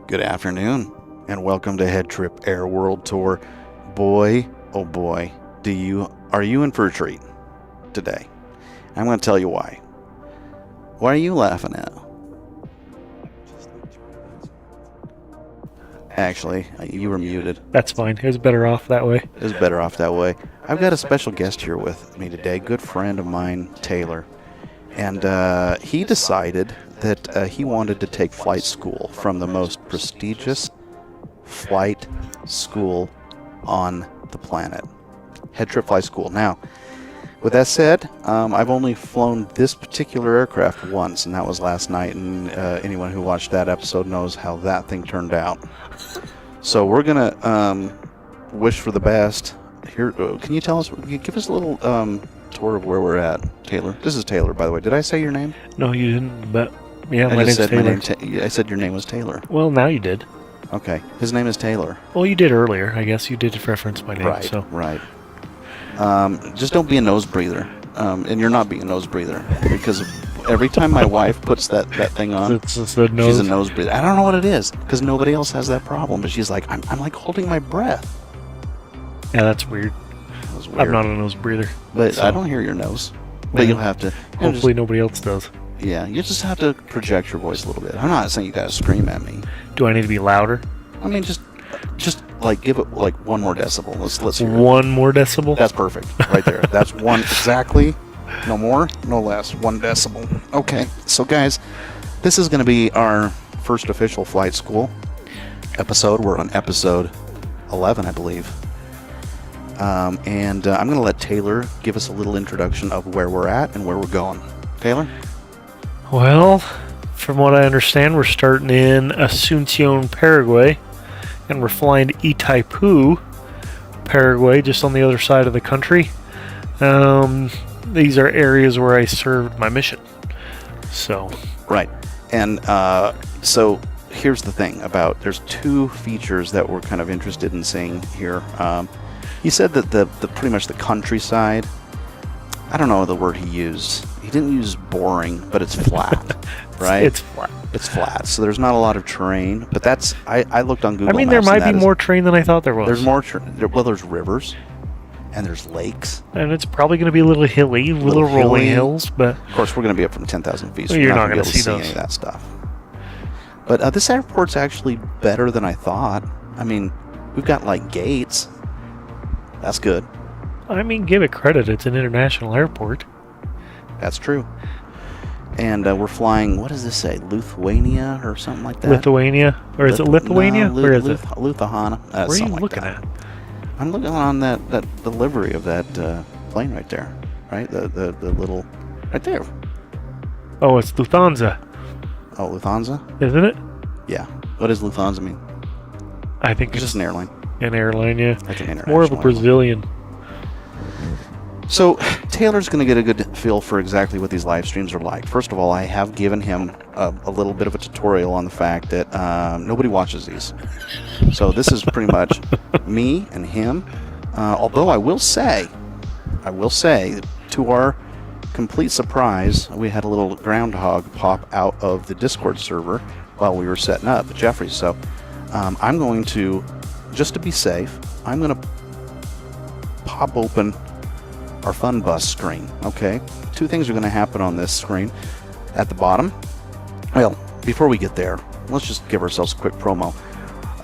Good afternoon, and welcome to HeadTrip Air World Tour. Boy, oh boy, are you in for a treat today? I'm going to tell you why. Why are you laughing at? Actually, you were muted. That's fine. It was better off that way. It was better off that way. I've got a special guest here with me today, good friend of mine, Taylor. And he decided that he wanted to take flight school from the most prestigious flight school on the planet, HeadTrip Flight School. Now, with that said, I've only flown this particular aircraft once, and that was last night, and anyone who watched that episode knows how that thing turned out. So we're going to wish for the best. Here, can you tell us, give us a little tour of where we're at, Taylor? This is Taylor, by the way. Did I say your name? No, you didn't, but yeah, my name's Taylor. I said your name was Taylor. Well, now you did. Okay, his name is Taylor. Well, you did earlier. I guess you did reference my name. Right, so. right. Just don't be a nose breather. And you're not being a nose breather, because every time my wife puts that thing on, she's a nose breather. I don't know what it is, because nobody else has that problem, but she's like, I'm like holding my breath. Yeah, that's weird. Weird. I'm not a nose breather. But so. I don't hear your nose. But you'll have to. Hopefully nobody else does. Yeah, you just have to project your voice a little bit. I'm not saying you gotta scream at me. Do I need to be louder? I mean, just like give it like one more decibel. Let's hear it. One more decibel? That's perfect, right there. That's one exactly. No more, no less. 1 decibel. Okay, so guys, this is going to be our first official flight school episode. We're on episode 11, I believe. And I'm going to let Taylor give us a little introduction of where we're at and where we're going. Taylor? Well, from what I understand, we're starting in Asuncion, Paraguay, and we're flying to Itaipu, Paraguay, just on the other side of the country. These are areas where I served my mission. So. Right. And so here's the thing about, there's 2 features that we're kind of interested in seeing here. He said that the pretty much the countryside, I don't know the word he used. He didn't use boring, but it's flat, right? It's flat. It's flat. So there's not a lot of terrain, but that's, I looked on Google Maps. I mean, there might be more terrain than I thought there was. There's more well, there's rivers, and there's lakes. And it's probably going to be a little hilly, little rolling hills, but... Of course, we're going to be up from 10,000 feet, so you're not going to see any of that stuff. But this airport's actually better than I thought. I mean, we've got, like, gates. That's good. I mean, give it credit. It's an international airport. That's true. And we're flying, what does this say? Lithuania or something like that? Lithuania? Or is it Lithuania? No, Where is it? Lithuania. Where are you looking at? I'm looking on the livery of that plane right there. Right? The little... Right there. Oh, it's Lufthansa. Oh, Lufthansa? Isn't it? Yeah. What does Lufthansa mean? I think it's just an airline. An airline, yeah. Like an more of a Brazilian. So, Taylor's going to get a good feel for exactly what these live streams are like. First of all, I have given him a little bit of a tutorial on the fact that nobody watches these. So this is pretty much me and him. Although I will say, to our complete surprise, we had a little groundhog pop out of the Discord server while we were setting up, Jeffrey. So I'm going to, just to be safe, I'm going to pop open our fun bus screen. Okay, 2 things are going to happen on this screen. At the bottom, well, before we get there, let's just give ourselves a quick promo.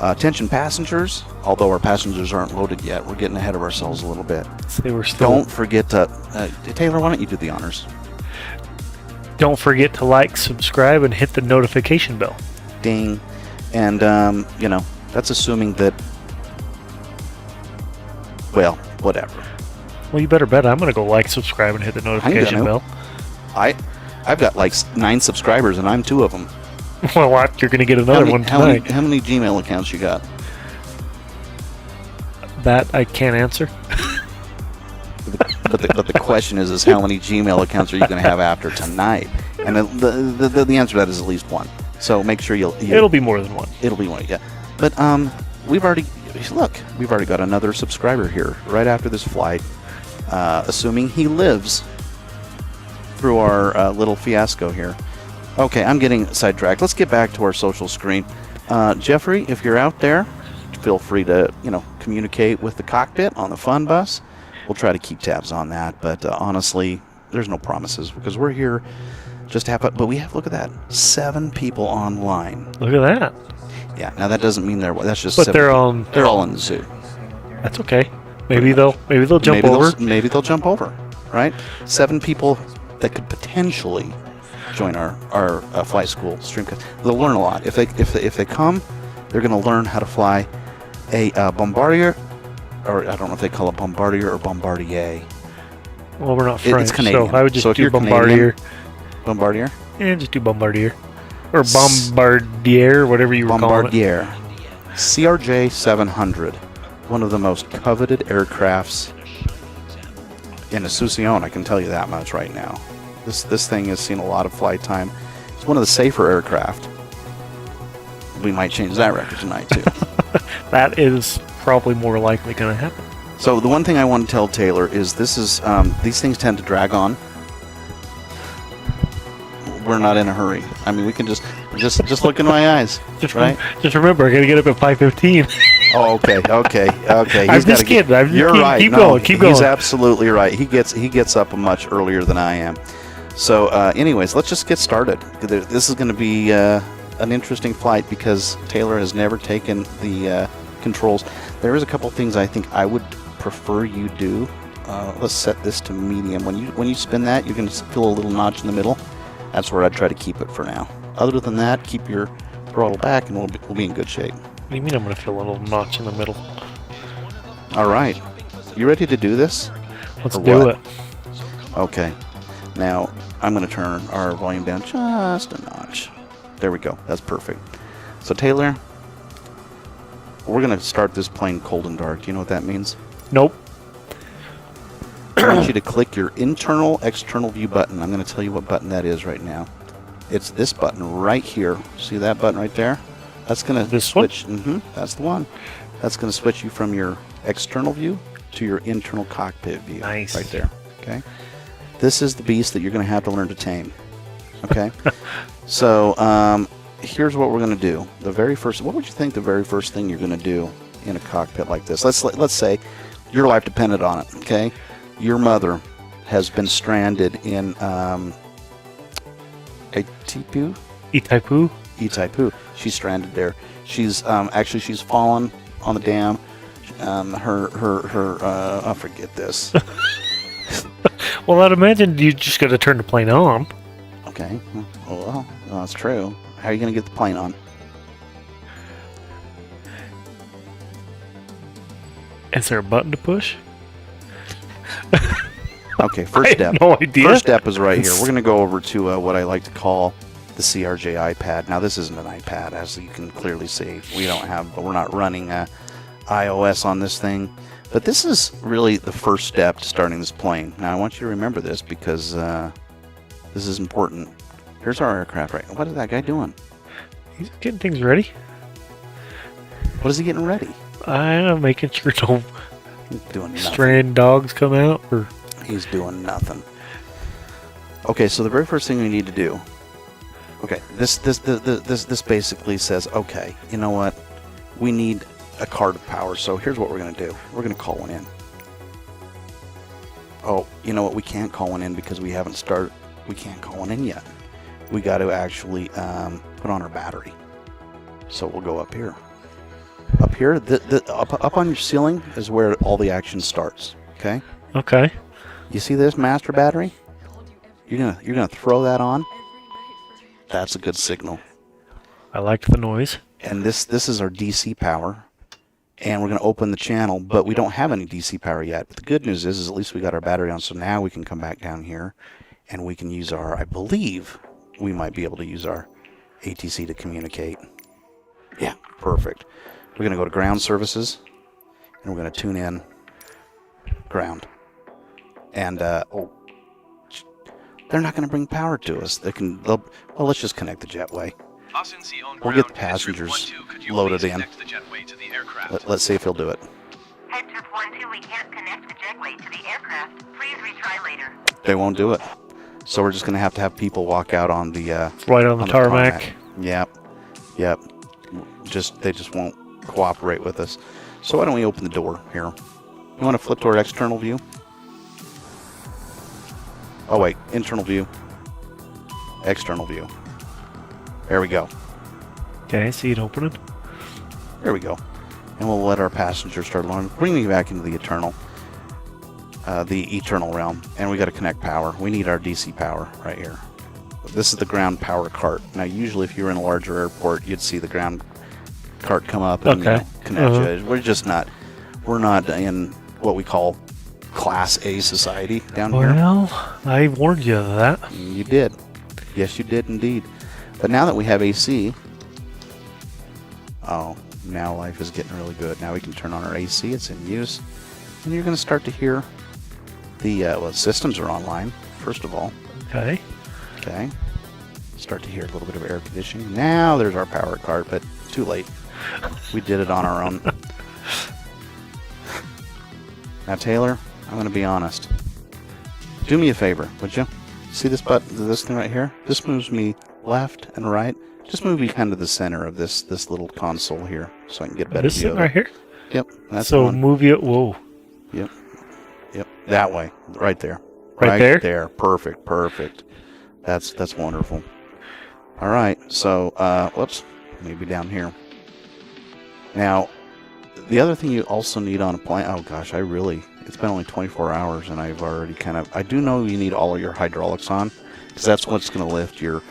Attention passengers, although our passengers aren't loaded yet, we're getting ahead of ourselves a little bit. Don't forget to, Taylor, why don't you do the honors? Don't forget to like, subscribe, and hit the notification bell. Ding. And, that's assuming that, well, whatever. Well, you better bet I'm going to go like, subscribe, and hit the notification bell. I've got like 9 subscribers, and I'm 2 of them. Well, what? You're going to get another one tonight. How many Gmail accounts you got? That I can't answer. But the question is how many Gmail accounts are you going to have after tonight? And the answer to that is at least 1. So make sure you'll it'll be more than 1. It'll be 1, yeah. But we've already got another subscriber here right after this flight. Assuming he lives through our little fiasco here. Okay, I'm getting sidetracked. Let's get back to our social screen. Jeffrey, if you're out there, feel free to, communicate with the cockpit on the fun bus. We'll try to keep tabs on that, but honestly, there's no promises because we're here just to have but we have, look at that, 7 people online. Look at that. Yeah, now that doesn't mean that's just But 7 they're people. They're all in the zoo. That's okay. Maybe they'll jump over. Maybe they'll jump over, right? 7 people that could potentially join our flight school streamcast. They'll learn a lot. If they come, they're going to learn how to fly a Bombardier, or I don't know if they call it Bombardier or Bombardier. Well, we're not French, it's Canadian. so I would just do Bombardier. Bombardier. Bombardier? Yeah, just do Bombardier. Or Bombardier, whatever you were calling it. Bombardier. CRJ 700. One of the most coveted aircrafts in Asuncion, I can tell you that much right now. This thing has seen a lot of flight time. It's one of the safer aircraft. We might change that record tonight, too. That is probably more likely going to happen. So the one thing I want to tell Taylor is these things tend to drag on. We're not in a hurry. I mean, we can just look in my eyes, right? Just remember, I got to get up at 5:15. Oh, okay. I'm just kidding. You're right. Keep going. He's absolutely right. He gets up much earlier than I am. So, anyways, let's just get started. This is going to be an interesting flight because Taylor has never taken the controls. There is a couple things I think I would prefer you do. Let's set this to medium. When you spin that, you're going to feel a little notch in the middle. That's where I'd try to keep it for now. Other than that, keep your throttle back and we'll be in good shape. What do you mean I'm going to feel a little notch in the middle? All right. You ready to do this? Let's do it. Okay. Now, I'm going to turn our volume down just a notch. There we go. That's perfect. So, Taylor, we're going to start this plane cold and dark. Do you know what that means? Nope. I want you to click your internal external view button. I'm going to tell you what button that is right now. It's this button right here. See that button right there? That's going to switch. That's the one. That's going to switch you from your external view to your internal cockpit view. Nice. Right there. Okay. This is the beast that you're going to have to learn to tame. Okay. So here's what we're going to do. What would you think the very first thing you're going to do in a cockpit like this? Let's say your life depended on it. Okay. Your mother has been stranded in Itaipu. She's stranded there. She's she's fallen on the dam. I forget this. Well, I'd imagine you just got to turn the plane on. Okay. Well, that's true. How are you going to get the plane on? Is there a button to push? Okay, first step. I have no idea. First step is right here. We're going to go over to what I like to call the CRJ iPad. Now, this isn't an iPad, as you can clearly see. We're not running iOS on this thing. But this is really the first step to starting this plane. Now, I want you to remember this because this is important. Here's our aircraft right now. What is that guy doing? He's getting things ready. What is he getting ready? I'm making sure no doing strand dogs come out. Or he's doing nothing. Okay, so the very first thing we need to do. Okay, this basically says, okay, you know what? We need a card of power. So here's what we're going to do. We're going to call one in. Oh, you know what? We can't call one in because we haven't started. We can't call one in yet. We got to actually put on our battery. So we'll go up here. Up here, up on your ceiling is where all the action starts. Okay. Okay. You see this master battery? You're gonna throw that on. That's a good signal. I like the noise. And this is our DC power, and we're gonna open the channel, but we don't have any DC power yet. But the good news is at least we got our battery on, so now we can come back down here, and we can use I believe we might be able to use our ATC to communicate. Yeah, perfect. We're going to go to ground services, and we're going to tune in ground. And, they're not going to bring power to us. Well, let's just connect the jetway. We'll get the passengers loaded in. Let's see if he'll do it. HeadTrip 1-2, we can't connect the jetway to the aircraft. Please retry later. They won't do it. So we're just going to have people walk out on the... right on the tarmac. Yep. they just won't cooperate with us. So why don't we open the door here? You want to flip to our external view? Oh wait, internal view. External view. There we go. Okay, I see it opening. There we go. And we'll let our passengers start along. Bring me back into the eternal realm. And we got to connect power. We need our DC power right here. This is the ground power cart. Now, usually if you were in a larger airport, you'd see the ground cart come up and connect you. We're not in what we call Class A society down here. Well, I warned you of that. You did. Yes, you did indeed. But now that we have AC, now life is getting really good. Now we can turn on our AC. It's in use. And you're going to start to hear the systems are online, first of all. Okay. Okay. Start to hear a little bit of air conditioning. Now there's our power cart, but too late. We did it on our own. Now, Taylor, I'm going to be honest. Do me a favor, would you? See this button, this thing right here? This moves me left and right. Just move me kind of the center of this little console here, so I can get a better This view. thing right here? Yep. That's so the one. move you. Whoa. Yep. That way, right there. Right there? There. Perfect. That's wonderful. All right. So, whoops, maybe down here. Now, the other thing you also need on a plane. Oh gosh, it's been only 24 hours, and I've already I do know you need all of your hydraulics on, because that's what's going to lift your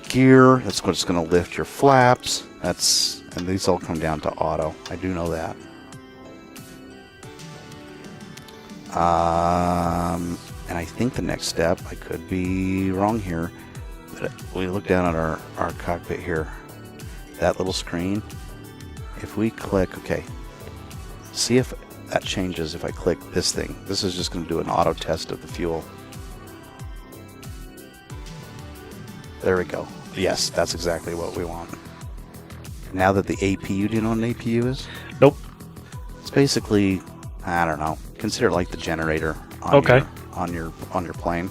gear. That's what's going to lift your flaps. And these all come down to auto. I do know that. And I think the next step, I could be wrong here, but we look down at our cockpit here. That little screen. If we click, okay, see if that changes if I click this thing. This is just going to do an auto test of the fuel. There we go. Yes, that's exactly what we want. Now that the APU, do you know what an APU is? Nope. It's basically, I don't know, consider it like the generator on your plane.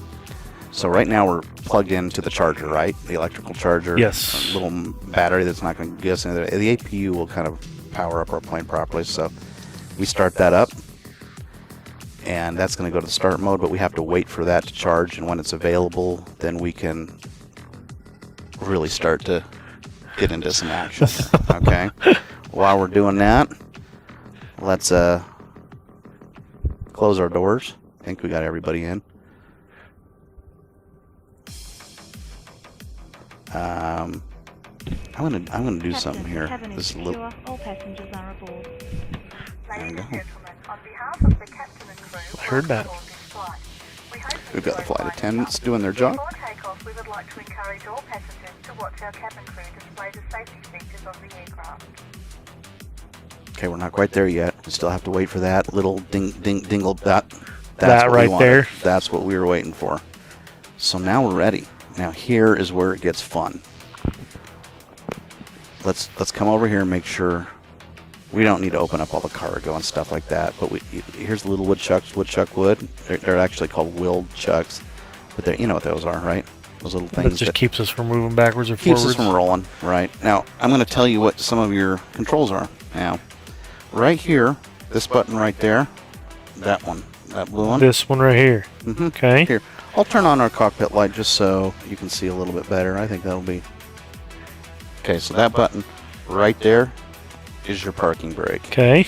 So right now we're plugged into the charger, right? The electrical charger. Yes. A little battery that's not going to get us anything. The APU will kind of power up our plane properly. So we start that up, and that's going to go to the start mode, but we have to wait for that to charge, and when it's available, then we can really start to get into some action. Okay? While we're doing that, let's close our doors. I think we got everybody in. I'm gonna do something here. This is a little. All passengers are aboard. There we go. On behalf of the captain and crew, I heard that. welcome aboard this flight. We hope you We've got the enjoy flight flying attendants with us. doing their job. Before takeoff, we would like to encourage all passengers to watch our cabin crew display the safety features of the aircraft. Okay, we're not quite there yet. We still have to wait for that little dingle. That's That what we right wanted. there. That's what we were waiting for. So now we're ready. Now here is where it gets fun. Let's come over here and make sure we don't need to open up all the cargo and stuff like that. But here's the little woodchuck wood. They're actually called willed chucks, but you know what those are, right? Those little That things just keeps us from moving backwards or keeps forwards. us from rolling. Right now, I'm going to tell you what some of your controls are. Now, right here, this button right there, that one, that blue one. This one right here. Mm-hmm. Okay. Here, I'll turn on our cockpit light just so you can see a little bit better. I think that'll be... Okay, so that button right there is your parking brake. Okay.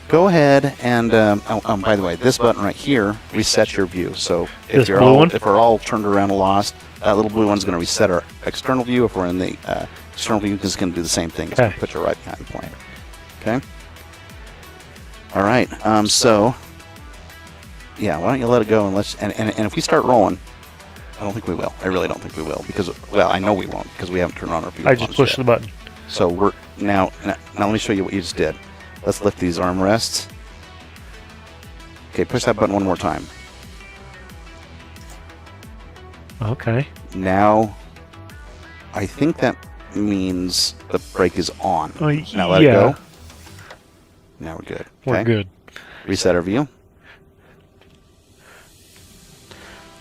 Go ahead and, by the way, this button right here resets your view. So This blue one? if we're all turned around and lost, that little blue one's going to reset our external view. If we're in the external view, it's going to do the same thing. It's going to put you right behind the plane. Okay? All right. So, yeah, why don't you let it go and and if we start rolling, I don't think we will. I really don't think we will because, well, I know we won't because we haven't turned on our view. I just pushed the button. So we're now let me show you what you just did. Let's lift these armrests. Okay, push that button one more time. Okay. Now, I think that means the brake is on. Oh, Now let it go. Now we're good. We're Okay. good. Reset our view.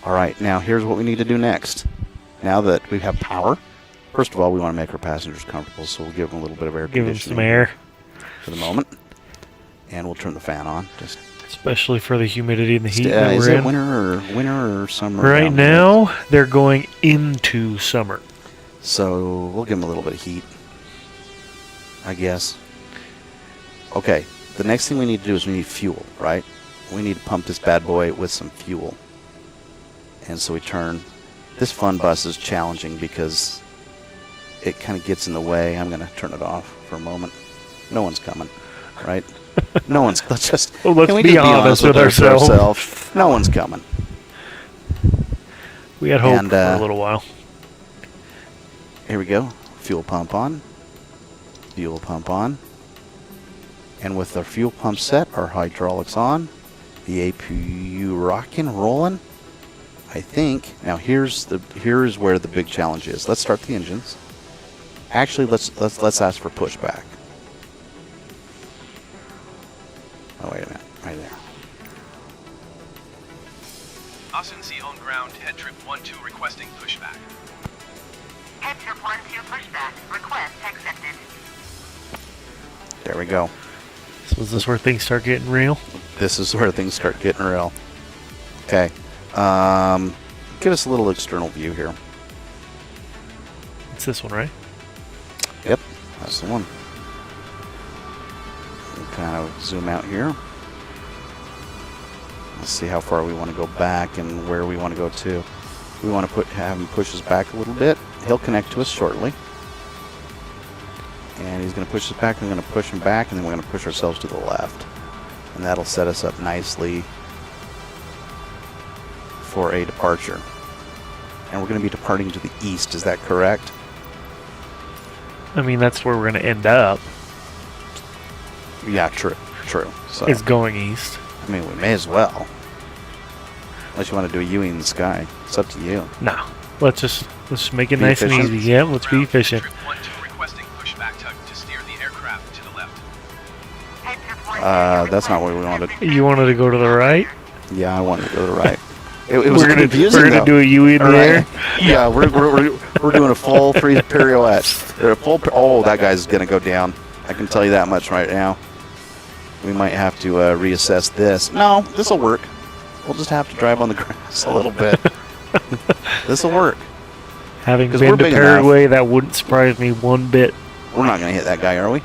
All right, now here's what we need to do next. Now that we have power, First of all, we want to make our passengers comfortable, so we'll give them a little bit of air Give them conditioning some air, for the moment. And we'll turn the fan on. Just especially for the humidity and the heat that is we're it in. winter or summer? Right down there? now, they're going into summer. So we'll give them a little bit of heat, I guess. Okay, the next thing we need to do is we need fuel, right? We need to pump this bad boy with some fuel. And so we turn. This fun bus is challenging because it kind of gets in the way. I'm going to turn it off for a moment. No one's coming, right? No one's. Let's just. Well, let's can we be just honest with ourselves. No one's coming. We had hope And, for a little while. Here we go. Fuel pump on. Fuel pump on. And with our fuel pump set, our hydraulics on, the APU rocking, rolling. I think now here's where the big challenge is. Let's start the engines. Actually, let's ask for pushback. Oh, wait a minute, right there. Asuncion on ground, HeadTrip 1-2 requesting pushback. HeadTrip 1-2 pushback. Request accepted. There we go. So is this where things start getting real? This is where things start getting real. Okay. Give us a little external view here. It's this one, right? Yep, that's the one. We'll kind of zoom out here. Let's see how far we want to go back and where we want to go to. We want to have him push us back a little bit. He'll connect to us shortly. And he's going to push us back. We're going to push him back, and then we're going to push ourselves to the left. And that'll set us up nicely for a departure. And we're going to be departing to the east. Is that correct? I mean, that's where we're going to end up. Yeah, true. So, It's going east. I mean, we may as well. Unless you want to do a U in the sky. It's up to you. No. Let's make it Be nice and efficient? easy. Yeah, let's be efficient. HeadTrip 1-2 requesting pushback to steer the aircraft to the left. HeadTrip 1-2, That's not what we request wanted. has been You wanted to go to the right? Yeah, I wanted to go to the right. It was We're confusing, gonna though. do a U in All there. right. Yeah, we're doing a full three pirouette. That guy's gonna go down. I can tell you that much right now. We might have to reassess this. No, this will work. We'll just have to drive on the grass a little bit. This will work. Having 'Cause been we're to big Paraguay, that wouldn't surprise me one bit. We're not gonna hit that guy, are we?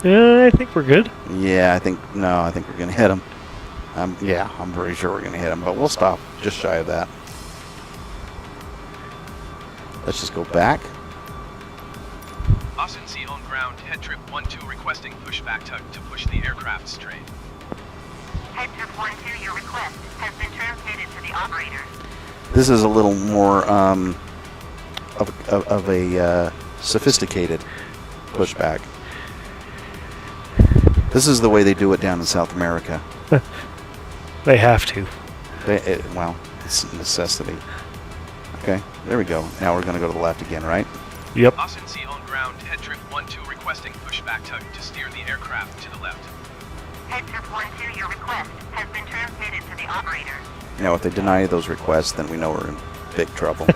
I think we're good. Yeah, I think we're gonna hit him. I'm pretty sure we're gonna hit him, but we'll stop just shy of that. Let's just go back. Asuncion on ground, HeadTrip 1-2 requesting pushback to push the aircraft straight. HeadTrip 1-2, your request has been transmitted to the operator. This is a little more of a sophisticated pushback. This is the way they do it down in South America. They have to. It's a necessity. Okay, there we go. Now we're going to go to the left again, right? Yep. Asuncion on ground, HeadTrip 1-2 requesting pushback to steer the aircraft to the left. HeadTrip 1-2, your request has been transmitted to the operator. Now, if they deny those requests, then we know we're in big trouble.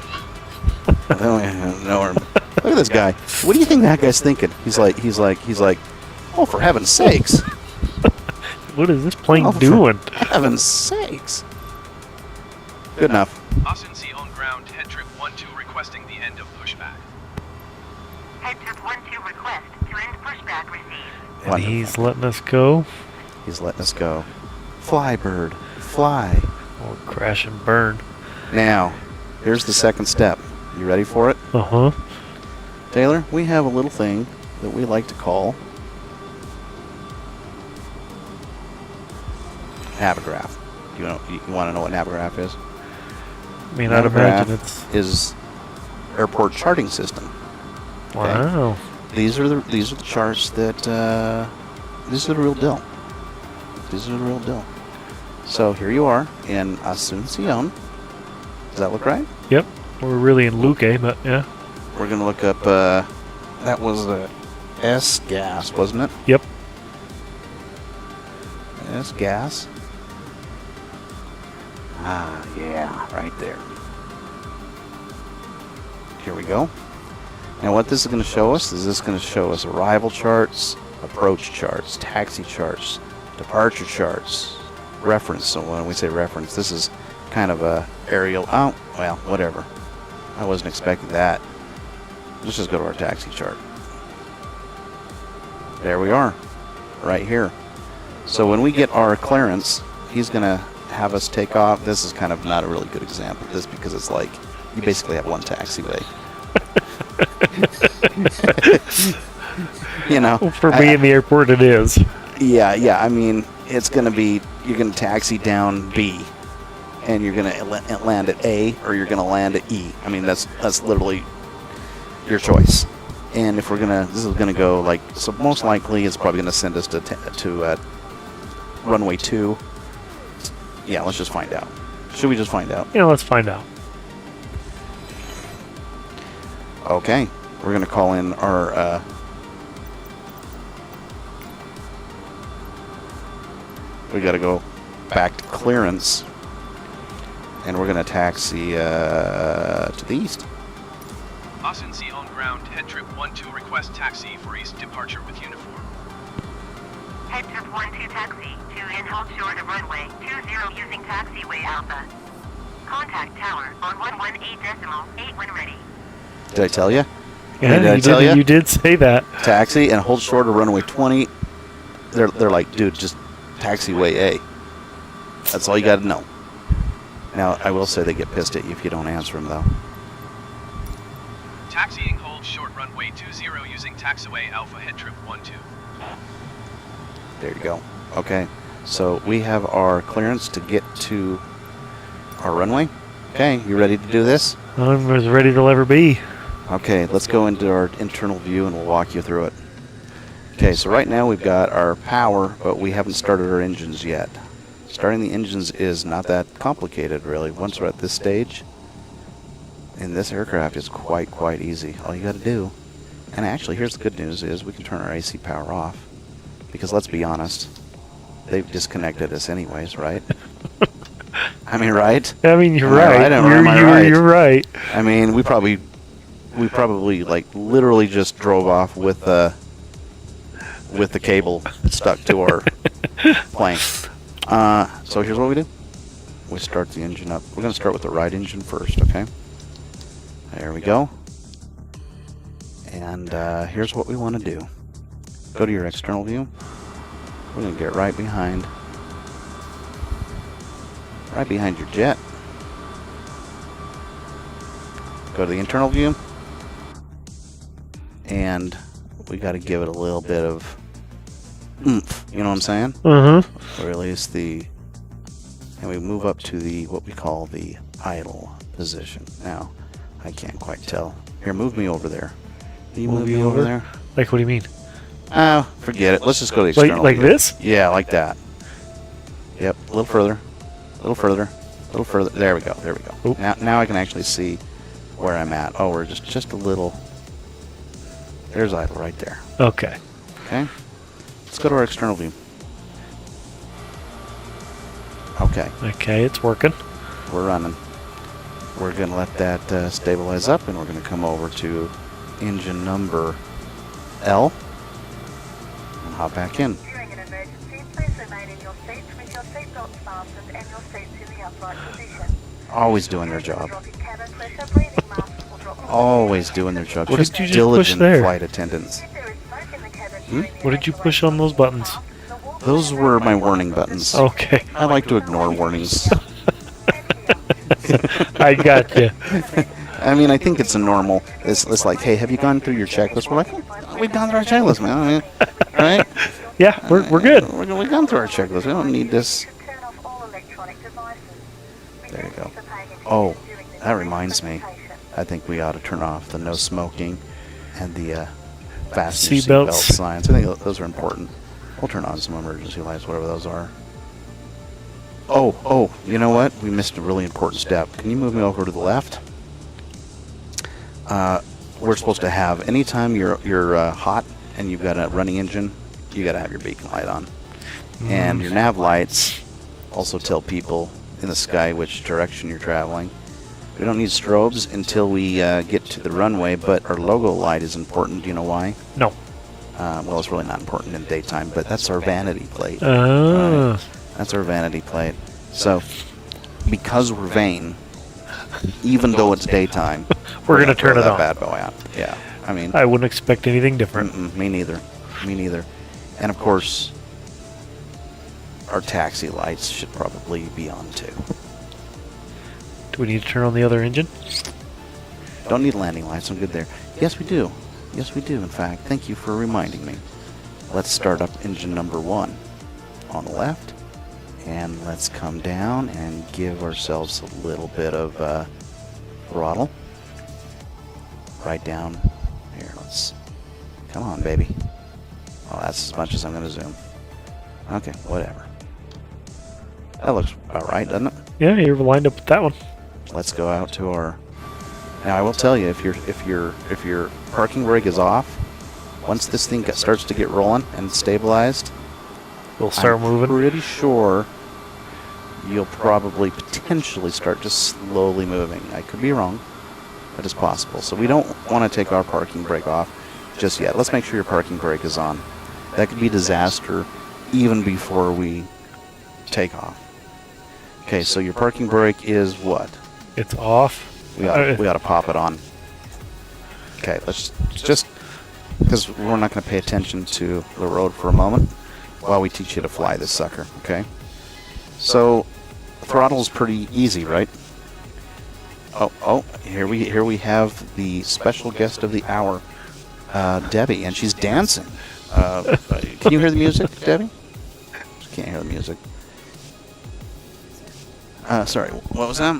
Then we know look at this guy. What do you think that guy's thinking? He's like, oh, for heaven's sakes. What is this plane Oh, for doing? heaven's sakes. Good enough. Asuncion on ground, HeadTrip 1-2 requesting the end of pushback. HeadTrip 1-2 request to end pushback received. And Wonderful. he's letting us go. He's letting us go. Fly, bird, fly. Or crash and burn. Now, here's the second step. You ready for it? Uh-huh. Taylor, we have a little thing that we like to call Navigraph. You want to know what Navigraph is? I mean, I'd imagine Navigraph it's... is airport charting system. Wow. These are the charts that these are the real deal. These are the real deal. So here you are in Asuncion. Does that look right? Yep. We're really in Luque, but yeah. We're gonna look up. That was the S gas, wasn't it? Yep. S gas. Ah, yeah, right there. Here we go. Now what this is going to show us is this going to show us arrival charts, approach charts, taxi charts, departure charts, reference. So when we say reference, this is kind of a aerial. Oh, well, whatever. I wasn't expecting that. Let's just go to our taxi chart. There we are, right here. So when we get our clearance, he's going to have us take off. This is kind of not a really good example of this because it's like you basically have one taxiway. You know, For me in the airport, it is. Yeah. I mean, it's going to be, you're going to taxi down B, and you're going to land at A, or you're going to land at E. I mean, that's literally your choice. And if we're gonna, this is gonna go like, so most likely it's probably gonna send us to runway 2. Yeah, let's just find out. Should we just find out? Yeah, let's find out. Okay, we're gonna call in our we gotta go back to clearance, and we're gonna taxi to the east. Asuncion on ground, HeadTrip 12 request taxi for east departure with uniform. HeadTrip 12 taxi to and hold short of runway 20 using taxiway Alpha. Contact tower on 118.8 when ready. Did I tell you? Yeah, Did I tell you? You did say that. Taxi and hold short of runway 20. They're like, dude, just taxiway A. That's all you got to know. Now, I will say they get pissed at you if you don't answer them, though. Taxiing hold short runway 20 using taxiway Alpha HeadTrip 12. There you go. Okay, so we have our clearance to get to our runway. Okay, you ready to do this? I'm as ready to ever be. Okay, let's go into our internal view and we'll walk you through it. Okay, so right now we've got our power, but we haven't started our engines yet. Starting the engines is not that complicated, really. Once we're at this stage, in this aircraft, it's quite easy. All you got to do, and actually, here's the good news, is we can turn our AC power off. Because let's be honest, they've disconnected us anyways, right? I mean, right? I mean, you're Am I right. right? Am I right? You're right. I mean, we probably like literally just drove off with the cable stuck to our plane. So here's what we do. We start the engine up. We're going to start with the right engine first, okay? There we go. And here's what we want to do. Go to your external view. We're going to get right behind your jet. Go to the internal view. And we got to give it a little bit of oomph. You know what I'm saying? Mm-hmm. Release the, and we move up to the, what we call the idle position. Now, I can't quite tell. Here, move me over there. Can you move me over there? Like, what do you mean? Forget it. Let's just go to the external Like view. this? Yeah, like that. Yep, a little further. A little further. A little further. There we go. There we go. Oop. Now I can actually see where I'm at. Oh, we're just a little. There's idle right there. Okay. Okay. Let's go to our external view. Okay, Okay, it's working. we're running. We're going to let that stabilize up, and we're going to come over to engine number L and hop back in. During an emergency, please remain in your seats with your seatbelts fastened and your seats in the upright position. Always doing their job. Drop in cabin pressure, breathing masks will drop. Always doing their job. What Just did you just diligent push there? flight attendants. If there is smoke in the cabin during the What did you push on those buttons? Those were my warning buttons. Okay. I like to ignore warnings. I got you. I mean, I think it's a normal. It's like, hey, have you gone through your checklist? We're like, oh, we've gone through our checklist, man. I mean, right? Yeah, we're good. We've gone through our checklist. We don't need this. Turn off all electronic devices. There you go. Oh, that reminds me. I think we ought to turn off the no smoking and the fasten your Seatbelts. seatbelt signs. I think those are important. We'll turn on some emergency lights, whatever those are. Oh, you know what? We missed a really important step. Can you move me over to the left? We're supposed to have, anytime you're hot and you've got a running engine, you got to have your beacon light on. And your nav lights also tell people in the sky which direction you're traveling. We don't need strobes until we get to the runway, but our logo light is important. Do you know why? No. Well, it's really not important in daytime, but that's our vanity plate. Oh. Right? That's our vanity plate. So, because we're vain, even though it's daytime, We're gonna throw turn it that on. bad boy out. Yeah, I mean, I wouldn't expect anything different. me neither. Me neither. And of course, our taxi lights should probably be on too. Do we need to turn on the other engine? Don't need landing lights. I'm good there. Yes, we do. Yes, we do. In fact, thank you for reminding me. Let's start up engine number 1 on the left, and let's come down and give ourselves a little bit of throttle. Right down here. Let's come on, baby. Oh, that's as much as I'm going to zoom. Okay, whatever. That looks about right, doesn't it? Yeah, you're lined up with that one. Let's go out to our. Now I will tell you, if your parking brake is off, once this thing starts to get rolling and stabilized, We'll start I'm moving. pretty sure you'll probably potentially start just slowly moving. I could be wrong, but it's possible. So we don't want to take our parking brake off just yet. Let's make sure your parking brake is on. That could be disaster even before we take off. Okay, so your parking brake is what? It's off. We ought to pop it on. Okay, let's just, because we're not going to pay attention to the road for a moment while we teach you to fly this sucker, okay? So, throttle's pretty easy, right? Oh, here we have the special guest of the hour, Debbie, and she's dancing. Can you hear the music, Debbie? Just can't hear the music. Sorry, what was that?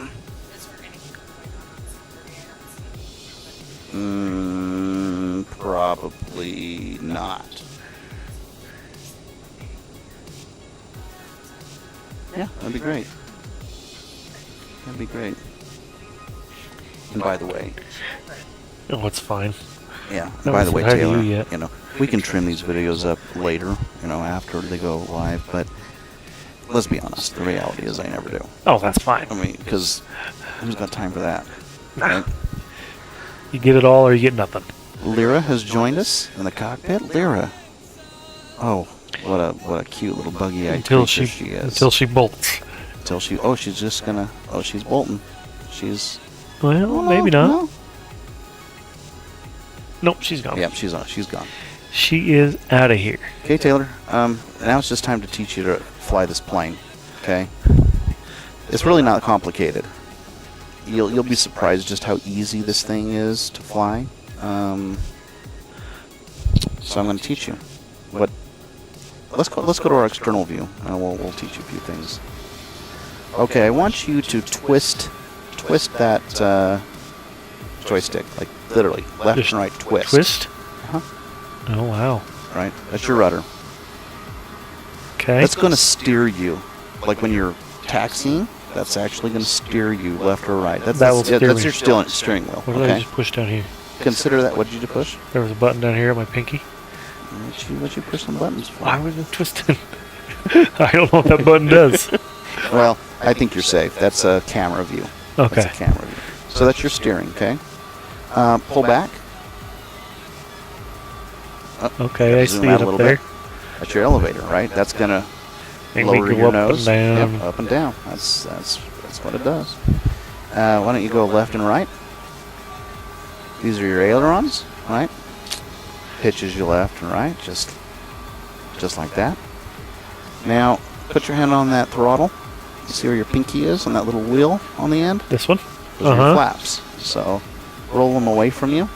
Probably not. Yeah, that'd be great. That'd be great. And by the way, Oh, it's fine. yeah. No, By the way, how do Taylor, you yet? we can trim these videos up later, after they go live. But let's be honest, the reality is I never do. Oh, that's fine. I mean, because who's got time for that? Right? You get it all or you get nothing. Lyra has joined us in the cockpit. Lyra. Oh, what a cute little buggy-eyed Until creature she she is. until she bolts. She's just gonna. Oh, she's bolting. She's. Well, Oh, maybe not. no. Nope, she's gone. Yep, she's on. She's gone. She is out of here. Okay, Taylor. Now it's just time to teach you to fly this plane. Okay. It's really not complicated. You'll be surprised just how easy this thing is to fly. So I'm going to teach you. But let's go to our external view, and we'll teach you a few things. Okay, I want you to twist that joystick, like literally left Just and right twist. Twist? Uh-huh. Oh, wow. Right, that's your rudder. Okay. That's going to steer you, like when you're taxiing. That's actually going to steer you left or right. That will steer that's me. your steering wheel. What did I Okay. just push down here? Consider that. What did you push? There was a button down here at my pinky. What you push some buttons for? I was twisting. I don't know what that button does. Well, I think you're safe. That's a camera view. Okay. That's a camera view. So that's your steering. Okay. Pull back. Okay, I Zoom see out it a up little there. bit. That's your elevator, right? That's gonna Make me lower go your up and nose. down. Yep, up and down. That's what it does. Why don't you go left and right? These are your ailerons, right? Pitches you left and right, just like that. Now, put your hand on that throttle. You see where your pinky is on that little wheel on the end? This one? Those are your flaps. So, roll them away from you.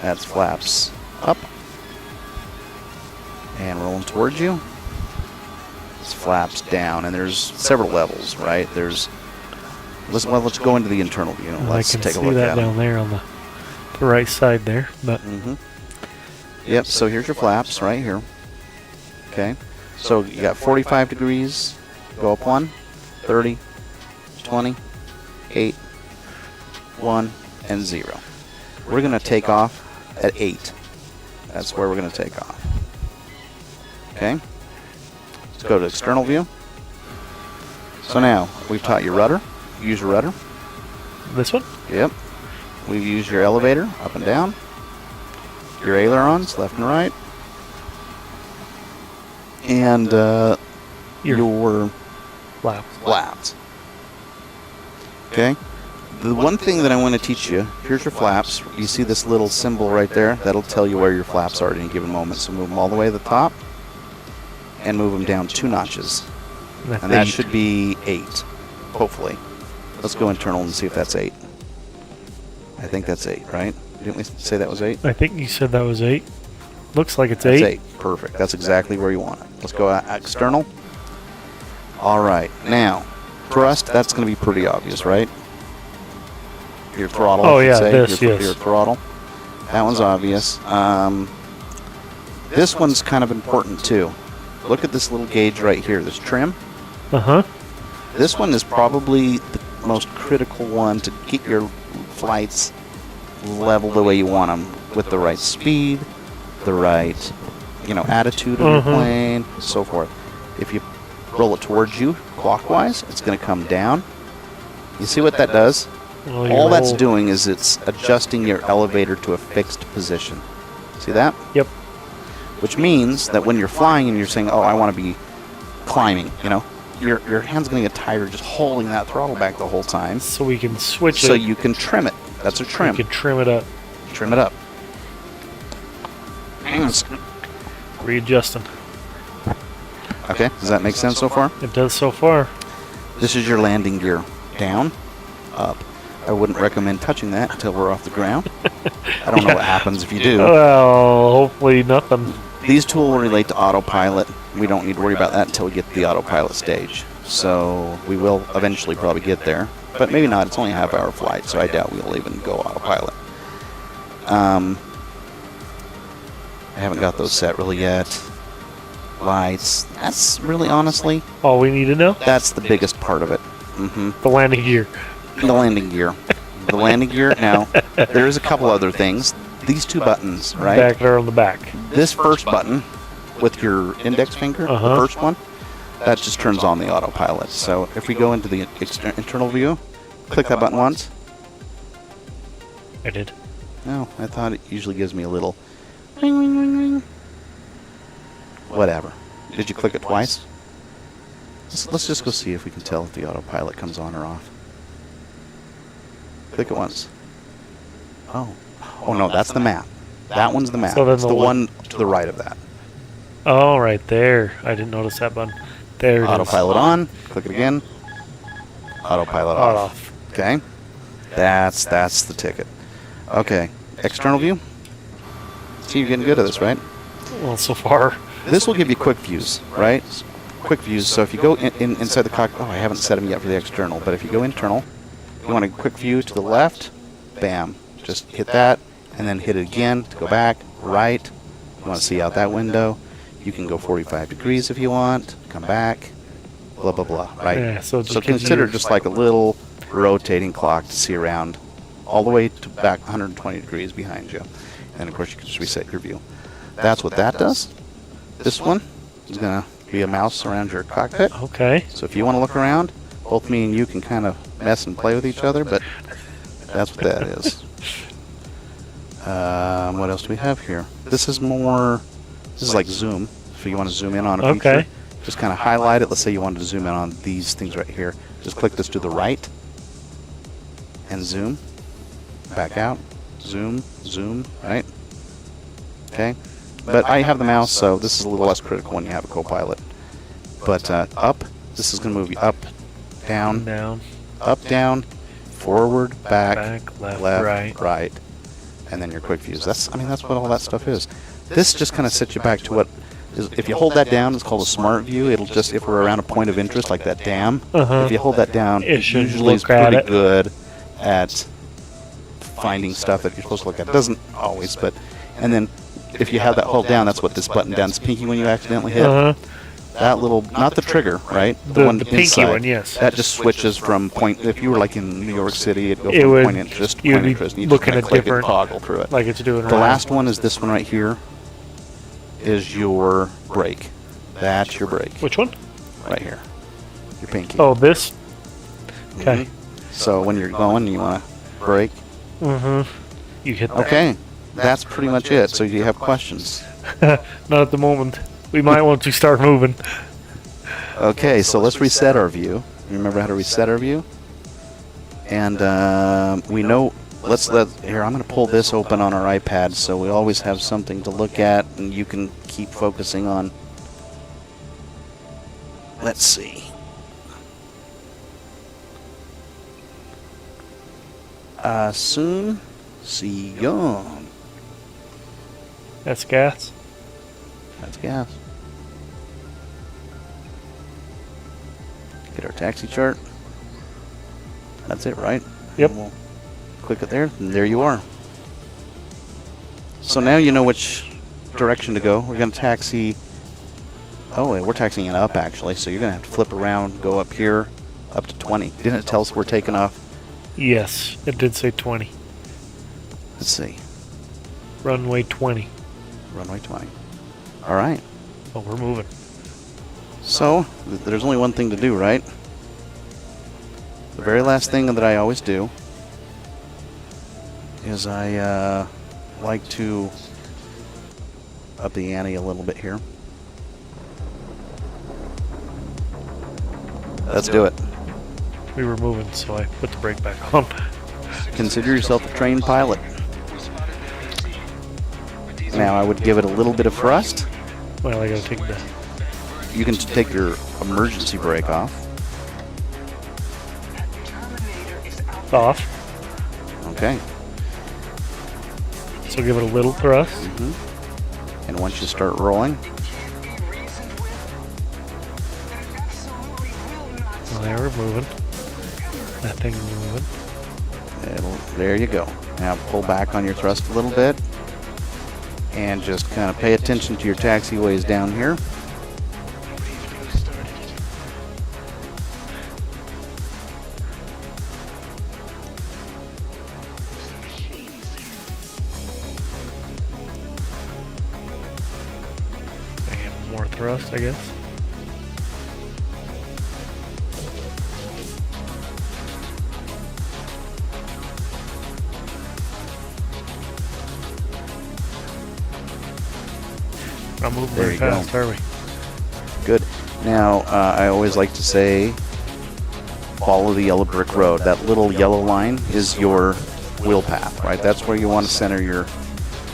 That's flaps up. And rolling towards you. It's flaps down. And there's several levels, right? Let's go into the internal view. Let's I can take a see look that at down them. there on the right side there. But Yep, so here's your flaps right here. Okay. So you got 45 degrees, go up 1, 30, 20, 8, 1, and 0. We're going to take off at 8. That's where we're going to take off. Okay. Let's go to external view. So now, we've taught you rudder. Use your rudder. This one? Yep. We use your elevator up and down. Your ailerons left and right. And your flaps. Okay? The one thing that I want to teach you, here's your flaps. You see this little symbol right there? That'll tell you where your flaps are at any given moment. So move them all the way to the top and move them down 2 notches. And that should be 8, hopefully. Let's go internal and see if that's 8. I think that's 8, right? Didn't we say that was 8? I think you said that was 8. Looks like it's That's 8. 8. Perfect. That's exactly where you want it. Let's go external. All right. Now, thrust, that's going to be pretty obvious, right? Your throttle, Oh, I should yeah, say. this, your, yes. Your throttle. That one's obvious. This one's kind of important, too. Look at this little gauge right here, this trim. Uh-huh. This one is probably the most critical one to get your flights level the way you want them, with the right speed, the right, attitude of your plane, so forth. If you roll it towards you clockwise, it's going to come down. You see what that does? Well, All that's doing is it's adjusting your elevator to a fixed position. See that? Yep. Which means that when you're flying and you're saying, oh, I want to be climbing, your hand's going to get tired just holding that throttle back the whole time. So we can switch So it. you can trim it. That's a trim. We can trim it up. Trim it up. Readjusting. Okay, does that make sense so far? It does so far. This is your landing gear. Down, up. I wouldn't recommend touching that until we're off the ground. I don't know what happens if you do. Well, hopefully nothing. These tools will relate to autopilot. We don't need to worry about that until we get to the autopilot stage. So we will eventually probably get there. But maybe not. It's only a half-hour flight, so I doubt we'll even go autopilot. I haven't got those set really yet. Lights. That's really, honestly, All we need to know? that's the biggest part of it. The landing gear. The landing gear. The landing gear. Now, there is a couple other things. These 2 buttons, right? Back there on the back. This first button with your index finger, the first one, that just turns on the autopilot. So if we go into the internal view, click that button once. I did. No, I thought it usually gives me a little ring, ring, ring, ring. Whatever. Did you click it twice? Let's just go see if we can tell if the autopilot comes on or off. Click it once. Oh no, that's the map. That one's the map. So then it's the the one- one to the right of that. Oh, right there. I didn't notice that button. There it is. Autopilot on. Click it again. Autopilot off. Okay. That's the ticket. Okay. External view. See, you're getting good at this, right? Well, so far. This will give you quick views, right? Quick views. So if you go inside the cockpit, I haven't set them yet for the external, but if you go internal, you want a quick view to the left, bam. Just hit that, and then hit it again to go back, right. You want to see out that window. You can go 45 degrees if you want, come back, blah, blah, blah, right? Yeah, so it just gives consider you- just like a little rotating clock to see around all the way to back 120 degrees behind you. And of course, you can just reset your view. That's what that does. This one is going to be a mouse around your cockpit. Okay. So if you want to look around, both me and you can kind of mess and play with each other, but that's what that is. What else do we have here? This is like zoom. If you want to zoom in on a feature, just kind of highlight it. Let's say you wanted to zoom in on these things right here. Just click this to the right and zoom. Back out. Zoom, zoom, right? Okay. But I have the mouse, so this is a little less critical when you have a co-pilot. But up, this is going to move you up, down, Down. up, down, forward, back, left, right, and then your quick views. That's what all that stuff is. This just kind of sets you back to what is, if you hold that down, it's called a smart view. It'll just, if we're around a point of interest like that dam, if you hold that down, It it should usually is look at pretty it. good at finding stuff that you're supposed to look at. It doesn't always, but, and then if you have that hold down, that's what this button down is pinky when you accidentally hit. That little, not the trigger, right? The pinky inside. one, yes. That just switches from point, if you were like in New York City, it'd go It from would- point interest to you'd point be interest. And you looking just at click different- and toggle through it. Like it's doing The right. last one is this one right here, is your brake. That's your brake. Which one? Right here. Your pinky. Oh, this? Okay. So when you're going, you want to brake. Mm-hmm. You hit that. Okay, that's pretty much it. So do you have questions? Not at the moment. We might want to start moving. Okay, so let's reset our view. You remember how to reset our view? And we know. Here, I'm going to pull this open on our iPad so we always have something to look at, and you can keep focusing on. Let's see. Asuncion. That's gas. That's gas. Get our taxi chart. That's it, right? Yep. And we'll click it there, and there you are. So now you know which direction to go. We're going to taxi. Oh, we're taxiing it up, actually. So you're going to have to flip around, go up here, up to 20. Didn't it tell us we're taking off? Yes, it did say 20. Let's see. Runway 20. Runway 20. All right. Oh, we're moving. So there's only one thing to do, right? The very last thing that I always do is I like to up the ante a little bit here. Let's do it. We were moving, so I put the brake back on. Consider yourself a trained pilot. Now I would give it a little bit of thrust. Well, I gotta take the... You can take your emergency brake off. off. Okay. So give it a little thrust. Mm-hmm. And once you start rolling, well, there we're moving. That thing's moving. there you go. Now pull back on your thrust a little bit. And just kind of pay attention to your taxiways down here. And more thrust, I guess. Not moving There very you go. fast, are we? Good. Now, I always like to say, follow the yellow brick road. That little yellow line is your wheel path, right? That's where you want to center your...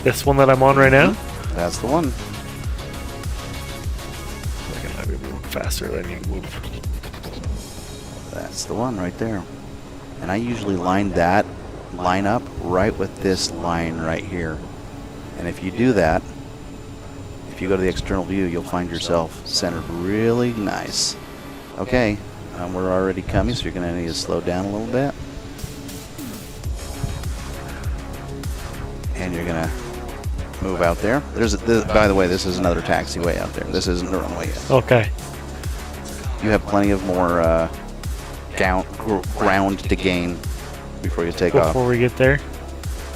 This one that I'm on right now? That's the one. I think I might be moving faster than you move. That's the one right there. And I usually line that line up right with this line right here. And if you do that, if you go to the external view, you'll find yourself centered really nice. Okay, we're already coming, so you're going to need to slow down a little bit. And you're going to move out there. By the way, this is another taxiway out there. This isn't the runway yet. Okay. You have plenty of more ground to gain before you take off. Before we get there?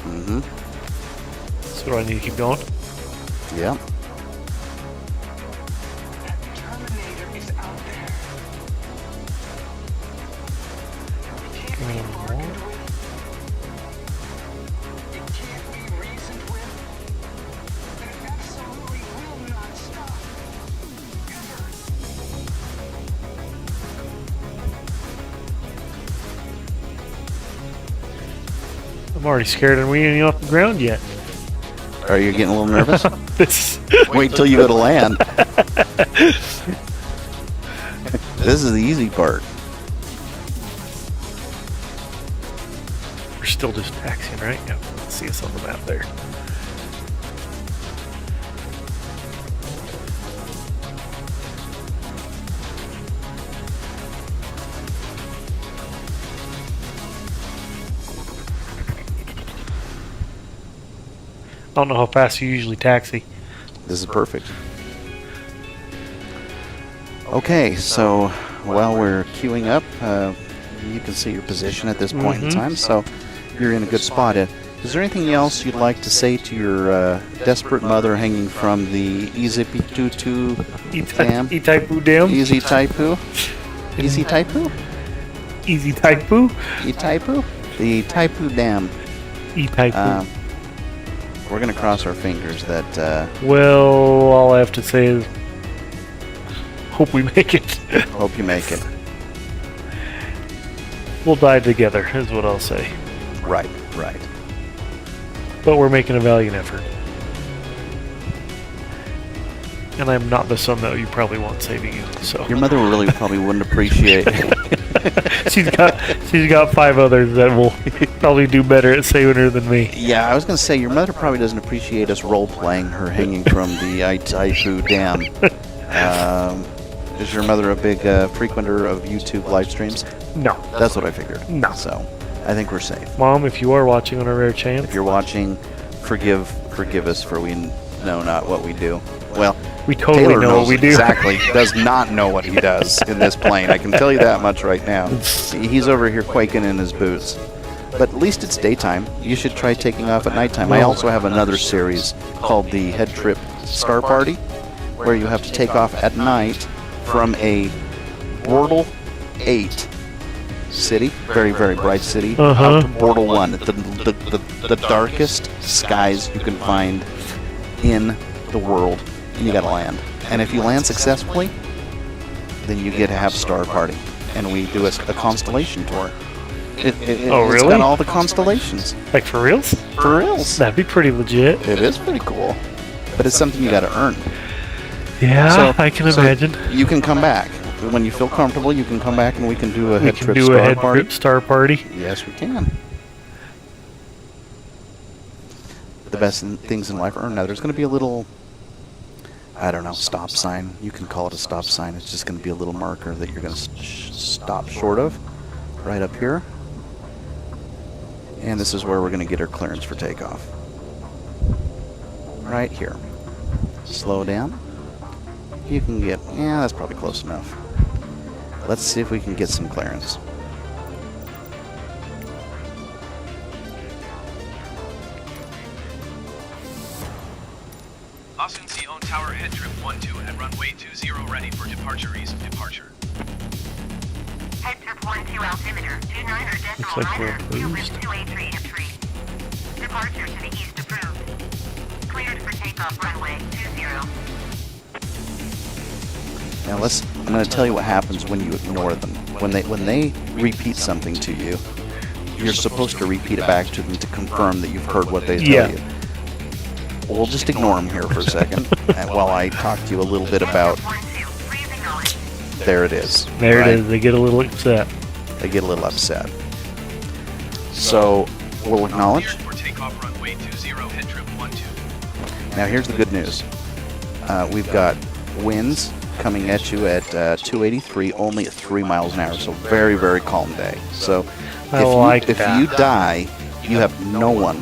Mm-hmm. So do I need to keep going? Yeah. I'm already scared and we ain't off the ground yet. Are you getting a little nervous? This Wait till you go to land. This is the easy part. We're still just taxiing, right? Yeah. Let's see us on the map there. I don't know how fast you usually taxi. This is perfect. Okay, so while we're queuing up, you can see your position at this point in time, so you're in a good spot. Is there anything else you'd like to say to your desperate mother hanging from the Itaipu Dam? Itaipu Dam? Easy Taipu? Easy Taipu? Easy Itaipu? Itaipu? The Itaipu Dam. Itaipu. We're going to cross our fingers that... Well, all I have to say is hope we make it. hope you make it. We'll die together, is what I'll say. Right. But we're making a valiant effort. And I'm not the son that you probably want saving you, so... Your mother really probably wouldn't appreciate... she's got 5 others that will probably do better at saving her than me. Yeah, I was going to say, your mother probably doesn't appreciate us role-playing her hanging from the Itaipu Dam. Is your mother a big frequenter of YouTube live streams? No. That's what I figured. No. So, I think we're safe. Mom, if you are watching on a rare chance... If you're watching, forgive us for we know not what we do. Well... We totally Taylor know knows what we do. Exactly. Does not know what he does in this plane. I can tell you that much right now. He's over here quaking in his boots. But at least it's daytime. You should try taking off at nighttime. I also have another series called the HeadTrip Star Party, where you have to take off at night from a Bortle 8 city, very, very bright city, out to Bortle 1, the darkest skies you can find in the world. And you gotta land. And if you land successfully, then you get to have Star Party. And we do a constellation tour. It's really? got all the constellations. Like for reals? For reals. That'd be pretty legit. It is pretty cool. But it's something you gotta earn. Yeah, I can imagine. You can come back. When you feel comfortable, you can come back and we can do a We head can trip do Star a head Party. trip Star Party. Yes, we can. The best things in life are earned. Now, there's going to be a little, I don't know, stop sign. You can call it a stop sign. It's just going to be a little marker that you're going to stop short of right up here. And this is where we're going to get our clearance for takeoff. Right here. Slow down. You can get, yeah, that's probably close enough. Let's see if we can get some clearance. Asuncion Tower HeadTrip 12 at runway 20 ready for departure east departure. HeadTrip 12 altimeter 29 or decimal Looks like we're 9 2 cruised. 283 entry. Departure to the east approved. Cleared for takeoff runway 20. Now I'm going to tell you what happens when you ignore them. When they repeat something to you, you're supposed to repeat it back to them to confirm that you've heard what they tell you. We'll just ignore them here for a second while I talk to you a little bit about. There it is. There right? it is. They get a little upset. They get a little upset. So we'll acknowledge. Cleared for takeoff runway 20 HeadTrip 12. Now here's the good news. We've got winds coming at you at 283, only at 3 miles an hour. So very, very calm day. So if you die, you have no one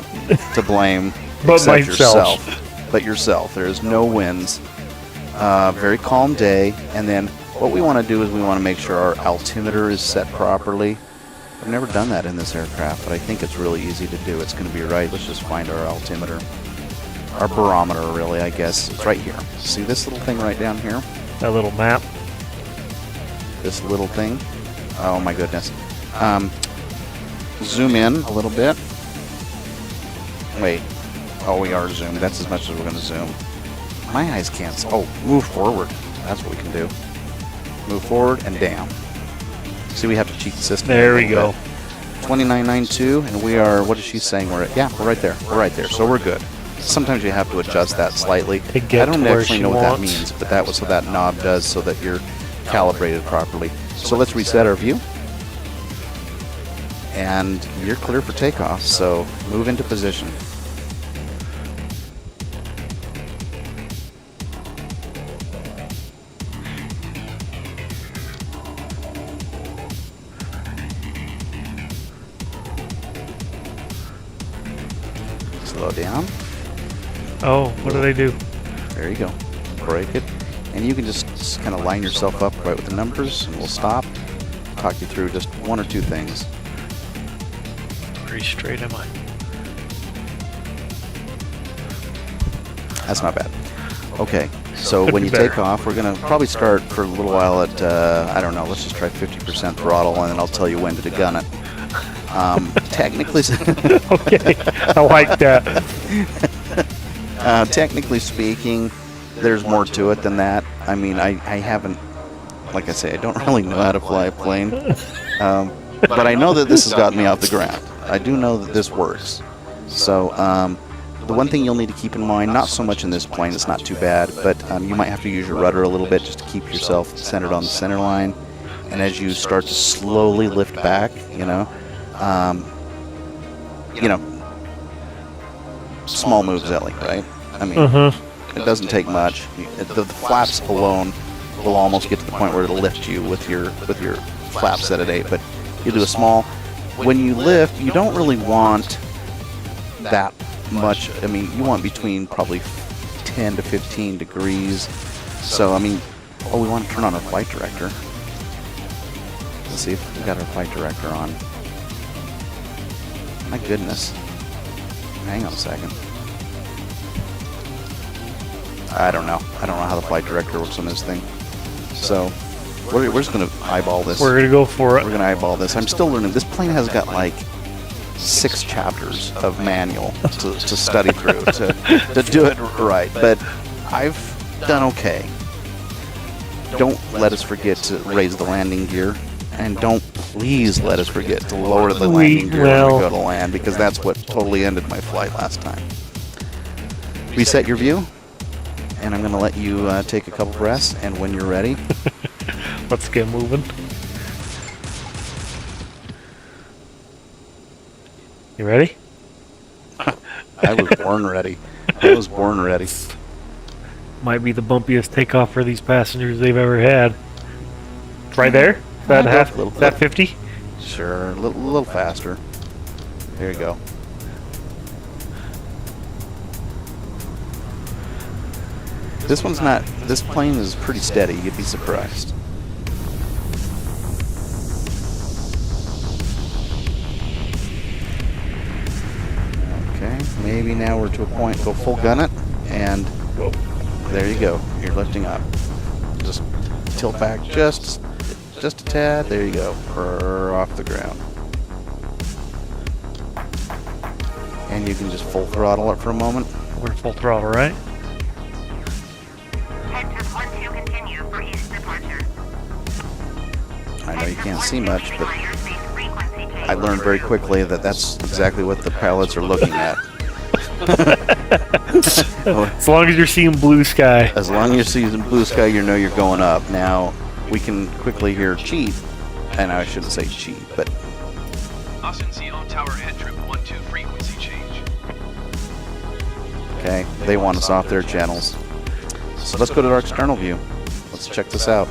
to blame But except myself. yourself. But yourself. There is no winds. Very calm day. And then what we want to do is we want to make sure our altimeter is set properly. I've never done that in this aircraft, but I think it's really easy to do. It's going to be right. Let's just find our altimeter. Our barometer, really, I guess. It's right here. See this little thing right down here? That little map. This little thing. Oh my goodness. Zoom in a little bit. Wait. Oh, we are zoomed. That's as much as we're going to zoom. My eyes can't. Oh, move forward. That's what we can do. Move forward and down. See, we have to cheat the system. There we go. 2992, and we are. What is she saying? We're at? Yeah, we're right there. We're right there. So we're good. Sometimes you have to adjust that slightly. To get I don't to where actually she know what that wants. means, but that was what that knob does, so that you're calibrated properly. So let's reset our view. And you're clear for takeoff, so move into position. Slow down. Oh, what do they do? There you go. Break it. And you can just kind of line yourself up right with the numbers, and we'll stop. Talk you through just one or two things. Pretty straight, am I? That's not bad. Okay, So Could when be you better. take off, we're going to probably start for a little while at, I don't know, let's just try 50% throttle, and then I'll tell you when to gun it. Technically, Okay, I like that. technically speaking, there's more to it than that. I mean, I haven't, like I say, I don't really know how to fly a plane. But I know that this has gotten me off the ground. I do know that this works. So the one thing you'll need to keep in mind, not so much in this plane, it's not too bad, but you might have to use your rudder a little bit just to keep yourself centered on the center line. And as you start to slowly lift back, small moves, Ellie, right? I mean, it doesn't take much. The flaps alone will almost get to the point where it'll lift you with your flaps set at 8, but you do a small. When you lift, you don't really want that much. I mean, you want between probably 10 to 15 degrees. So, I mean, we want to turn on our flight director. Let's see if we got our flight director on. My goodness. Hang on a second. I don't know. I don't know how the flight director works on this thing. So, we're just going to eyeball this. We're gonna go for it. We're going to eyeball this. I'm still learning. This plane has got like 6 chapters of manual to study through to do it right. But I've done okay. Don't let us forget to raise the landing gear. And don't please let us forget to lower the landing gear when we go to land, because that's what totally ended my flight last time. Reset your view, and I'm going to let you take a couple breaths, and when you're ready, Let's get moving. You ready? I was born ready. I was born ready. Might be the bumpiest takeoff for these passengers they've ever had. It's right there. Is that Go half? a little Is that bit. 50? Sure, a little faster. There you go. This plane is pretty steady. You'd be surprised. Okay, maybe now we're to a point, go full gun it, and there you go. You're lifting up. Just tilt back just a tad. There you go. We're off the ground. And you can just full throttle it for a moment. We're full throttle, right? HeadTrip 12 continue for east departure. I know you can't see much, but Airspace frequency change. I learned very quickly that that's exactly what the pilots are looking at. As long as you're seeing blue sky. As long as you see the blue sky, you know you're going up. Now, we can quickly hear cheat, and I shouldn't say cheat, but Asuncion Tower HeadTrip 12 frequency change. okay, they want us off their channels. So let's go to our external view. Let's check this out.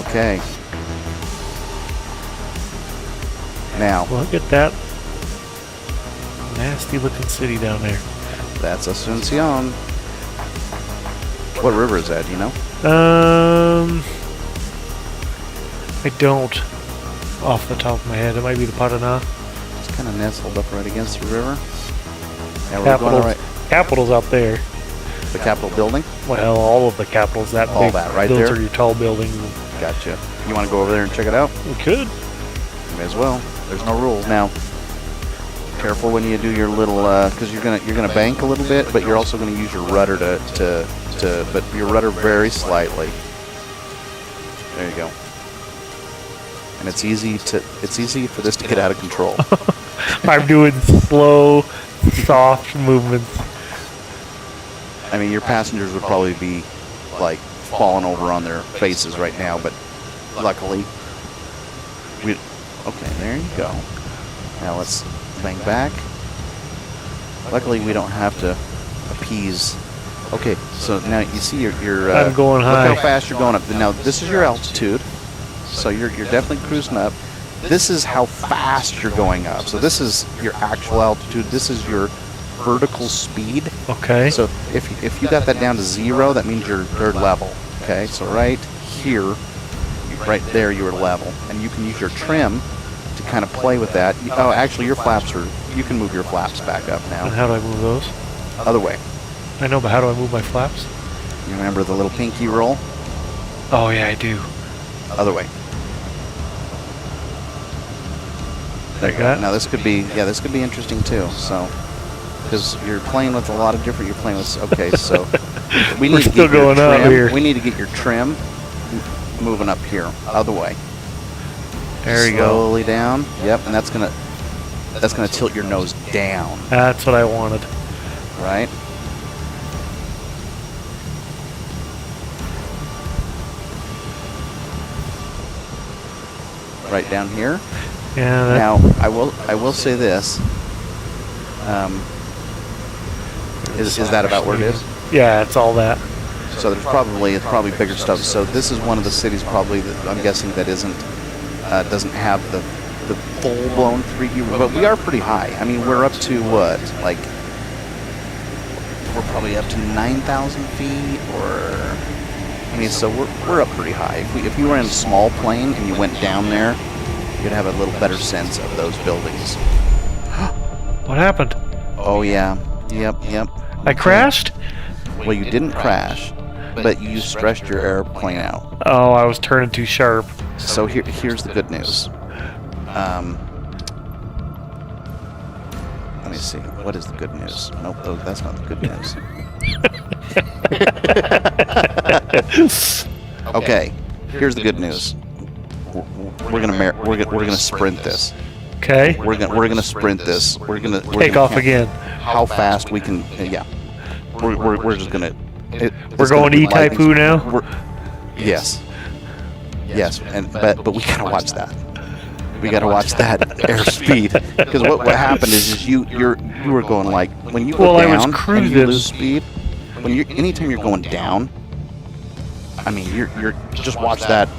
Okay. Now, Look at that nasty looking city down there. that's Asuncion. What river is that, do you know? I don't off the top of my head. It might be the Paraná. It's kind of nestled up right against the river. Yeah, we're going all right. Capital's out there. The Capitol building? Well, all of the capitals, that All big, that right those there? are your tall buildings. Gotcha. You want to go over there and check it out? We could. You may as well. There's no rules. Now, careful when you do your little, because you're gonna bank a little bit, but you're also gonna use your rudder but your rudder very slightly. There you go. And it's easy for this to get out of control. I'm doing slow, soft movements. I mean, your passengers would probably be like falling over on their faces right now, but luckily, okay, there you go. Now let's bang back. Luckily, we don't have to appease. Okay, so now you see your I'm going high. Look how fast you're going up. Now this is your altitude, so you're definitely cruising up. This is how fast you're going up. So this is your actual altitude. This is your vertical speed. Okay. So if you got that down to 0, that means you're level. Okay, so right here, right there, you are level, and you can use your trim to kind of play with that. Oh, actually, your flaps you can move your flaps back up And now. how do I move those? Other way. I know, but how do I move my flaps? You remember the little pinky roll? Oh, yeah, I do. Other way. Like that? Now this could be, this could be interesting too. So, because you're playing with a lot of different. You're playing with. Okay, so we We're need to still get your going up trim. here. We need to get your trim moving up here. Other way. There you go. Slowly down. Yep, and that's gonna tilt your nose down. That's what I wanted. Right. Right down here. Yeah. That, Now I will say this. Is that about where it is? yeah, it's all that. So it's probably bigger stuff. So this is one of the cities probably that I'm guessing that doesn't have the full blown 3D, but we are pretty high. I mean, we're up to what, like we're probably up to 9,000 feet, or I mean, so we're up pretty high. If you were in a small plane and you went down there, you'd have a little better sense of those buildings. What happened? Oh yeah, yep. I crashed? Well, you didn't crash, but you stressed your airplane out. Oh, I was turning too sharp. So here's the good news. Let me see. What is the good news? Nope, that's not the good news. Okay, here's the good news. We're gonna sprint this. Okay. We're gonna sprint this. We're gonna Take off again. How fast we can? Yeah. We're just gonna. We're going to Itaipu now? Yes. Yes, but we gotta watch that. We gotta watch that airspeed, because what happened is you were going like when you go down I was and cruising. you lose speed. Anytime you're going down, I mean you're just watch that.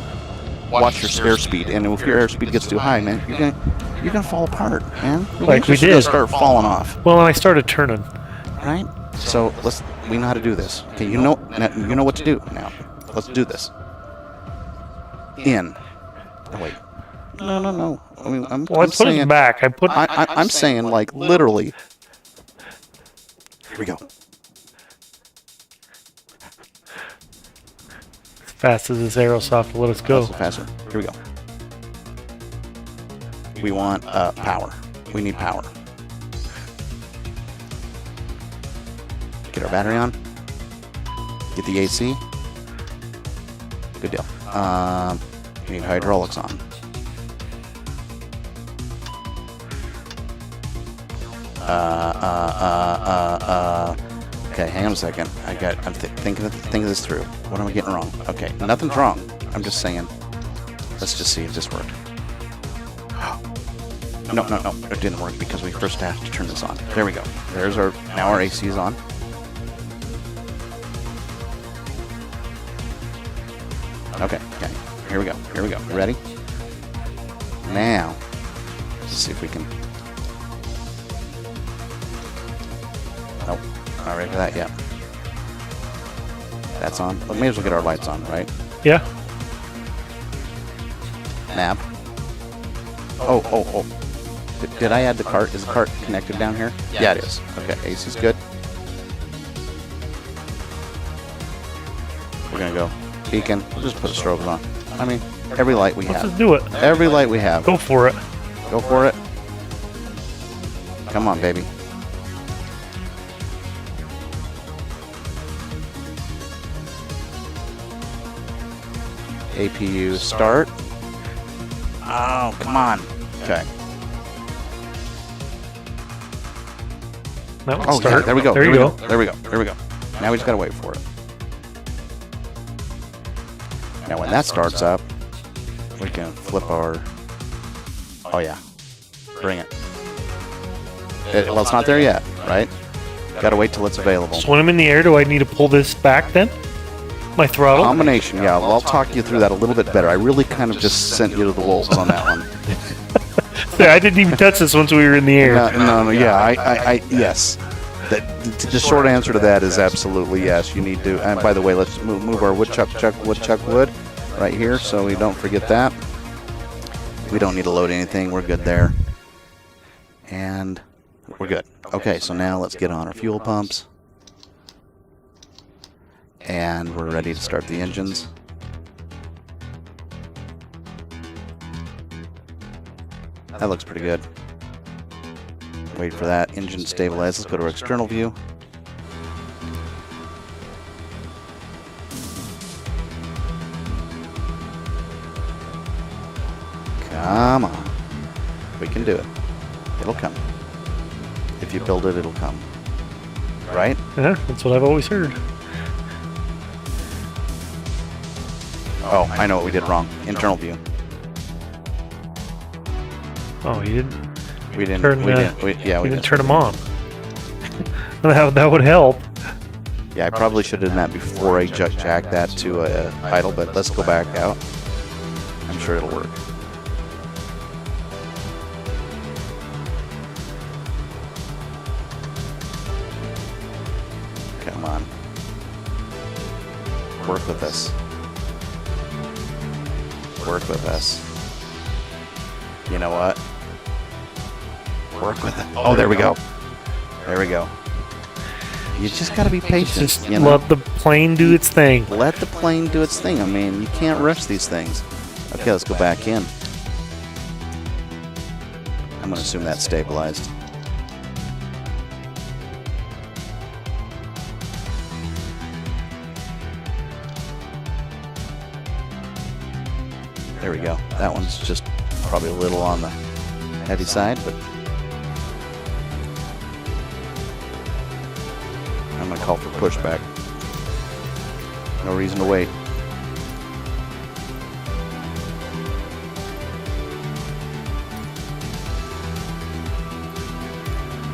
Watch your airspeed, and if your airspeed gets too high, man, you're gonna fall apart, man. Like we You're gonna did. start falling off. Well, and I started turning. Right? So we know how to do this. Okay, you know what to do now. Let's do this. In. Oh, wait. No. I mean, I'm Well, I put saying, it back. I'm saying like literally. Here we go. As fast as this aerosoft will let us go. Faster. Here we go. We want power. We need power. Get our battery on. Get the AC. Good deal. We need hydraulics on. Okay, hang on a second. I'm thinking this through. What am I getting wrong? Okay, nothing's wrong. I'm just saying. Let's just see if this worked. No, it didn't work because we first have to turn this on. There we go. Now our AC is on. Okay. Here we go. Ready? Now, let's see if we can. Nope, not ready for that yet. That's on. Well, may as well get our lights on, right? Yeah. Nav. Oh. Did I add the cart? Is the cart connected down here? Yeah, it is. Okay, AC's good. We're gonna go. Beacon. We'll just put strobes on. I mean, every light we Let's have. just do it. Every light we have. Go for it. Go for it. Come on, baby. APU start. Oh, come on. Okay. That one Oh, start. yeah, there we go. There you go. There we go. Now we just gotta wait for it. Now when that starts up, we can flip our... Oh yeah. Bring it. Well, it's not there yet, right? Gotta wait till it's available. So when I'm in the air, do I need to pull this back then? My throttle? Combination, yeah. Well, I'll talk you through that a little bit better. I really kind of just sent you to the wolves on that one. Yeah, I didn't even touch this once we were in the air. No, yeah, yes. The short answer to that is absolutely yes. You need to. And by the way, let's move our woodchuck wood right here, so we don't forget that. We don't need to load anything. We're good there. And We're good. Okay, so now let's get on our fuel pumps. And we're ready to start the engines. That looks pretty good. Wait for that engine to stabilize. Let's go to our external view. Come on. We can do it. It'll come. If you build it, it'll come. Right? Yeah, that's what I've always heard. Oh, I know what we did wrong. Internal view. Oh, you didn't We didn't. turn we the, didn't. We, yeah, we you didn't didn't turn them on. that would help. Yeah, I probably should have done that before I jacked that to idle, but let's go back out. I'm sure it'll work. Come on. Work with us. Work with us. You know what? Work with it. Oh, there we go. There we go. You just gotta be patient. Just you know? let the plane do its thing. Let the plane do its thing. I mean, you can't rush these things. Okay, let's go back in. I'm gonna assume that's stabilized. There we go. That one's just probably a little on the heavy side, but I'm gonna call for pushback. No reason to wait.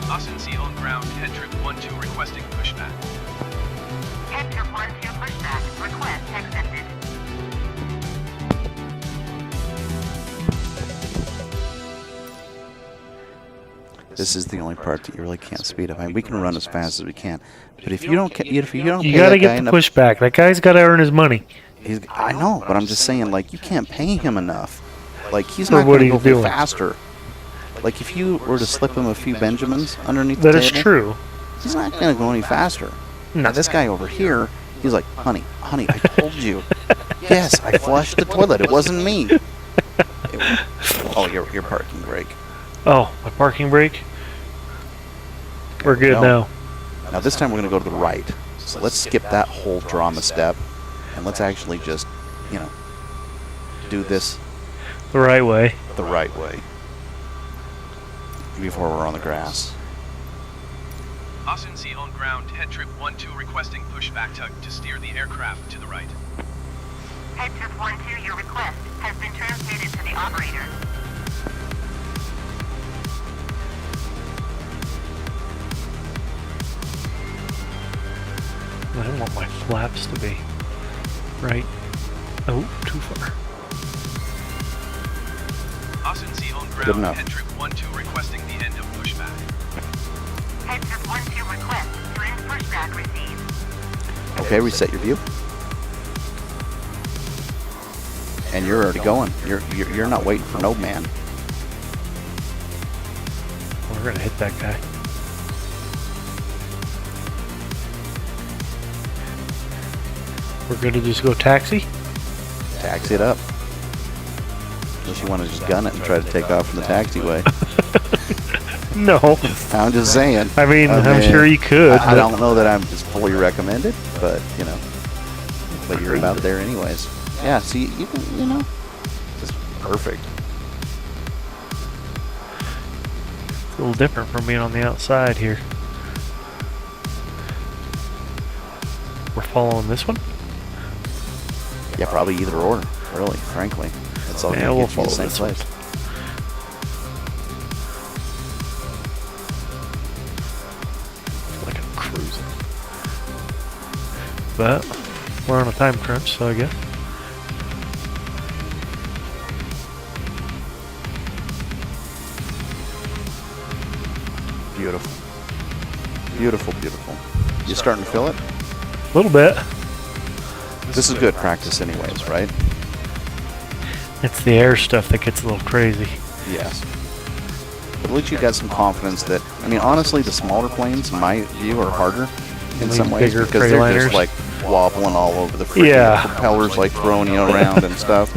Asuncion on ground, HeadTrip 1-2 requesting pushback. HeadTrip 1-2 pushback. Request accepted. This is the only part that you really can't speed up. I mean, we can run as fast as we can, but if you don't pay You that gotta guy get the enough, pushback. That guy's gotta earn his money. I know, but I'm just saying, like, you can't pay him enough. Like, he's So not what going are to go you doing? faster. Like, if you were to slip him a few Benjamins underneath That the is table, true. he's not going to go any faster. No. Now, this guy over here, he's like, honey, I told you. Yes, I flushed the toilet. It wasn't me. Oh, your parking brake. Oh, my parking brake? We're good No. now. Now, this time we're going to go to the right. So let's skip that whole drama step, and let's actually just, do this The right way. the right way before we're on the grass. Asuncion on ground, HeadTrip 1-2 requesting pushback to steer the aircraft to the right. HeadTrip 1-2, your request has been transmitted to the operator. I want my flaps to be right. Oh, too far. Asuncion on Good ground, enough. HeadTrip 1-2 requesting the end of pushback. HeadTrip 1-2 request to end pushback received. Okay, reset your view. And you're already going. You're not waiting for no man. We're gonna hit that guy. We're gonna just go taxi? Taxi it up. Unless you want to just gun it and try to take off from the taxiway. No. I'm just saying. I mean, I'm sure you could. I don't know that it's fully recommended, but but you're about there anyways. Yeah. See, it's perfect. It's a little different from being on the outside here. We're following this one? Yeah, probably either or. Really, frankly, that's all Yeah, gonna we'll get you in the follow same this one. place. Like I'm cruising. But we're on a time crunch, so I guess. Beautiful. Beautiful, beautiful. You starting to feel it? A little bit. This is good practice anyways, right? It's the air stuff that gets a little crazy. Yes. But at least you got some confidence that, I mean, honestly, the smaller planes, in my view, are harder in Like some ways bigger because they're Freightliners? just like wobbling all over the freaking Yeah. propellers, like throwing you around and stuff.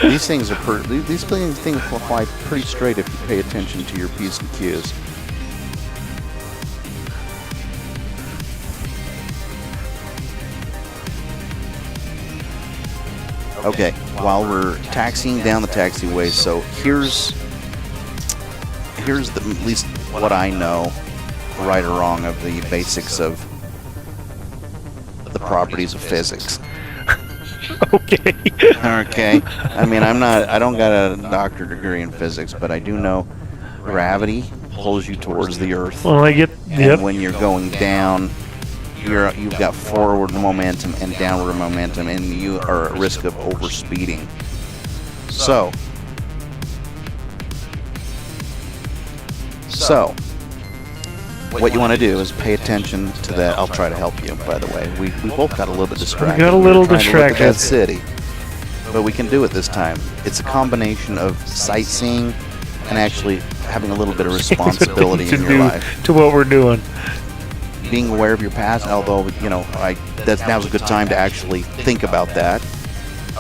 These things are these things will fly pretty straight if you pay attention to your P's and Q's. Okay, while we're taxiing down the taxiway, so here's at least what I know, right or wrong, of the basics of the properties of physics. Okay. Okay. I mean, I don't got a doctorate degree in physics, but I do know gravity pulls you towards the Earth. Well, I get. And Yep. when you're going down, you've got forward momentum and downward momentum, and you are at risk of overspeeding. So, what you want to do is pay attention to that. I'll try to help you, by the way. We both got a little bit distracted. got a We were little trying to look at distracted. that city. But we can do it this time. It's a combination of sightseeing and actually having a little bit of responsibility to in your do life. to what we're doing. Being aware of your past, although, you know, now's a good time to actually think about that.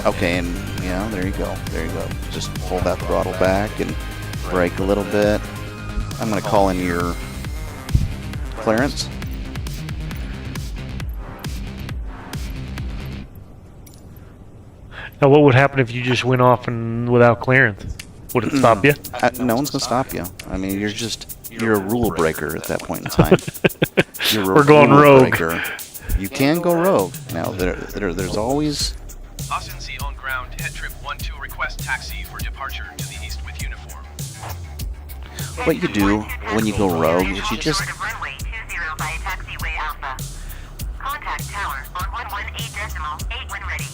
Okay, and, yeah, there you go. There you go. Just pull that throttle back and brake a little bit. I'm going to call in your clearance. Now, what would happen if you just went off and without clearance? Would it stop you? No one's going to stop you. I mean, you're a rule breaker at that point in time. You're a We're going rule rogue. breaker. You can go rogue. Now, there's always... Asuncion on ground, HeadTrip 12 request taxi for departure to the east with uniform. What you do when you go rogue is you just... Short of runway 20 by taxiway Alpha. Contact tower on 118.8 when ready.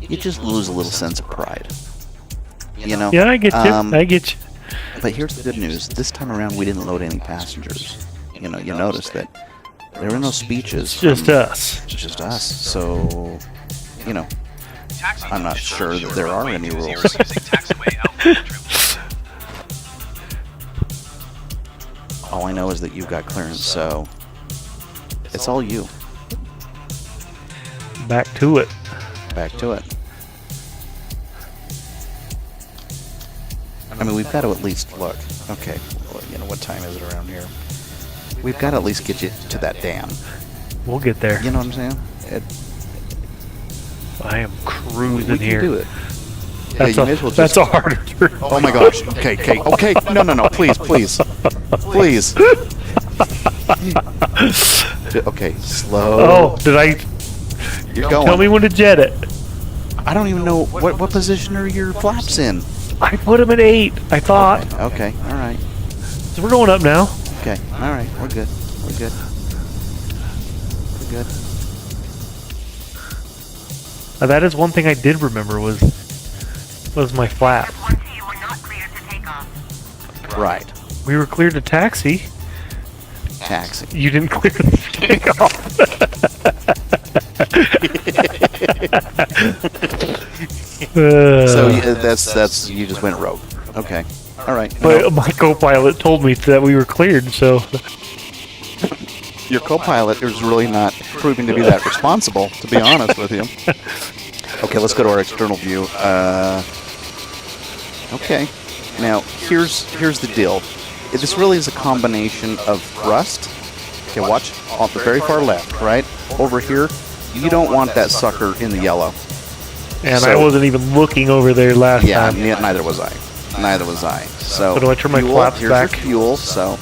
You just lose a little sense of pride. You know? Yeah, I get you. I get you. But here's the good news. This time around, we didn't load any passengers. You know, you notice that there were no speeches. It's just us. It's just us. So, you know, Taxi I'm not to sure that short there are runway any 20 rules. using taxiway Alpha HeadTrip. All I know is that you've got clearance, so it's all you. Back to it. Back to it. I mean, we've got to at least look. Okay, well, you know, what time is it around here? We've got to at least get you to that dam. We'll get there. You know what I'm saying? I am cruising We can here. do it. That's, you may as well that's just- a harder turn. Oh my gosh. Okay. No. Please. Please. Okay, slow. Oh, did I? You're going. Tell me when to jet it. I don't even know what position are your flaps in. I put him at 8. I thought. Okay. All right. So we're going up now. Okay. All right. We're good. We're good. That is one thing I did remember was my flap. One two, you were not cleared to take off. Right. We were cleared to taxi. Taxi. You didn't clear the takeoff. So that's you just went rogue. Okay. All right. But my co-pilot told me that we were cleared, so Your co-pilot is really not proving to be that responsible, to be honest with you. Okay, let's go to our external view. Okay. Now, here's the deal. This really is a combination of thrust. Okay, watch on the very far left, right? Over here, you don't want that sucker in the yellow. and So- I wasn't even looking over there last Yeah, time. neither was I. So, So do I turn my fuel, flaps here's back? your fuel, so...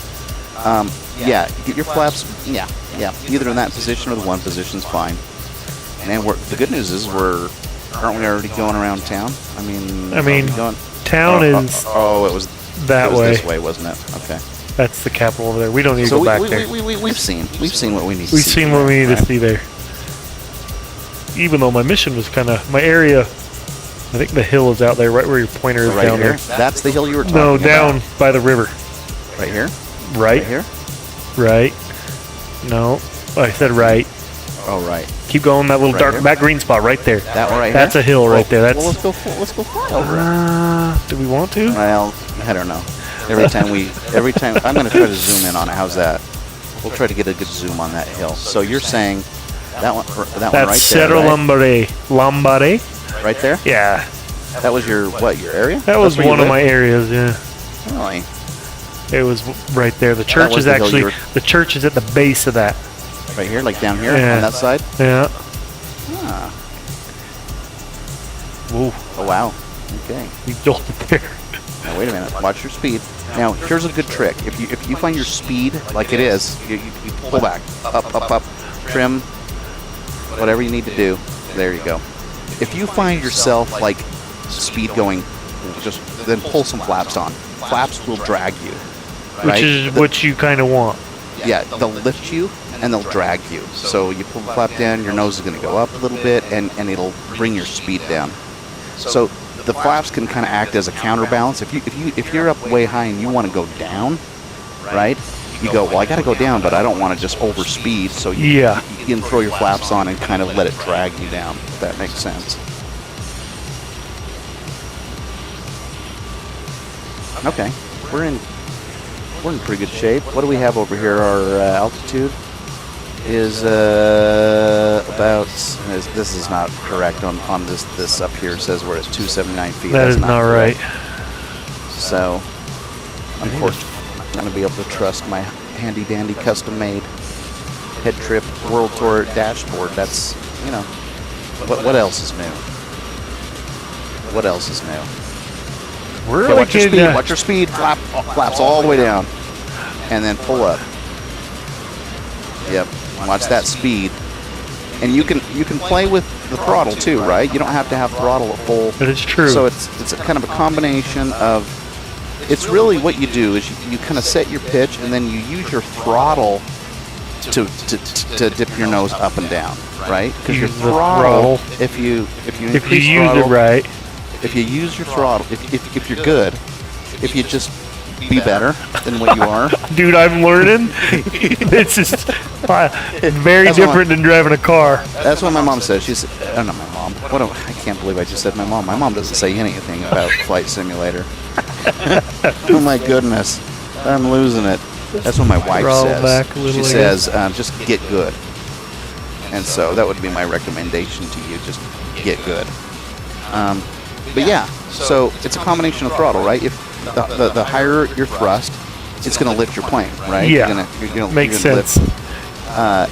yeah, get your flaps... Yeah. Either in that position or the one position's fine. And the good news is aren't we already going around town? I mean, are we going... Town is it was that it was way. this way, wasn't it? Okay. That's the capital over there. We don't need to So go back there. we've seen what we need to see. We've seen what we need to Right. see there. Even though my mission was my area, I think the hill is out there, right where your pointer is Right down here. there. That's the hill you were talking No, about. down by the river. Right here. Right? Right here. Right. No, I said right. Oh, right. Keep going. That little Right dark, here? that green spot right there. That one right That's here? a hill right there. That's. Well, let's go fly over it. Do we want to? Well, I don't know. Every time, I'm going to try to zoom in on it. How's that? We'll try to get a good zoom on that hill. So you're saying that one right That's there, Cerro right? Lombare. Lombare? Right there? Yeah. That was your area? That was That's where you one of live? my areas, yeah. Really? It was right there. The church was is the hill actually, you were- the church is at the base of that. Right here? Like down here Yeah. on that side? Yeah. Ah. Whoa. Oh, wow. Okay. We built it there. Now, wait a minute. Watch your speed. Now, here's a good trick. If you find your speed like it is, you pull back. Up. Trim. Whatever you need to do. There you go. If you find yourself like speed going, just then pull some flaps on. Flaps will drag you. Which Right? is what you kind of want. Yeah, they'll lift you and they'll drag you. So you pull the flap down, your nose is going to go up a little bit, and it'll bring your speed down. So the flaps can kind of act as a counterbalance. If you're up way high and you want to go down, right? You go, well, I got to go down, but I don't want to just overspeed. So you can throw your flaps on and kind of let it drag you down. If that makes sense. Okay, we're in pretty good shape. What do we have over here? Our altitude is about. This is not correct on this up here. It says we're at 279 feet. That That's is not right. So, unfortunately, I'm not going to be able to trust my handy dandy custom made HeadTrip World Tour dashboard. That's, you know, what else is new? What else is new? We're Okay, like watch your in, speed. Watch your speed. Flaps all the way down, and then pull up. Yep. Watch that speed. And you can play with the throttle too, right? You don't have to have throttle at full. That is true. So it's a kind of a combination of. It's really what you do is you kind of set your pitch, and then you use your throttle to dip your nose up and down, right? Because your Use the throttle, throttle. if you if you increase use throttle, it right. if you use your throttle, if you're good, if you just be better than what you are. Dude, I'm learning. It's just very That's different than driving a car. That's what my mom says. She said, "Oh, not my mom. I can't believe I just said my mom. My mom doesn't say anything about Flight Simulator." Oh my goodness, I'm losing it. That's what my wife Throttle says. back a little, She I says, "Just get good." And so that would be my recommendation to you. Just get good. But yeah, so it's a combination of throttle, right? If the higher your thrust, it's going to lift your plane, right? Yeah. You're gonna Makes sense.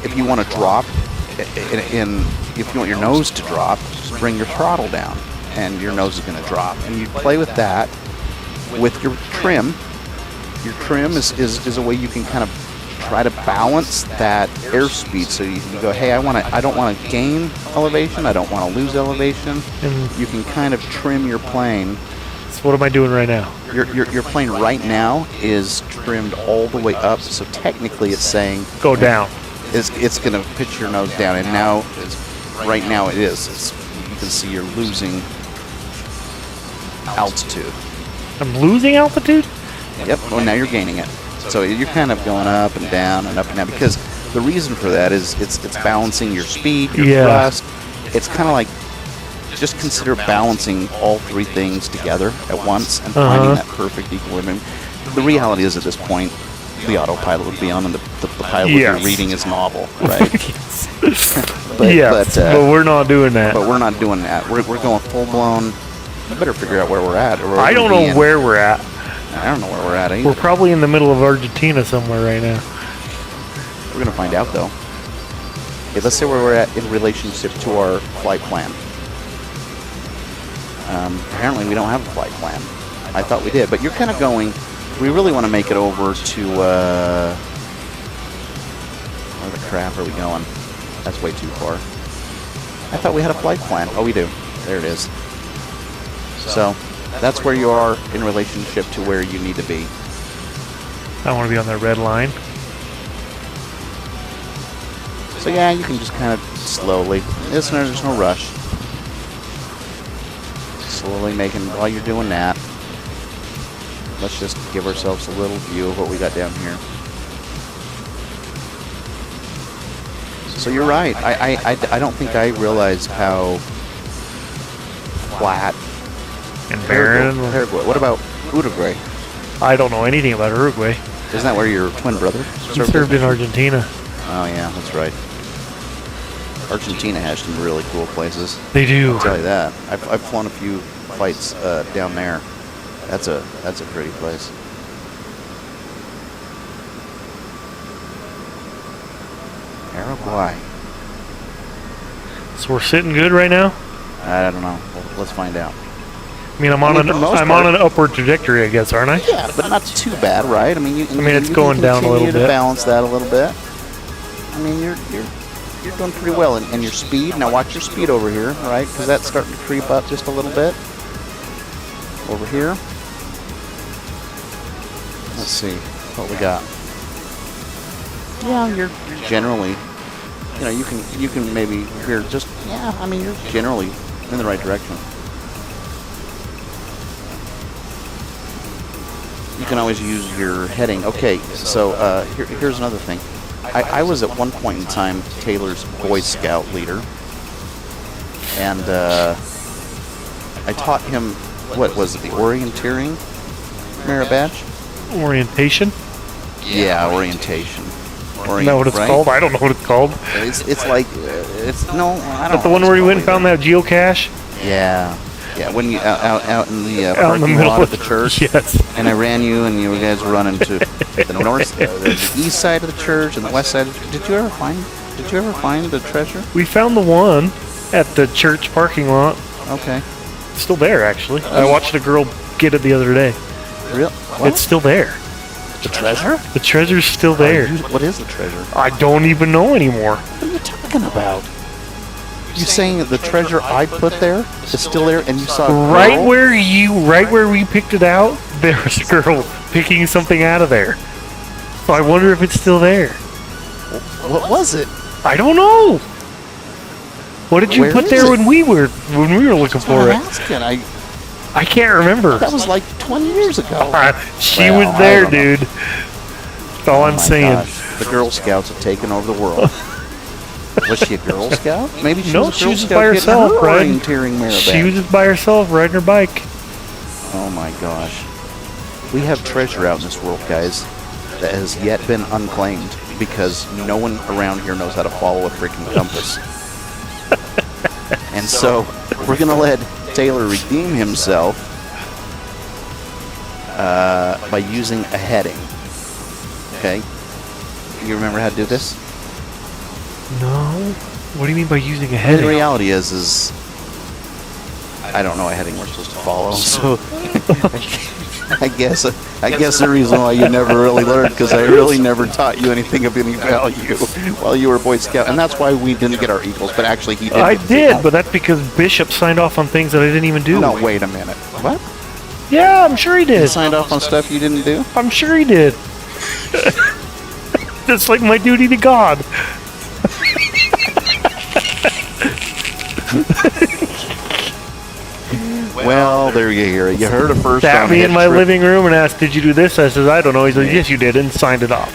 if you want to drop, if you want your nose to drop, just bring your throttle down, and your nose is going to drop. And you play with that with your trim. Your trim is a way you can kind of try to balance that airspeed. So you go, hey, I don't want to gain elevation. I don't want to lose elevation. And You can kind of trim your plane. so what am I doing right now? Your plane right now is trimmed all the way up. So technically, it's saying Go down. it's going to pitch your nose down, and now right now it is. You can see you're losing altitude. I'm losing altitude? Yep. Well, now you're gaining it. So you're kind of going up and down and up and down, because the reason for that is it's balancing your speed, your thrust. It's kind of like, just consider balancing all three things together at once and finding that perfect equilibrium. The reality is, at this point, the autopilot would be on, and the pilot would be reading his novel, right? but we're not doing that. But we're not doing that. We're going full blown. I better figure out where we're at. Or I don't know where we're at. I don't know where we're at either. We're probably in the middle of Argentina somewhere right now. We're gonna find out though. Okay, let's say where we're at in relationship to our flight plan. Apparently we don't have a flight plan. I thought we did, but you're kind of going. We really want to make it over to. Where the crap are we going? That's way too far. I thought we had a flight plan. Oh, we do. There it is. So that's where you are in relationship to where you need to be. I want to be on the red line. So yeah, you can just kind of slowly. There's no rush. Slowly making, while you're doing that, let's just give ourselves a little view of what we got down here. So you're right. I don't think I realized how flat And barren. Paraguay. What about Uruguay? I don't know anything about Uruguay. Isn't that where your twin brother He served in Argentina. Oh yeah, that's right. Argentina has some really cool places. They do. I'll tell you that. I've flown a few flights down there. That's a pretty place. Paraguay. So we're sitting good right now? I don't know. Well, let's find out. I mean, I'm on an upward trajectory, I guess, aren't I? Yeah, but not too bad, right? I mean, it's you going can down a little continue to bit. balance that a little bit. I mean, you're doing pretty well, and your speed. Now watch your speed over here, right? Because that's starting to creep up just a little bit. Over here. Let's see what we got. Yeah, you're generally, you can maybe hear just, yeah, I mean, you're generally in the right direction. You can always use your heading. Okay, so here's another thing. I was at one point in time Taylor's Boy Scout leader, and I taught him, what was it, the orienteering merit badge? Orientation? Yeah, orientation. Isn't that what it's called? I don't know what it's called. It's like, no, I don't know. But the one where we went and found that geocache? Yeah. Yeah, when you out in the Out in the parking middle lot of of the church. Yes. And I ran you, and you guys were running to the north, the east side of the church, and the west side. Did you ever find the treasure? We found the one at the church parking lot. Okay. It's still there, actually. I watched a girl get it the other day. Real? It's still there. The treasure? The treasure's still there. What is the treasure? I don't even know anymore. What are you talking about? You saying that the treasure I put there is still there, and you saw a girl? Right where we picked it out, there was a girl picking something out of there. So I wonder if it's still there. What was it? I don't know. What did you Where put is there it? when we were looking for I'm it? asking. I can't remember. That was like 20 years ago. She Well, was there, I don't know. dude. That's all I'm my saying. Gosh. The Girl Scouts have taken over the world. Was she a Girl Scout? Maybe she No, was a she Girl was just Scout by getting herself, her riding. orienteering merit She badge. was just by herself riding her bike. Oh my gosh. We have treasure out in this world, guys, that has yet been unclaimed because no one around here knows how to follow a freaking compass. And so we're going to let Taylor redeem himself by using a heading. Okay? You remember how to do this? No. What do you mean by using a The heading? reality is I don't know a heading we're supposed to follow, so I guess the reason why you never really learned, because I really never taught you anything of any value while you were a Boy Scout, and that's why we didn't get our equals, but actually he did. I did, but that's because Bishop signed off on things that I didn't even do. No, wait a minute. What? Yeah, I'm sure he You did. signed off on stuff you didn't do? I'm sure he did. That's like my duty to God. Well, there you hear it. You heard it first. Sat on me in my HeadTrip. living room and asked, "Did you do this?" I says, "I don't know." He says, "Yes, you did," and signed it off.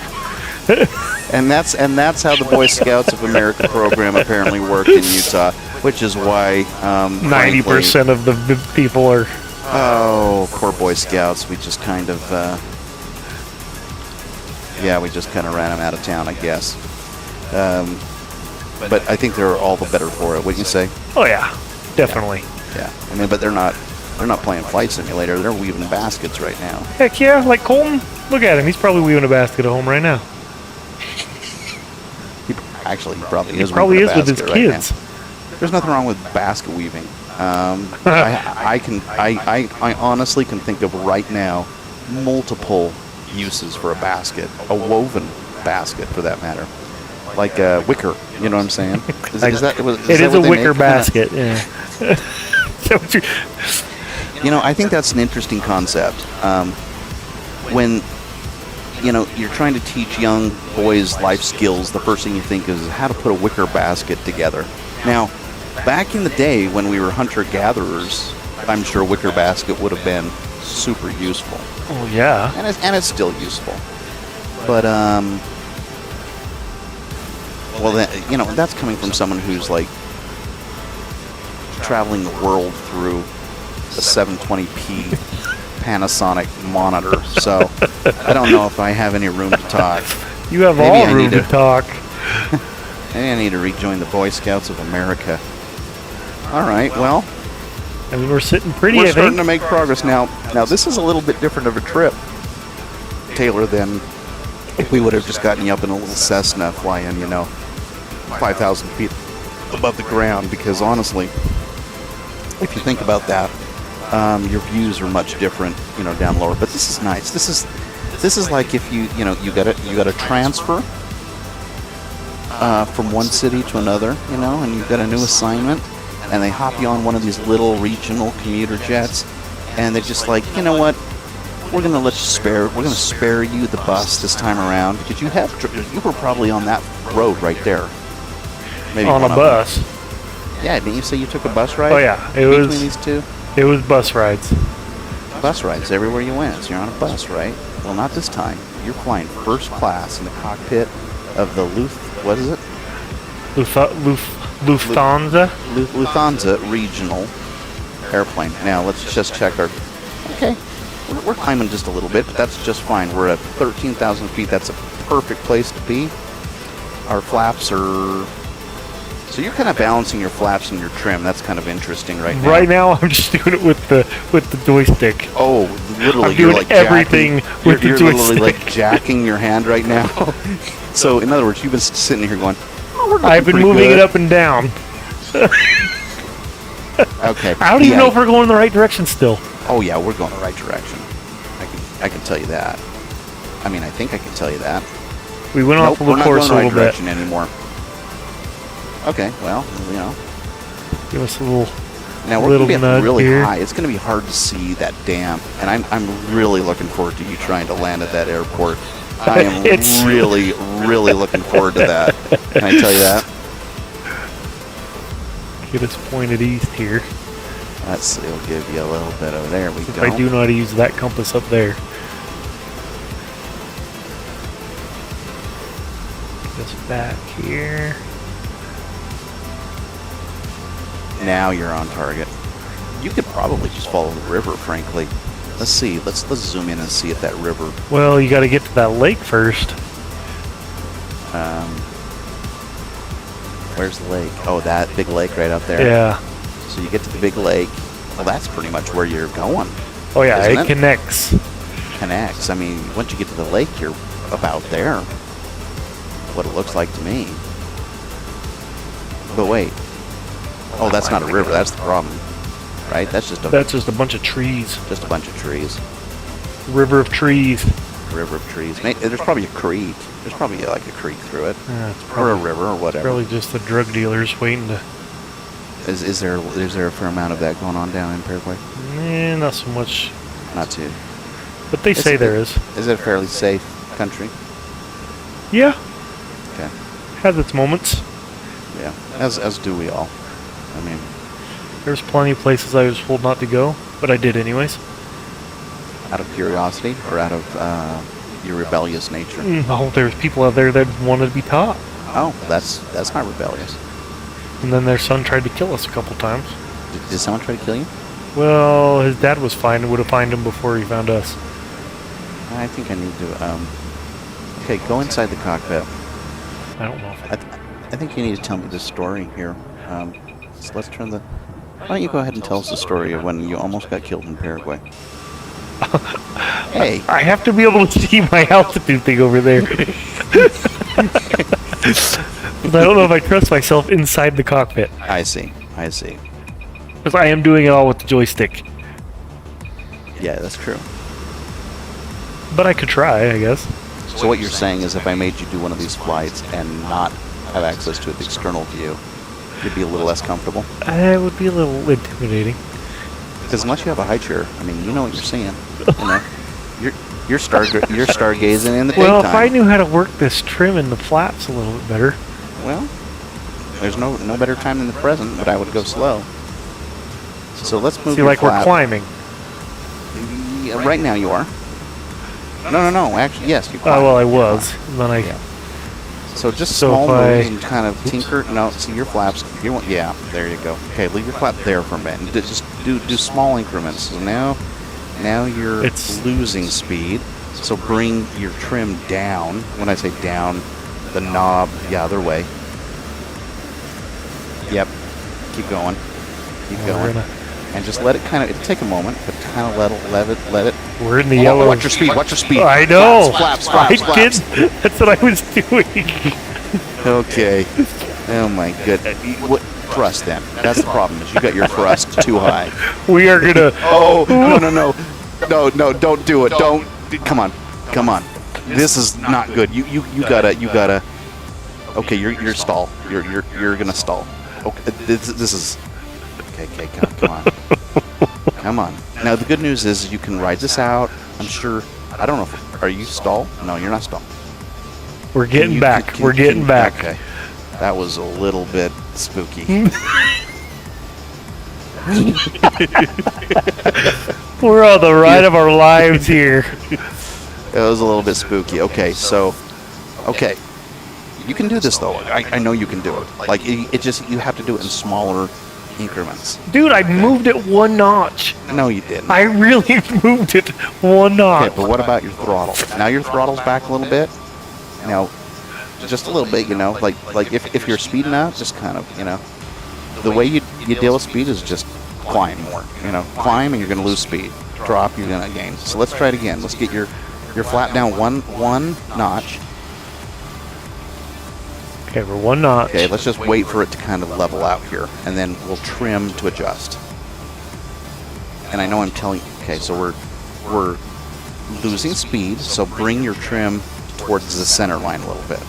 And that's how the Boy Scouts of America program apparently worked in Utah, which is why 90% of the people are. Oh, poor Boy Scouts. We just kind of, we just kind of ran them out of town, I guess. But I think they're all the better for it. Wouldn't you say? Oh yeah, definitely. Yeah. I mean, but they're not playing Flight Simulator. They're weaving baskets right now. Heck yeah, like Colton. Look at him. He's probably weaving a basket at home right now. Actually, he probably is. He probably weaving a is with his basket right kids. now. There's nothing wrong with basket weaving. I honestly can think of right now multiple uses for a basket, a woven basket for that matter, like a wicker. You know what I'm saying? It is a wicker basket. Yeah. You know, I think that's an interesting concept. When you're trying to teach young boys life skills, the first thing you think is how to put a wicker basket together. Now, back in the day when we were hunter-gatherers, I'm sure a wicker basket would have been super useful. Oh yeah. And it's still useful. But Well, that's coming from someone who's like traveling the world through a 720p Panasonic monitor. So I don't know if I have any room to talk. You have Maybe all I room need to talk. Maybe I need to rejoin the Boy Scouts of America. All right, well, I mean, we're sitting pretty, we're I starting think. to make progress now. Now, this is a little bit different of a trip, Taylor, than if we would have just gotten you up in a little Cessna flying, 5,000 feet above the ground. Because honestly, if you think about that, your views are much different, down lower. But this is nice. This is like if you got to transfer from one city to another, and you've got a new assignment, and they hop you on one of these little regional commuter jets, and they're just like, you know what? We're gonna spare you the bus this time around, because you were probably on that road right there. Maybe On a bus. Yeah, didn't you say you took a bus ride? Oh, yeah. Between these two? It was bus rides. Bus rides everywhere you went. So you're on a bus, right? Well, not this time. You're flying first class in the cockpit of the Lufthansa? Lufthansa regional airplane. Now, let's just check our... Okay, we're climbing just a little bit, but that's just fine. We're at 13,000 feet. That's a perfect place to be. Our flaps are... So you're kind of balancing your flaps and your trim. That's kind of interesting right now. Right now, I'm just doing it with the joystick. Oh, literally, I'm doing you're like everything with the you're joystick. literally like jacking your hand right now. So, in other words, you've been sitting here going, oh, we're looking I've been pretty moving good. it up and down. Okay. I don't even know if we're going in the right direction still. Oh yeah, we're going the right direction. I can tell you that. I mean, I think I can tell you that. We went off Nope, the we're not course going a the right little bit. direction anymore. Okay, well, Give us a little. now we're Little going to be nudge really here. high. It's going to be hard to see that dam, and I'm really looking forward to you trying to land at that airport. I am It's- really, really looking forward to that. Can I tell you that? Get us pointed east here. Let's see, we'll give you a little bit of there. We If go. I do know how to use that compass up there. Get us back here. Now you're on target. You could probably just follow the river, frankly. Let's see. Let's zoom in and see if that river. Well, you got to get to that lake first. Where's the lake? Oh, that big lake right up there. Yeah. So you get to the big lake. Well, that's pretty much where you're going. Oh yeah, Isn't it it? connects. Connects. I mean, once you get to the lake, you're about there. What it looks like to me. But wait. Oh, that's not a river. That's the problem, right? That's just a bunch of trees. just a bunch of trees. River of trees. River of trees. There's probably a creek. There's probably like a creek through it, Yeah, it's or a river, or whatever. probably just the drug dealers waiting to. Is there a fair amount of that going on down in Paraguay? Not so much, Not too. but they say there is. Is it a fairly safe country? Yeah, Okay. has its moments. Yeah. As do we all. I mean, There's plenty of places I was told not to go, but I did anyways. out of curiosity or out of your rebellious nature? No, there's people out there that wanted to be taught, Oh, that's not rebellious. and then their son tried to kill us a couple times. Did someone try to kill you? Well, his dad was fine and would have found him before he found us. I think I need to. Okay, go inside the cockpit. I don't know. I think you need to tell me the story here. So let's turn the. Why don't you go ahead and tell us the story of when you almost got killed in Paraguay? Hey. I have to be able to see my altitude thing over there. But I don't know if I trust myself inside the cockpit. I see. Because I am doing it all with the joystick. Yeah, that's true. But I could try, I guess. So what you're saying is if I made you do one of these flights and not have access to an external view, you'd be a little less comfortable? It would be a little intimidating. Because unless you have a high chair, I mean, you know what you're seeing. You're stargazing in the daytime. Well, if I knew how to work this trim and the flaps a little bit better. Well, there's no better time than the present, but I would go slow. So let's move See, your like flap. we're climbing. Yeah, right now you are. No. Actually, yes, you Oh, climb. well, I was. And then I Yeah. So just So small if I- moves and kind of tinker. No, see your flaps. You want, yeah, there you go. Okay, leave your flap there for a minute. And just do small increments. So now you're losing speed. So bring your trim down. When I say down, the knob the other way. Yep. Keep going. Keep going. And just let it kind of, it'll take a moment, but kind of let it. We're in the Oh, yellow. watch your speed. Watch your speed. I know. Flaps. I did. That's what I was doing. Okay. Oh my goodness. What thrust then? That's the problem. Is you got your thrust too high. We are gonna. Oh no! Don't do it. Don't. Come on. This is not good. You gotta. Okay, you're stall. You're gonna stall. Okay, this is. Okay, come on. Now the good news is you can ride this out. I'm sure. I don't know. Are you stall? No, you're not stall. We're getting back. We're getting back. Okay. That was a little bit spooky. We're on the ride of our lives here. It was a little bit spooky. Okay, so, okay. You can do this, though. I know you can do it. Like, it just, you have to do it in smaller increments. Dude, I moved it one notch. No, you didn't. I really moved it one notch. Okay, but what about your throttle? Now your throttle's back a little bit. Now, just a little bit, like if you're speeding out, just kind of, the way you deal with speed is just climb more, climb and you're going to lose speed. Drop, you're going to gain. So let's try it again. Let's get your flap down one notch. Okay, we're one notch. Okay, let's just wait for it to kind of level out here, and then we'll trim to adjust. And I know I'm telling you, okay, so we're losing speed, so bring your trim towards the center line a little bit.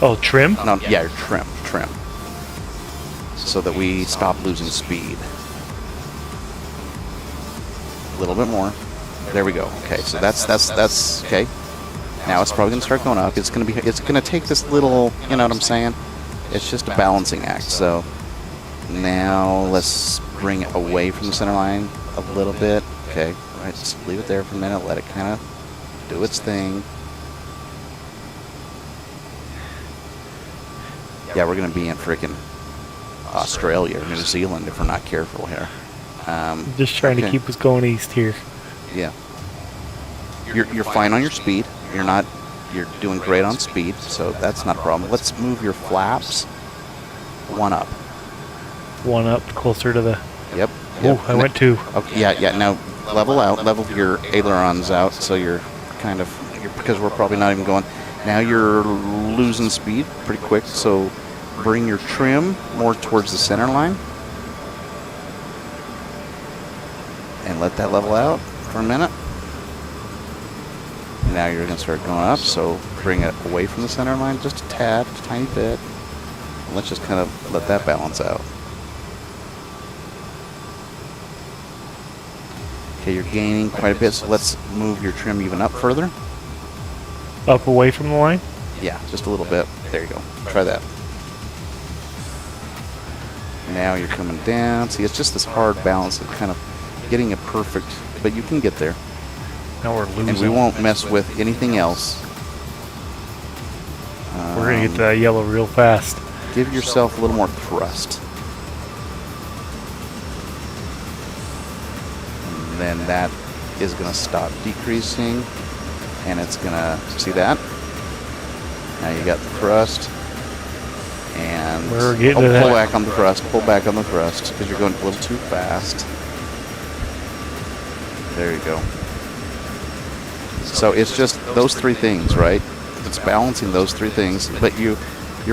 Oh, trim? No, yeah, your trim, so that we stop losing speed. A little bit more. There we go. Okay, so that's okay. Now it's probably gonna start going up. It's gonna take this little, you know what I'm saying? It's just a balancing act. So now let's bring it away from the center line a little bit. Okay, all right, just leave it there for a minute. Let it kind of do its thing. Yeah, we're gonna be in freaking Australia or New Zealand if we're not careful here. Just trying to keep us going east here. Yeah. You're fine on your speed. You're doing great on speed, so that's not a problem. Let's move your flaps one up. One up, closer to the... Yep. Oh, I went two. Okay, yeah. Now level your ailerons out, so you're because we're probably not even going. Now you're losing speed pretty quick, so bring your trim more towards the center line. And let that level out for a minute. Now you're going to start going up, so bring it away from the center line just a tad, just a tiny bit. And let's just kind of let that balance out. Okay, you're gaining quite a bit, so let's move your trim even up further. Up away from the line? Yeah, just a little bit. There you go. Try that. Now you're coming down. See, it's just this hard balance of kind of getting it perfect, but you can get there. Now we're losing. And we won't mess with anything else. We're going to get to that yellow real fast. Give yourself a little more thrust. And then that is going to stop decreasing. And it's going to, see that? Now you got the thrust. And we're getting to pull that. back on the thrust. Pull back on the thrust because you're going a little too fast. There you go. So it's just those three things, right? It's balancing those three things. But your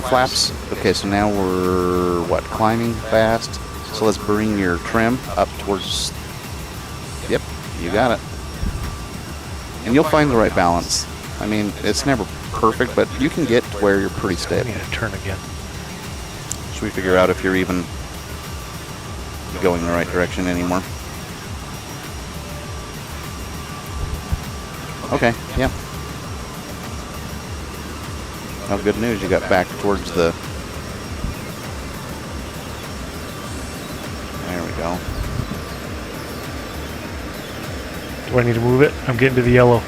flaps, okay, so now we're, climbing fast. So let's bring your trim up towards, yep, you got it. And you'll find the right balance. I mean, it's never perfect, but you can get to where you're pretty I stable. need to turn again. Should we figure out if you're even going the right direction anymore? Okay, yep. Oh, good news, you got back towards the... There we go. Do I need to move it? I'm getting to the yellow.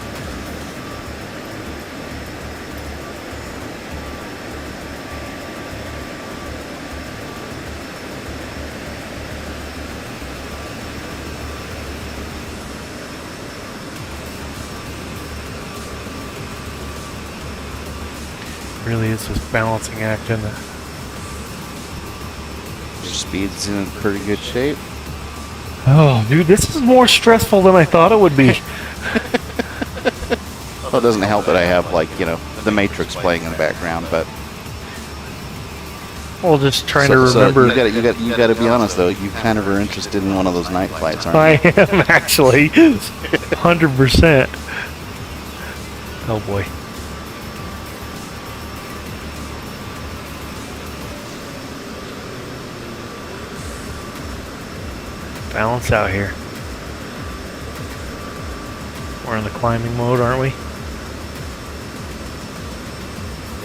Really is this balancing act, isn't it? Your speed's in pretty good shape. Oh, dude, this is more stressful than I thought it would be. Well, it doesn't help that I have, like, the Matrix playing in the background, but... Well, just trying to remember. You gotta be honest, though. You kind of are interested in one of those night flights, aren't I am, actually. 100%. Oh, boy. Balance out here. We're in the climbing mode, aren't we?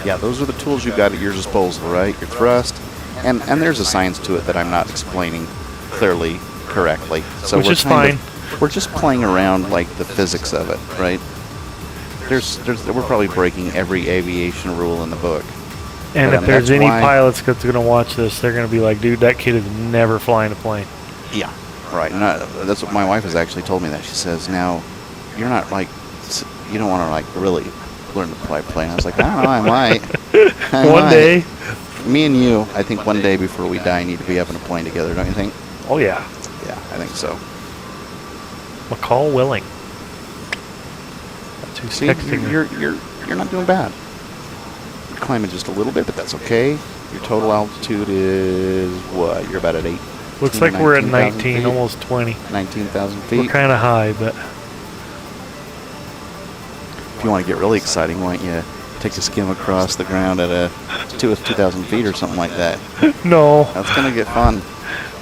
Yeah, those are the tools you've got at your disposal, right? Your thrust, and there's a science to it that I'm not explaining clearly, correctly. So Which we're is fine. We're just playing around like the physics of it, right? We're probably breaking every aviation rule in the book. And But, if there's that's any why- pilots that's going to watch this, they're going to be like, dude, that kid is never flying a plane. Yeah, right. And that's what my wife has actually told me that. She says, now, you're not like, you don't want to like really learn to fly a plane. I was like, I don't know, I might. One day. Me and you, I think one day before we die, need to be up in a plane together, don't you think? Oh, yeah. Yeah, I think so. McCall Willing. That's who's See, texting me. you're not doing bad. You're climbing just a little bit, but that's okay. Your total altitude is what? You're about at 8. Looks like we're at 19,000 19, feet. almost 20. 19,000 We're feet. kind of high, but If you want to get really exciting, why don't you take a skim across the ground at 2,000 feet or something like that? no. That's gonna get fun.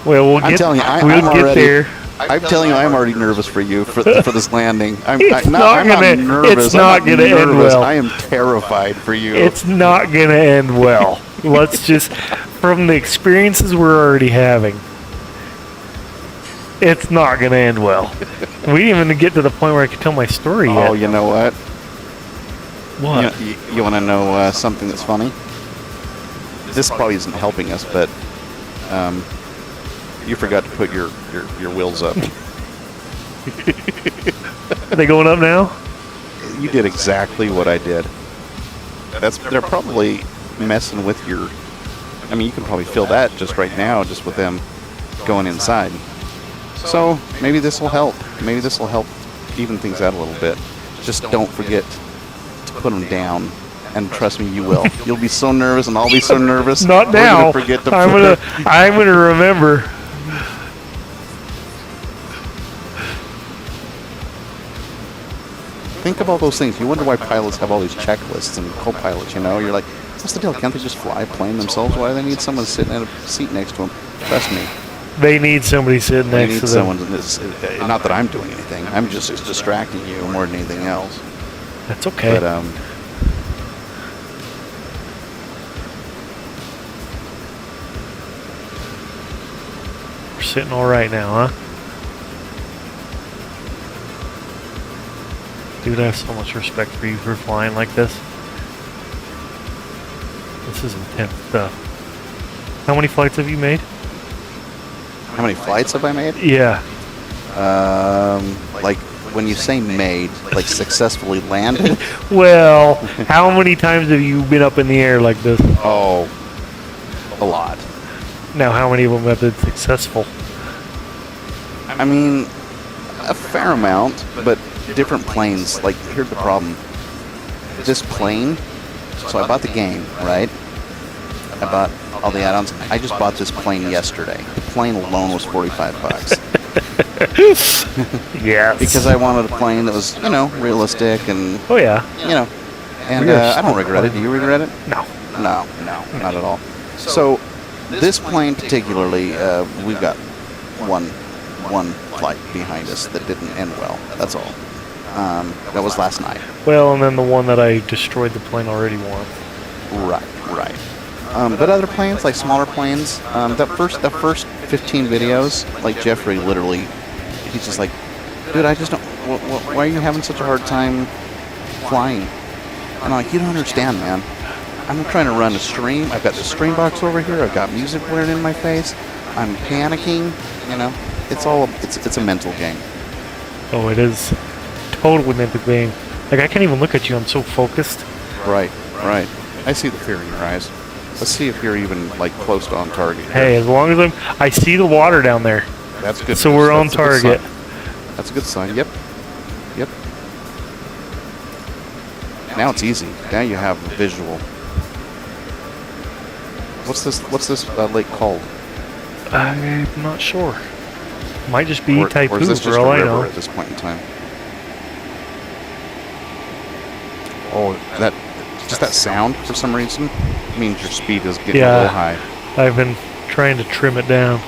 Well, we'll I'm get, telling you, we'll I'm get already, there. I'm telling you, I'm already nervous for you for this landing. I'm It's not not gonna- nervous. it's not I'm gonna end nervous. well. I am terrified for you. It's not going to end well. Let's just, from the experiences we're already having, it's not going to end well. We didn't even get to the point where I could tell my story yet. Oh, you know what? What? You want to know something that's funny? This probably isn't helping us, but you forgot to put your wheels up. Are they going up now? You did exactly what I did. They're probably messing with your... I mean, you can probably feel that just right now, just with them going inside. So maybe this will help. Maybe this will help even things out a little bit. Just don't forget to put them down. And trust me, you will. You'll be so nervous, and I'll be so nervous. Not We're now. gonna forget to I'm gonna remember. Think of all those things. You wonder why pilots have all these checklists and co-pilots, You're like, what's the deal? Can't they just fly a plane themselves? Why do they need someone sitting in a seat next to them? Trust me. They need somebody sitting They next need to them. someone. Not that I'm doing anything. I'm just distracting you more than anything else. That's okay. But We're sitting all right now, huh? Dude, I have so much respect for you for flying like this. This is intense stuff. How many flights have you made? how many flights have I made? Yeah. Like when you say made, like successfully landed. Well, how many times have you been up in the air like this? Oh, a lot. Now, how many of them have been successful? I mean, a fair amount, but different planes. Like, here's the problem. This plane, so I bought the game, right? I bought all the add-ons. I just bought this plane yesterday. The plane alone was $45. Yes. Because I wanted a plane that was, realistic and, Oh, yeah. and I don't regret it. Do you regret it? No. No, not at all. So, this plane particularly, we've got one flight behind us that didn't end well. That's all. That was last night. Well, and then the one that I destroyed the plane already once. Right. But other planes, like smaller planes, the first 15 videos, like Jeffrey literally, he's just like, dude, I just don't, why are you having such a hard time flying? And I'm like, you don't understand, man. I'm trying to run a stream. I've got the stream box over here. I've got music blaring in my face. I'm panicking. It's a mental game. Oh, it is totally mental game. Like, I can't even look at you. I'm so focused. Right. I see the fear in your eyes. Let's see if you're even like close to on target. Hey, as long as I see the water down there. That's good. So we're on target. That's a good sign. Yep. Yep. Now it's easy. Now you have a visual. What's this lake called? I'm not sure. Might just be Or Itaipu is this just for all a I river know. at this point in time? Oh, just that sound for some reason means your speed is getting a little high. I've been trying to trim it down.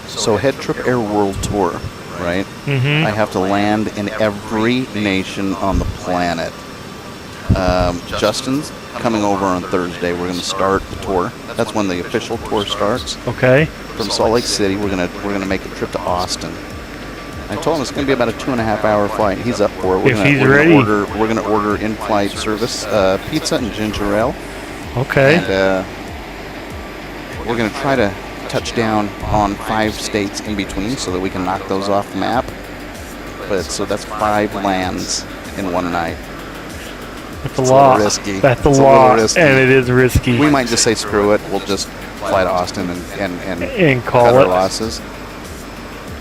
So HeadTrip Air World Tour, right? Mm-hmm. I have to land in every nation on the planet. Justin's coming over on Thursday. We're going to start the tour. That's when the official tour starts. Okay. From Salt Lake City, we're gonna make a trip to Austin. I told him it's going to be about a 2.5-hour flight. He's up for it. We're going to order in-flight service, pizza and ginger ale. Okay. And we're going to try to touch down on 5 states in between so that we can knock those off the map. But so that's 5 lands in one night. That's a lot. Risky. That's a it's lot, a risky. and it is risky. We might just say screw it. We'll just fly to Austin and call cut our it. losses.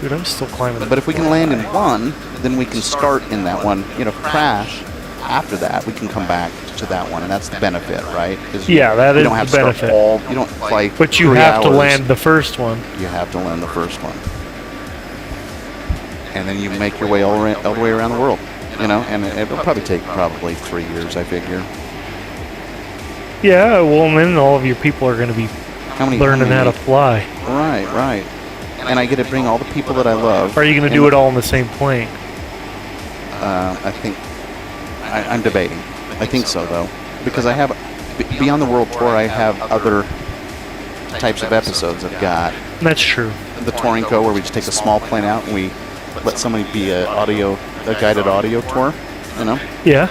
Dude, I'm still climbing. But if we can land in one, then we can start in that one. Crash. After that, we can come back to that one, and that's the benefit, right? Yeah, that is don't have the to start benefit. You don't fly. But you 3 have to hours. land the first one. You have to land the first one, and then you make your way all the way around the world. And it'll probably take 3 years, I figure. Yeah, well, and then all of your people are going to be learning how to fly. Right. And I get to bring all the people that I love. Are you going to do it all in the same plane? I think I'm debating. I think so, though, because I have beyond the world tour. I have other types of episodes I've got. That's true. The touring co, where we just take a small plane out and we let somebody be a guided audio tour. Yeah.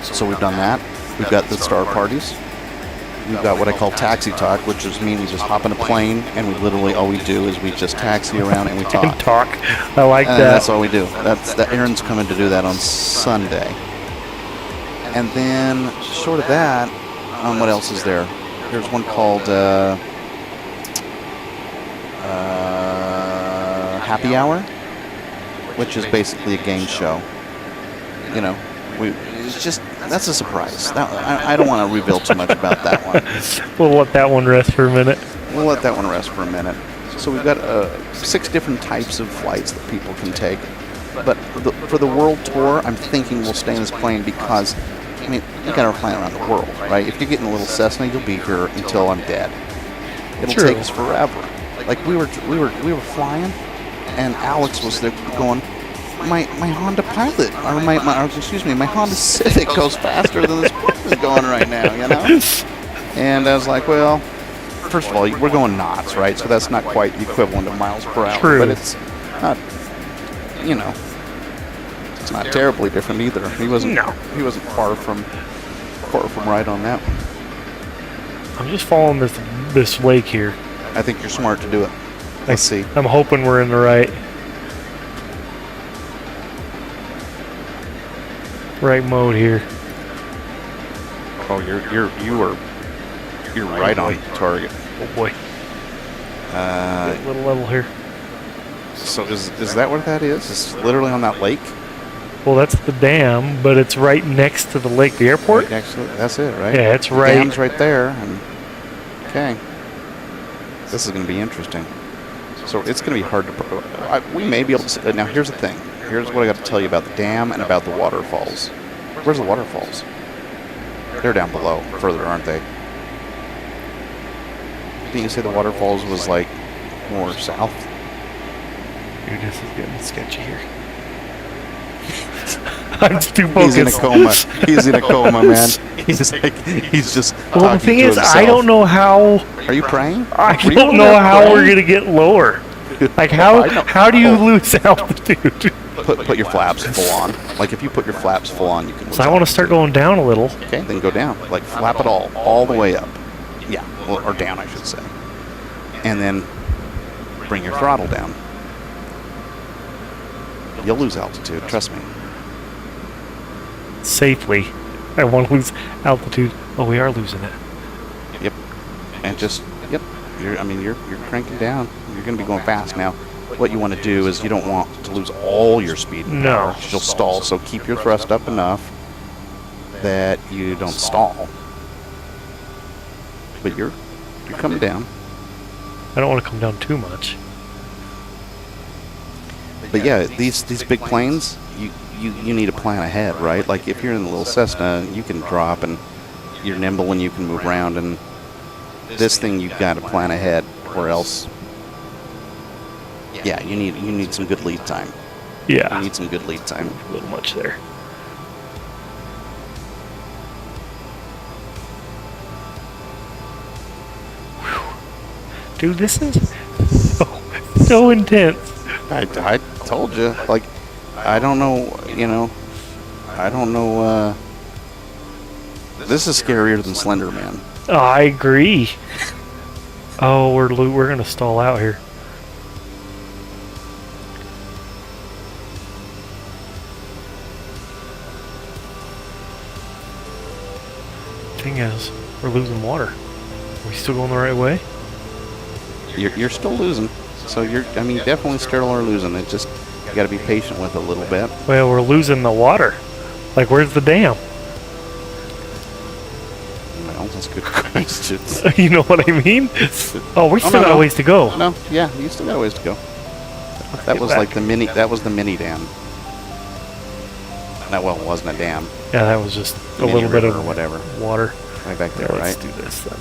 So we've done that. We've got the star parties. We've got what I call taxi talk, which is mean we just hop in a plane and we literally all we do is we just taxi around and we talk. And talk. I like that. That's all we do. Aaron's coming to do that on Sunday. And then short of that, what else is there? There's one called Happy Hour, which is basically a game show. That's a surprise. I don't want to reveal too much about that one. We'll let that one rest for a minute. So we've got 6 different types of flights that people can take. But for the world tour, I'm thinking we'll stay in this plane because, we got our flying around the world, right? If you're getting a little Cessna, you'll be here until I'm dead. It'll take us forever. Like we were flying, and Alex was there going, my Honda Pilot, or my Honda Civic goes faster than this plane is going right now, And I was like, well, first of all, we're going knots, right? So that's not quite the equivalent of miles per hour. True. But it's not, it's not terribly different either. He wasn't far from right on that one. I'm just following this lake here. I think you're smart to do it. Let's see. I'm hoping we're in the right mode here. Oh, you're right on target. Oh boy. Uh, Get a little level here. So is that what that is? It's literally on that lake? Well, that's the dam, but it's right next to the lake, the airport. Right next to it. That's it, right? Yeah, it's right. The dam's right there. Okay. This is going to be interesting. So it's going to be hard to. We may be able to. Now here's the thing. Here's what I got to tell you about the dam and about the waterfalls. Where's the waterfalls? They're down below, further, aren't they? Didn't you say the waterfalls was like more south? Dude, this is getting sketchy here. I'm too focused. He's in a coma, man. He's just. Well, the thing is, I don't know how. Are you praying? I don't know how we're gonna get lower. Like how do you lose altitude? put your flaps full on. Like if you put your flaps full on, you can. So I want to start going down a little. Okay, then go down. Like flap it all the way up. Yeah, or down, I should say. And then bring your throttle down. You'll lose altitude, trust me. Safely. I want to lose altitude. Oh, we are losing it. Yep. And just You're cranking down. You're going to be going fast now. What you want to do is you don't want to lose all your speed. No. You'll stall. So keep your thrust up enough that you don't stall. But you're coming down. I don't want to come down too much. But yeah, these big planes, you need to plan ahead, right? Like if you're in the little Cessna, you can drop and you're nimble and you can move around. And this thing you've got to plan ahead, or else. Yeah, you need some good lead time. Yeah. You need some good lead time. A little much there. Whew. Dude, this is so intense. I told you, like, I don't know, this is scarier than Slender Man. Oh, I agree. Oh, we're gonna stall out here. Thing is, we're losing water. Are we still going the right way? You're still losing, so definitely still are losing. It just, you got to be patient with it a little bit. Well, we're losing the water. Like, where's the dam? Well, that's a good question. You know what I mean? Oh, we still got a ways to go. No, yeah, you still got a ways to go. That was like the mini. That was the mini dam. No, well, it wasn't a dam. Yeah, that was just a Mini little bit river of or whatever. water. Right back there, Let's right? do this then.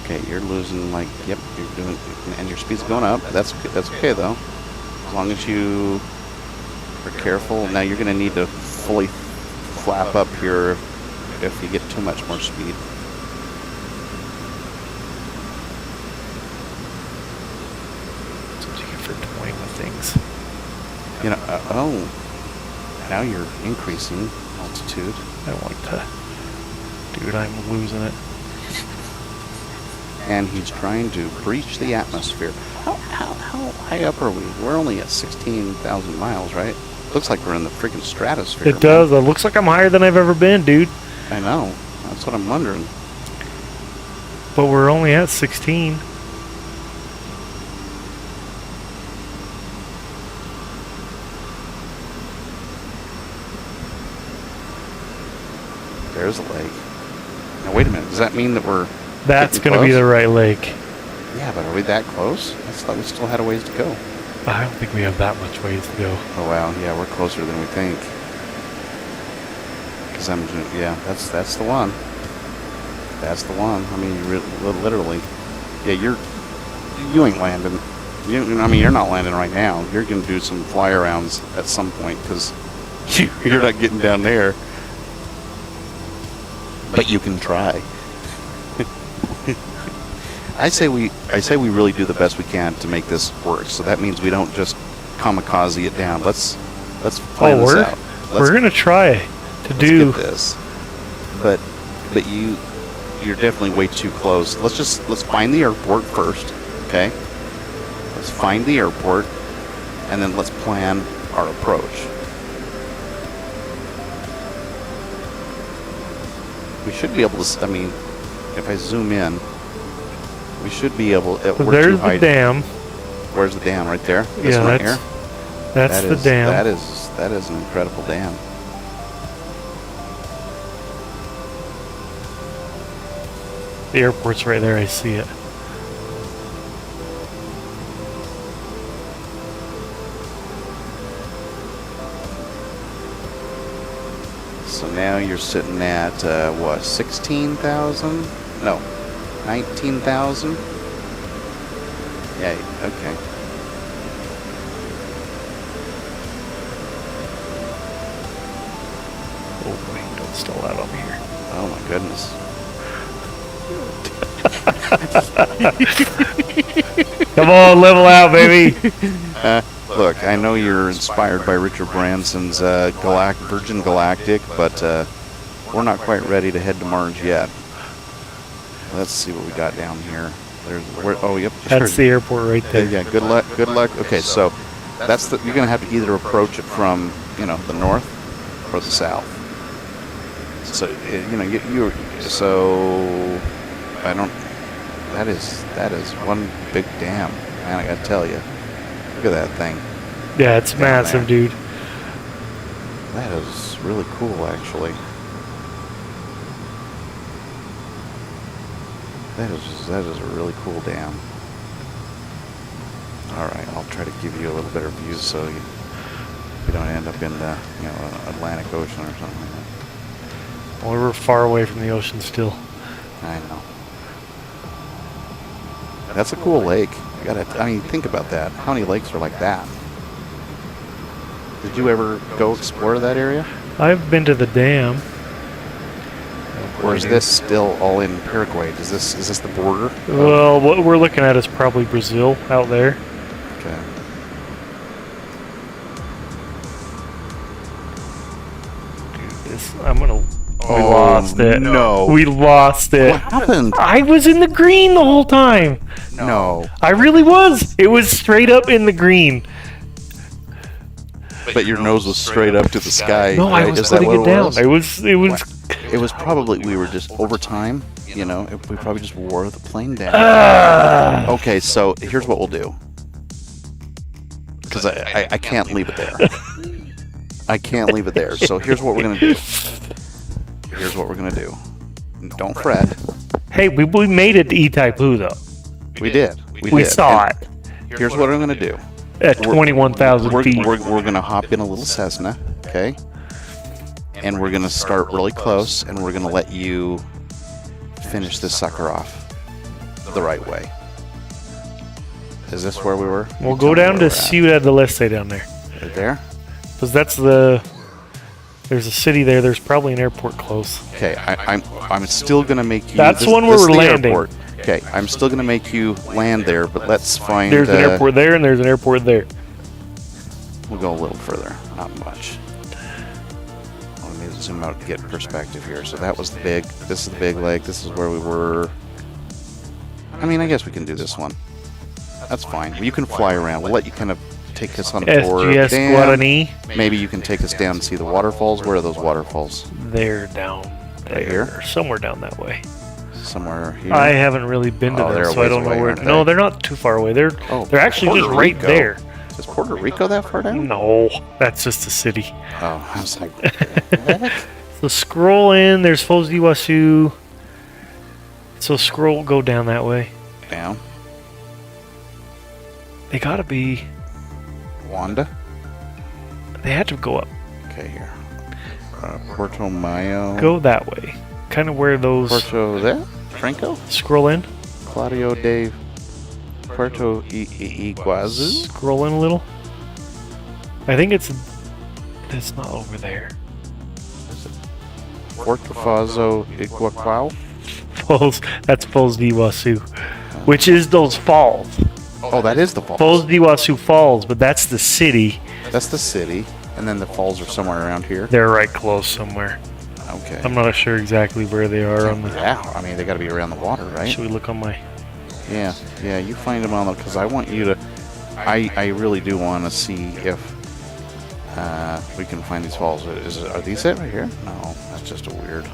Okay, you're losing you're doing, and your speed's going up. That's okay though, as long as you are careful. Now you're going to need to fully flap up here if you get too much more speed. That's what you get for toying with things. Now you're increasing altitude. I don't like to. Dude, I'm losing it. And he's trying to breach the atmosphere. How high up are we? We're only at 16,000 miles, right? Looks like we're in the freaking stratosphere. It does. It looks like I'm higher than I've ever been, dude. I know. That's what I'm wondering. But we're only at 16. There's a lake. Now wait a minute. Does that mean that we're That's getting going to be close? the right lake. Yeah, but are we that close? I thought we still had a ways to go. I don't think we have that much ways to go. Oh wow, yeah, we're closer than we think. Cause that's the one. That's the one. I mean, literally. Yeah, you ain't landing. You're not landing right now. You're gonna do some fly arounds at some point, cause you're not getting down there. But you can try. I say we really do the best we can to make this work. So that means we don't just kamikaze it down. Let's plan this out. We're gonna try to do get this. But you're definitely way too close. Let's find the airport first, okay? Let's find the airport, and then let's plan our approach. We should be able to. If I zoom in. We should be able. So there's the dam. Where's the dam? Right there. This Yeah, one right here. That's the dam. That is an incredible dam. The airport's right there. I see it. So now you're sitting at what? 16,000? No. 19,000? Yeah, okay. Oh, wait, don't stall out on me here. Oh my goodness. Come on, level out, baby. Look, I know you're inspired by Richard Branson's Virgin Galactic, but we're not quite ready to head to Mars yet. Let's see what we got down here. Oh, yep. That's the airport right there. Yeah, good luck. Good luck. Okay, so you're gonna have to either approach it from the north or the south. So so I don't. That is one big dam, man. I gotta tell you. Look at that thing. Yeah, it's massive, dude. That is really cool, actually. That is a really cool dam. All right, I'll try to give you a little better view so you don't end up in the Atlantic Ocean or something like that. Well, we're far away from the ocean still. I know. That's a cool lake. Think about that. How many lakes are like that? Did you ever go explore that area? I've been to the dam. Or is this still all in Paraguay? Is this the border? Well, what we're looking at is probably Brazil out there. Okay. I'm gonna. We lost it. No. We lost it. What happened? I was in the green the whole time. No. I really was. It was straight up in the green. But your nose was straight up to the sky. No, right? I was Is that putting what it down. was? It was. It was probably we were just over time. We probably just wore the plane down. Okay, so here's what we'll do. Because I can't leave it there. I can't leave it there. So here's what we're gonna do. Don't fret. Hey, we made it to Itaipu though. We did. We saw it Here's what I'm gonna do. at 21,000 feet. We're gonna hop in a little Cessna, okay? And we're gonna start really close, and we're gonna let you finish this sucker off the right way. Is this where we were? We'll go down to Ciudad del Este down there. Right there? Because there's a city there. There's probably an airport close. Okay, I'm still gonna make you. That's one where we're landing. Airport. Okay, I'm still gonna make you land there, but let's find. There's an airport there, and there's an airport there. We'll go a little further, not much. Let me zoom out to get perspective here. So that was this is the big lake. This is where we were. I guess we can do this one. That's fine. You can fly around. We'll let you kind of take us on a tour. SGS Guarani. Maybe you can take us down and see the waterfalls. Where are those waterfalls? They're down there. Right here? Somewhere down that way. Somewhere here? I haven't really been to they're them, a so I ways don't know away, where. aren't No, they? they're not too far away. They're actually Puerto just right Rico. there. Is Puerto Rico that far down? No, that's just a city. Oh, I was like, what? So scroll in. There's Foz de Iguaçu. So go down that way. Down? They gotta be. Wanda? They had to go up. Okay, here. Puerto Mayo. Go that way. Kind of where those. Puerto there? Franco? Scroll in. Claudio de Puerto Iguazu? Scroll in a little. I think it's not over there. Puerto Fazo Iguaquao? That's Foz de Iguaçu, which is those falls. Oh, that is the falls. Foz de Iguaçu Falls, but that's the city. That's the city, and then the falls are somewhere around here. They're right close somewhere. Okay. I'm not sure exactly where they are on the. Yeah, they got to be around the water, right? Should we look on my? Yeah. You find them on the because I want you to. I really do want to see if we can find these falls. Are these it right here? No, that's just a weird.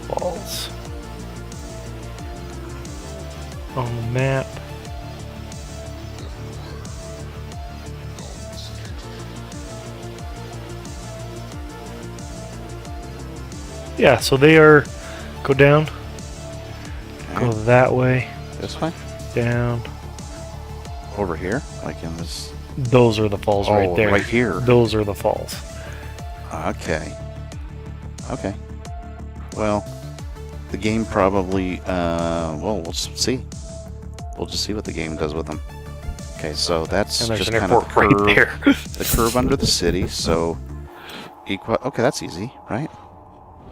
Falls. On the map. Yeah, so they are. Go down. Okay. Go that way. This way? Down. Over here? Like in this? Those are the falls right there. Right here. Those are the falls. Okay. Well, the game probably, we'll just see. We'll just see what the game does with them. Okay, so that's And there's just an kind of airport right there. the curve under the city. So Okay, that's easy, right?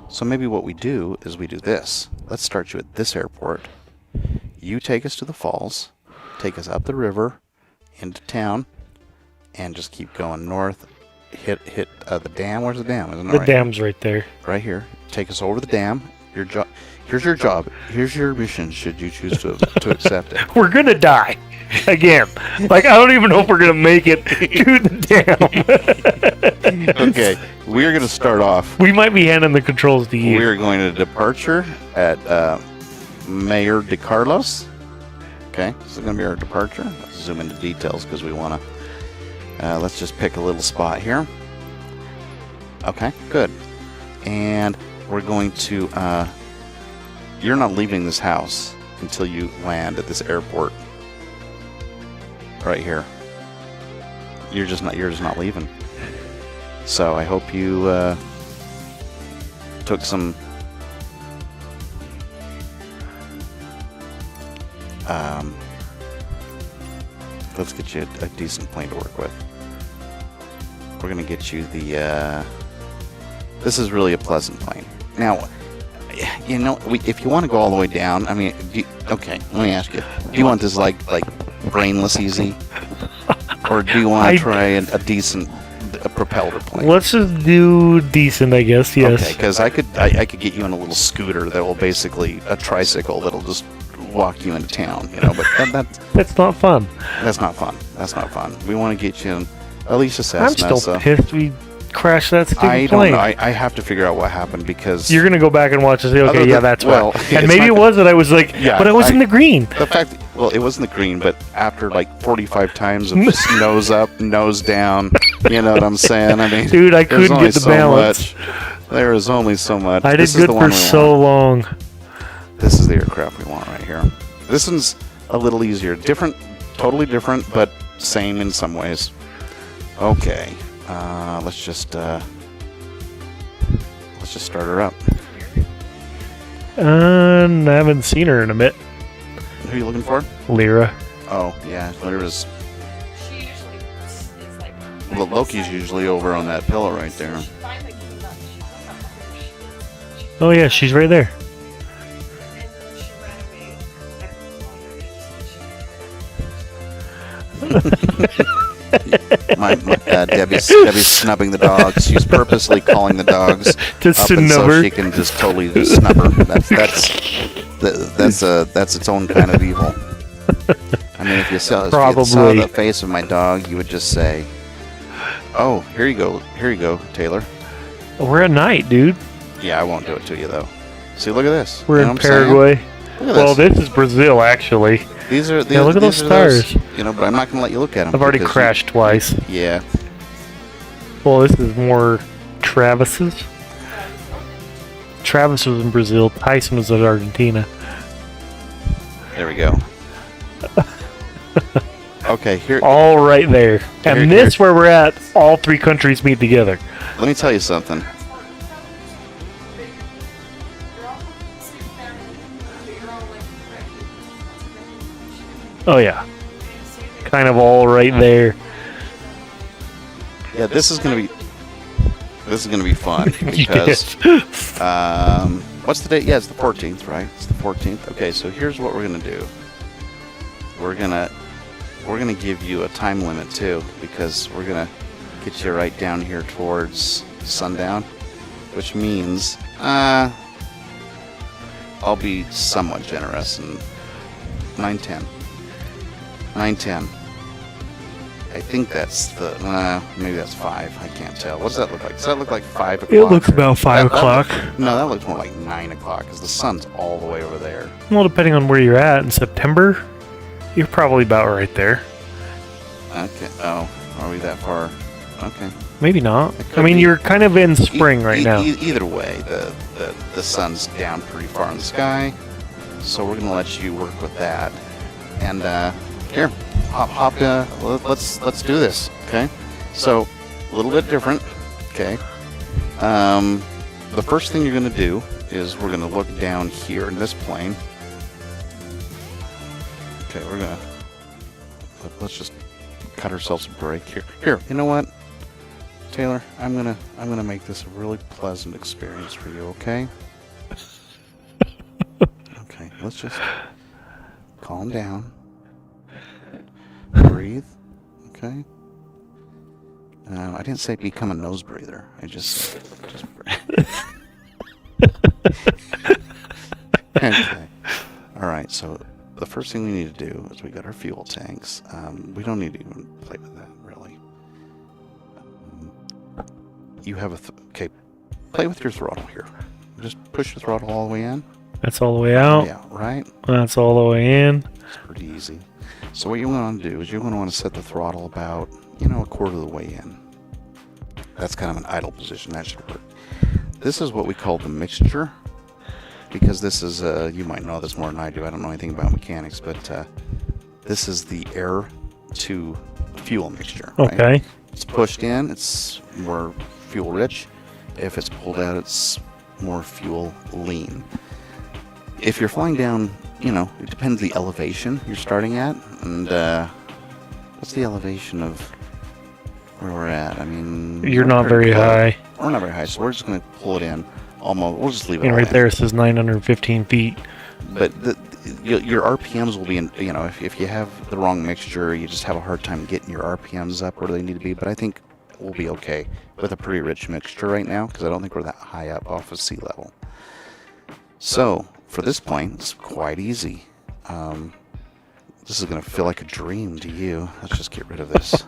So maybe what we do is we do this. Let's start you at this airport. You take us to the falls, take us up the river, into town, and just keep going north. Hit the dam. Where's the dam? Isn't it The right? dam's right there. Right here. Take us over the dam. Your job. Here's your job. Here's your mission. Should you choose to accept it? We're gonna die again. Like I don't even know if we're gonna make it to the dam. Okay, we are going to start off. We might be handing the controls to you. We are going to departure at Mayor de Carlos. Okay, this is going to be our departure. Let's zoom into details because we want to. Let's just pick a little spot here. Okay, good. And we're going to. You're not leaving this house until you land at this airport. Right here. You're just not leaving. So I hope you took some let's get you a decent plane to work with. We're gonna get you the this is really a pleasant plane. Now, you know, if you want to go all the way down, I mean, okay, let me ask you, do you want this like brainless easy, or do you want to try a decent propeller plane? Let's just do decent, I guess. Yes. Okay, because I could get you in a little scooter that will basically a tricycle that'll just walk you into town, you know. But That's not fun. that's not fun. That's not fun. We want to get you in at least a Cessna. I'm still so pissed we crashed that stupid I plane. don't know. I have to figure out what happened because You're gonna go back and watch and say, okay, Other yeah, than- that's well, why. it's And maybe not it the- was that I was like, Yeah, but I was in the green. the fact that, well, it wasn't the green, but after like 45 times of just nose up, nose down, you know what I'm saying? I mean, Dude, I there's couldn't only get the so balance. much. There is only so much. I did This is good the for one we so want. long. This is the aircraft we want right here. This one's a little easier. Different, totally different, but same in some ways. Okay, let's just start her up. I haven't seen her in a bit. Who are you looking for? Lyra. Oh, yeah, there's She usually is like. well, Loki's usually over on that pillow right there. She finally came up. She was up where she Oh yeah, she's right there. and then she ran away. Debbie's snubbing the dogs. She's purposely calling the dogs Just up to and nub so her. she can just totally just snub her. That's its own kind of evil. I mean, if you saw Probably. the face of my dog, you would just say, "Oh, here you go, Taylor." We're at night, dude. Yeah, I won't do it to you though. See, look at this. We're You know in what I'm saying? Paraguay. Look at Well, this. this is Brazil, actually. These are Yeah, look at those stars. You know, but I'm not going to let you look at them. I've already crashed twice. Yeah. Well, this is more Travis's. Travis was in Brazil. Tyson was in Argentina. There we go. Okay, here. All right there. And Here- this, where we're at, all three countries meet together. Let me tell you something. Oh yeah. Kind of all right there. Yeah, this is gonna be fun because Yes. what's the date? Yeah, it's the 14th, right? It's the 14th. Okay, so here's what we're gonna do. We're gonna give you a time limit too because we're gonna get you right down here towards sundown, which means I'll be somewhat generous and 9:10. 9:10. I think that's the maybe that's 5. I can't tell. What does that look like? Does that look like 5 o'clock? It looks about 5 o'clock. No, that looks more like 9 o'clock because the sun's all the way over there. Well, depending on where you're at in September, you're probably about right there. Okay. Oh, are we that far? Okay. Maybe not. It could I mean, be. you're kind of in spring right now. Either way, the sun's down pretty far in the sky, so we're gonna let you work with that. And here, hop. Let's do this. Okay. So a little bit different. Okay. The first thing you're gonna do is we're gonna look down here in this plane. Okay, let's just cut ourselves a break here. Here, you know what? Taylor, I'm gonna make this a really pleasant experience for you, okay? Okay, let's just calm down. Breathe, okay? I didn't say become a nose breather. I just okay. All right, so the first thing we need to do is we got our fuel tanks. We don't need to even play with that, really. You have okay, play with your throttle here. Just push your throttle all the way in. That's all the way out. Yeah, right? That's all the way in. It's pretty easy. So what you want to do is you're going to want to set the throttle about, a quarter of the way in. That's kind of an idle position. That should work. This is what we call the mixture, because this is, you might know this more than I do. I don't know anything about mechanics, but this is the air to fuel mixture. Right? Okay. It's pushed in, it's more fuel rich. If it's pulled out, it's more fuel lean. If you're flying down, it depends the elevation you're starting at, and what's the elevation of where we're at? I mean, You're not very high. We're not very high, so we're just going to pull it in. Almost, we'll just leave it. And all right in. there it says 915 feet. But your RPMs will be in. If you have the wrong mixture, you just have a hard time getting your RPMs up where they need to be. But I think we'll be okay with a pretty rich mixture right now, because I don't think we're that high up off of sea level. So for this plane, it's quite easy. This is going to feel like a dream to you. Let's just get rid of this.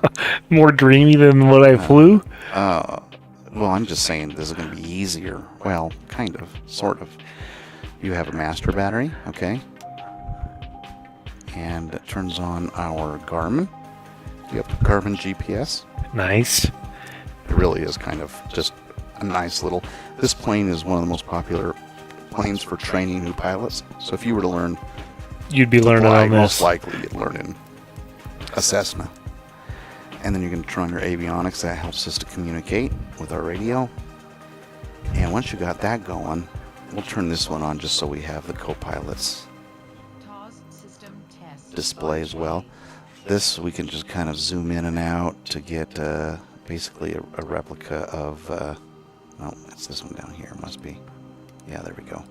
More dreamy than what I flew? Well, I'm just saying this is going to be easier. Well, kind of, sort of. You have a master battery, okay? And it turns on our Garmin. You have Garmin GPS. Nice. It really is kind of just a nice little... This plane is one of the most popular planes for training new pilots. So if you were to learn... You'd be learning fly, on most this. likely you'd learn in a Cessna. And then you're going to turn on your avionics. That helps us to communicate with our radio. And once you got that going, we'll turn this one on just so we have the co-pilot's display as well. This we can just kind of zoom in and out to get basically a replica of... oh, it's this one down here. Must be. Yeah, there we go.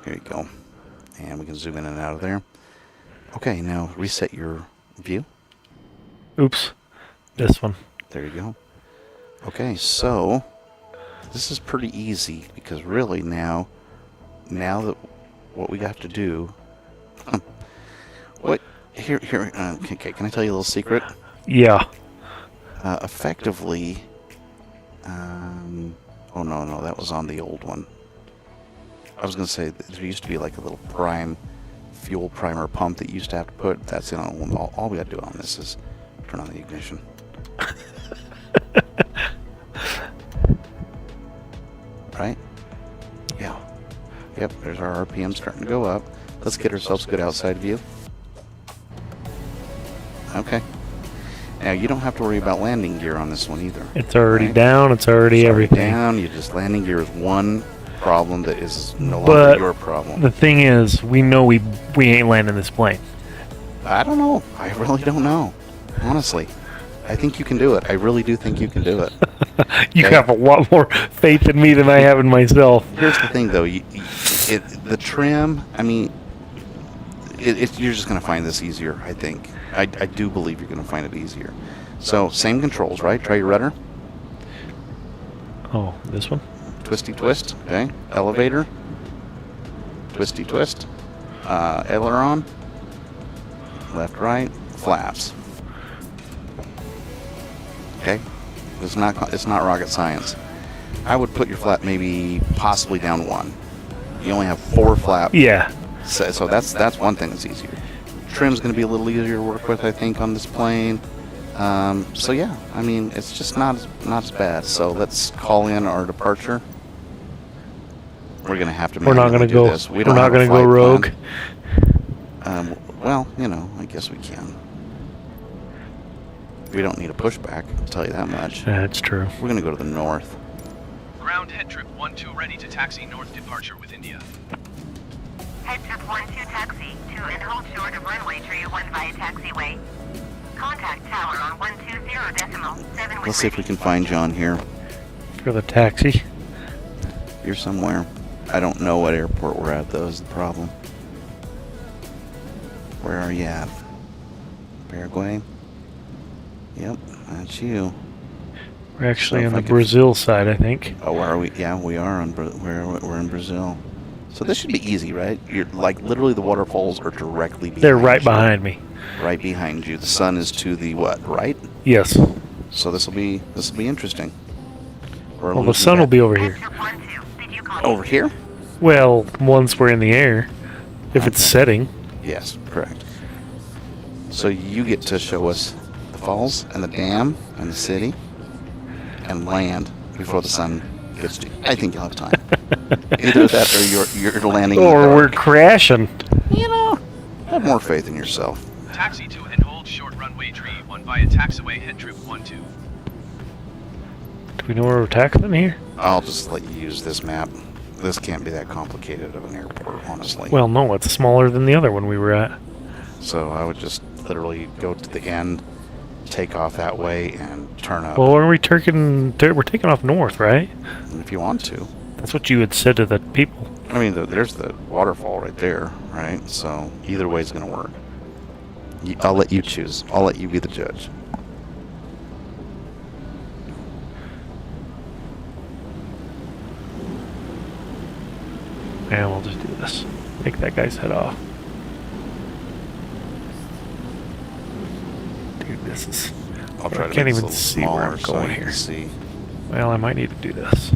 Here you go. And we can zoom in and out of there. Okay, now reset your view. Oops. This one. There you go. Okay, so this is pretty easy, because really now that what we have to do... Here, okay, can I tell you a little secret? Yeah. Effectively... oh, no, that was on the old one. I was going to say there used to be like a little fuel primer pump that you used to have to put. That's in on all we got to do on this is turn on the ignition. Right? Yeah. Yep, there's our RPM starting to go up. Let's get ourselves a good outside view. Okay. Now, you don't have to worry about landing gear on this one either. It's already right? down. It's already everything. Down. You just landing gear is one problem that is no longer your problem. The thing is, we know we ain't landing this plane. I don't know. I really don't know. Honestly. I think you can do it. I really do think you can do it. You Okay? have a lot more faith in me than I have in myself. Here's the thing, though. The trim, I mean, you're just going to find this easier, I think. I do believe you're going to find it easier. So, same controls, right? Try your rudder. Oh, this one? Twisty twist, okay. Elevator. Twisty twist. Aileron. Left, right. Flaps. Okay. It's not rocket science. I would put your flap maybe possibly down one. You only have 4 flaps. Yeah. So that's one thing that's easier. Trim's going to be a little easier to work with, I think, on this plane. So yeah, I mean, it's just not as bad. So let's call in our departure. We're going to have to. We're not going to go. This. We're not going to go rogue. Well, I guess we can. We don't need a pushback, I'll tell you that much. That's true. We're going to go to the north. Ground HeadTrip 12 ready to taxi north departure with India. HeadTrip 12 taxi to and hold short of runway 31 via taxiway. Contact tower on 120.7. Let's see if we can find John here. For the taxi. You're somewhere. I don't know what airport we're at, though, is the problem. Where are you at? Paraguay? Yep, that's you. We're actually So on if I the could- Brazil side, I think. Oh, where are we? Yeah, we are on. We're in Brazil. So this should be easy, right? You're like literally the waterfalls are directly behind. They're right you. behind me. Right behind you. The sun is to the what? Right. Yes. So this will be interesting. We're Well, the losing sun will that- be over here. HeadTrip 12, did you copy? over here. Well, once we're in the air, if it's setting. Yes, correct. So you get to show us the falls and the dam and the city and land before the sun gets to you. I think you'll have time. Either that or you're landing. in the Or dark. we're crashing. You know, have more faith in yourself. Taxi to and hold short runway tree 1 via taxiway HeadTrip 12. Do we know where we're taxiing here? I'll just let you use this map. This can't be that complicated of an airport, honestly. Well, no, it's smaller than the other one we were at. So I would just literally go to the end, take off that way, and turn up. Well, are we we're taking off north, right? If you want to. That's what you had said to the people. I mean, there's the waterfall right there, right? So either way is going to work. I'll let you choose. I'll let you be the judge. And we'll just do this. Make that guy's head off. Dude, this is... I'll try I to can't make this even a little see where smaller I'm so going you can here. see. Well, I might need to do this.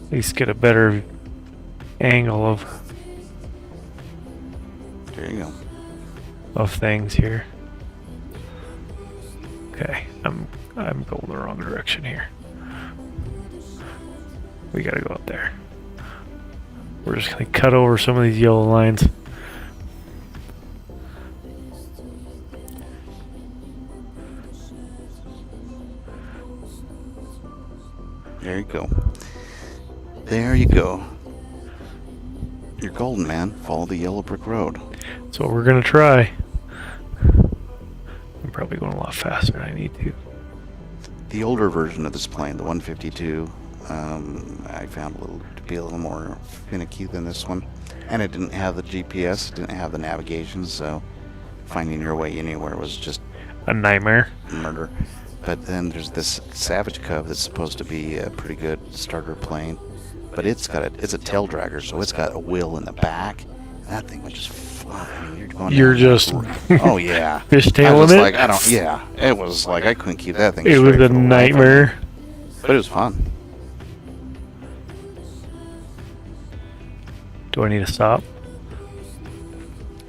At least get a better angle There you go. of things here. Okay, I'm going the wrong direction here. We gotta go up there. We're just gonna cut over some of these yellow lines. There you go. There you go. You're golden, man. Follow the yellow brick road. That's what we're gonna try. I'm probably going a lot faster than I need to. The older version of this plane, the 152, I found to be a little more finicky than this one. And it didn't have the GPS, it didn't have the navigation, so finding your way anywhere was just A nightmare. murder. But then there's this Savage Cub that's supposed to be a pretty good starter plane, but it's a tail dragger, so it's got a wheel in the back. That thing was just flying. I mean, You're down just oh yeah, fishtailing I was it? like, yeah, it was like I couldn't keep that thing. It was straight a for the life of me. nightmare. But it was fun. Do I need to stop?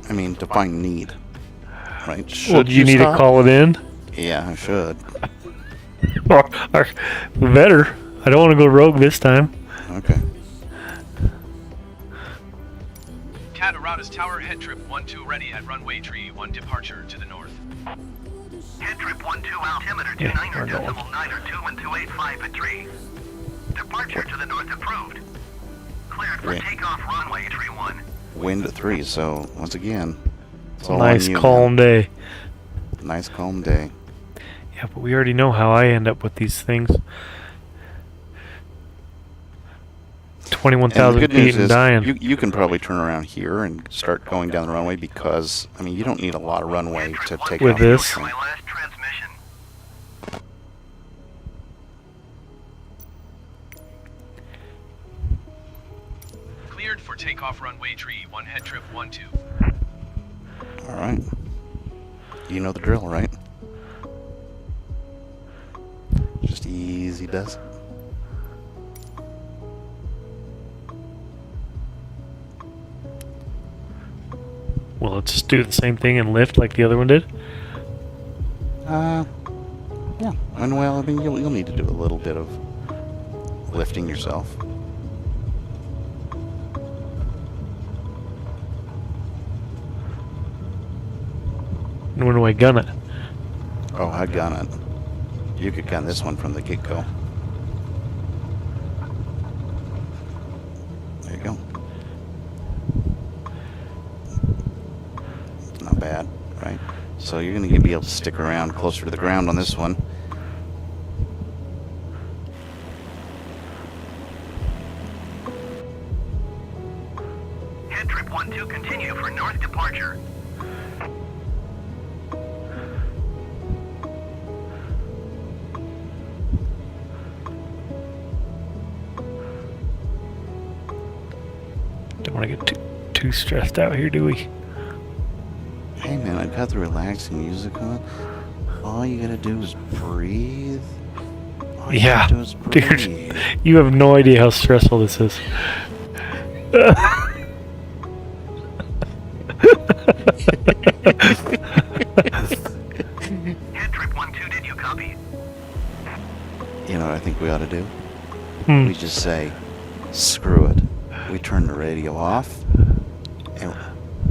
I mean, define need, right? Well, do you need stop? to call it in? Yeah, I should. Or better. I don't want to go rogue this time. Okay. Cataratas Tower HeadTrip 12 ready at runway tree 1 departure to the north. HeadTrip 12, altimeter Yeah, 29 we're going. decimal 9 21285 at 3. Departure to the north approved. Cleared for Wait. takeoff runway tree 1. Wind at 3, so once again, it's all Nice on you, calm man. day. Nice calm day. Yeah, but we already know how I end up with these things. And the 21,000 good feet news and is dying. you can probably turn around here and start going down the runway because, I mean, you don't need a lot of runway to take With off this? thing. My last transmission. Cleared for takeoff runway tree 1 HeadTrip 12. All right. You know the drill, right? Just easy does it. Well, let's just do the same thing and lift like the other one did. Yeah. And well, I mean, you'll need to do a little bit of lifting yourself. And when do I gun it? Oh, I gun it. You could gun this one from the get-go. There you go. So you're going to be able to stick around closer to the ground on this one. HeadTrip 12 continue for north departure. Don't want to get too stressed out here, do we? Hey man, I've got the relaxing music on. All you gotta do is breathe. All you Yeah, gotta do is dude. breathe. You have no idea how stressful this is. HeadTrip 12, did you copy? You know what I think we ought to do? Hmm. We just say, screw it. We turn the radio off, and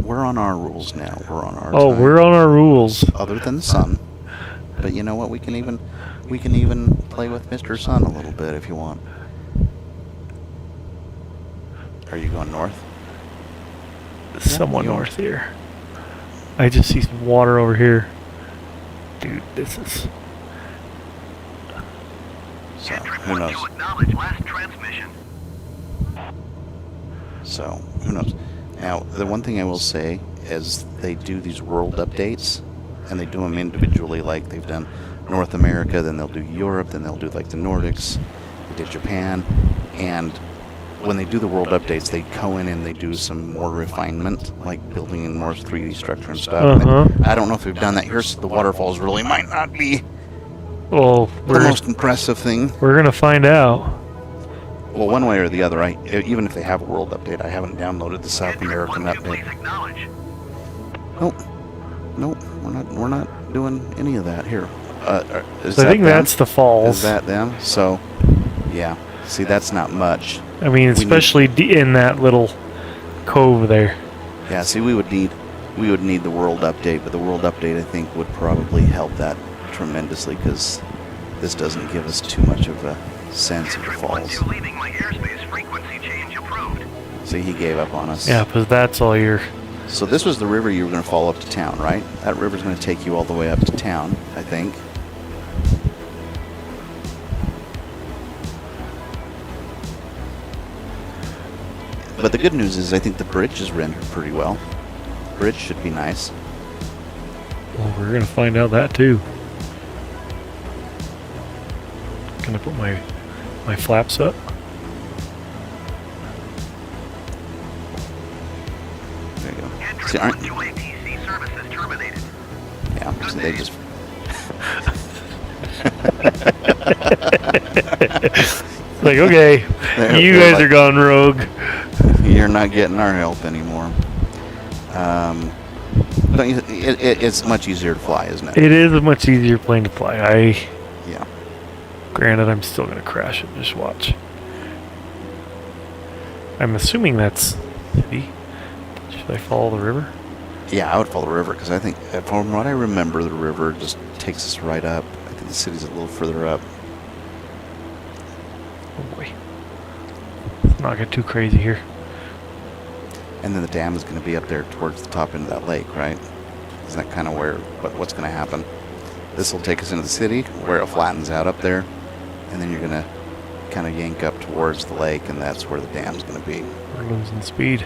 we're on our rules now. We're on our Oh, time. we're on our rules. Other than the sun. But you know what? We can even play with Mr. Sun a little bit if you want. Are you going north? Somewhat you are. north here. I just see some water over here. Dude, this is... So HeadTrip who knows? 12, acknowledge last transmission. So who knows? Now the one thing I will say is they do these world updates, and they do them individually. Like they've done North America, then they'll do Europe, then they'll do like the Nordics. They did Japan, and when they do the world updates, they go in and they do some more refinement, like building in more 3D structure and stuff. Uh-huh. And I don't know if they've done that here, so the waterfalls really might not be Well, the most impressive thing. we're gonna find out. Well, one way or the other, even if they have a world update, I haven't downloaded the South HeadTrip American 12, update. please acknowledge. Nope, we're not doing any of that here. Is So I that think them? that's the falls. Is that them? So, yeah. See, that's not much. I mean, need- especially in that little cove there. Yeah. See, we would need the world update, but the world update I think would probably help that tremendously because this doesn't give us too much of a sense of the HeadTrip falls. 12, leaving my airspace, frequency change approved. See, he gave up on us. Yeah, because that's all your... So this was the river you were going to follow up to town, right? That river's going to take you all the way up to town, I think. But the good news is I think the bridge is rendered pretty well. The bridge should be nice. Well, we're gonna find out that too. Gonna put my flaps up. There you go. HeadTrip See, aren't 12, ATC services terminated. yeah, so they just Like, okay, you they're guys like- are gone rogue. you're not getting our help anymore. Don't you, it's much easier to fly, isn't it? It is a much easier plane to fly. Yeah. Granted, I'm still gonna crash it. Just watch. I'm assuming that's city. Should I follow the river? Yeah, I would follow the river because I think, from what I remember, the river just takes us right up. I think the city's a little further up. Oh boy. Let's not get too crazy here. And then the dam is going to be up there towards the top end of that lake, right? Isn't that kind of what's going to happen? This will take us into the city where it flattens out up there, and then you're going to kind of yank up towards the lake, and that's where the dam's going to be. We're losing speed.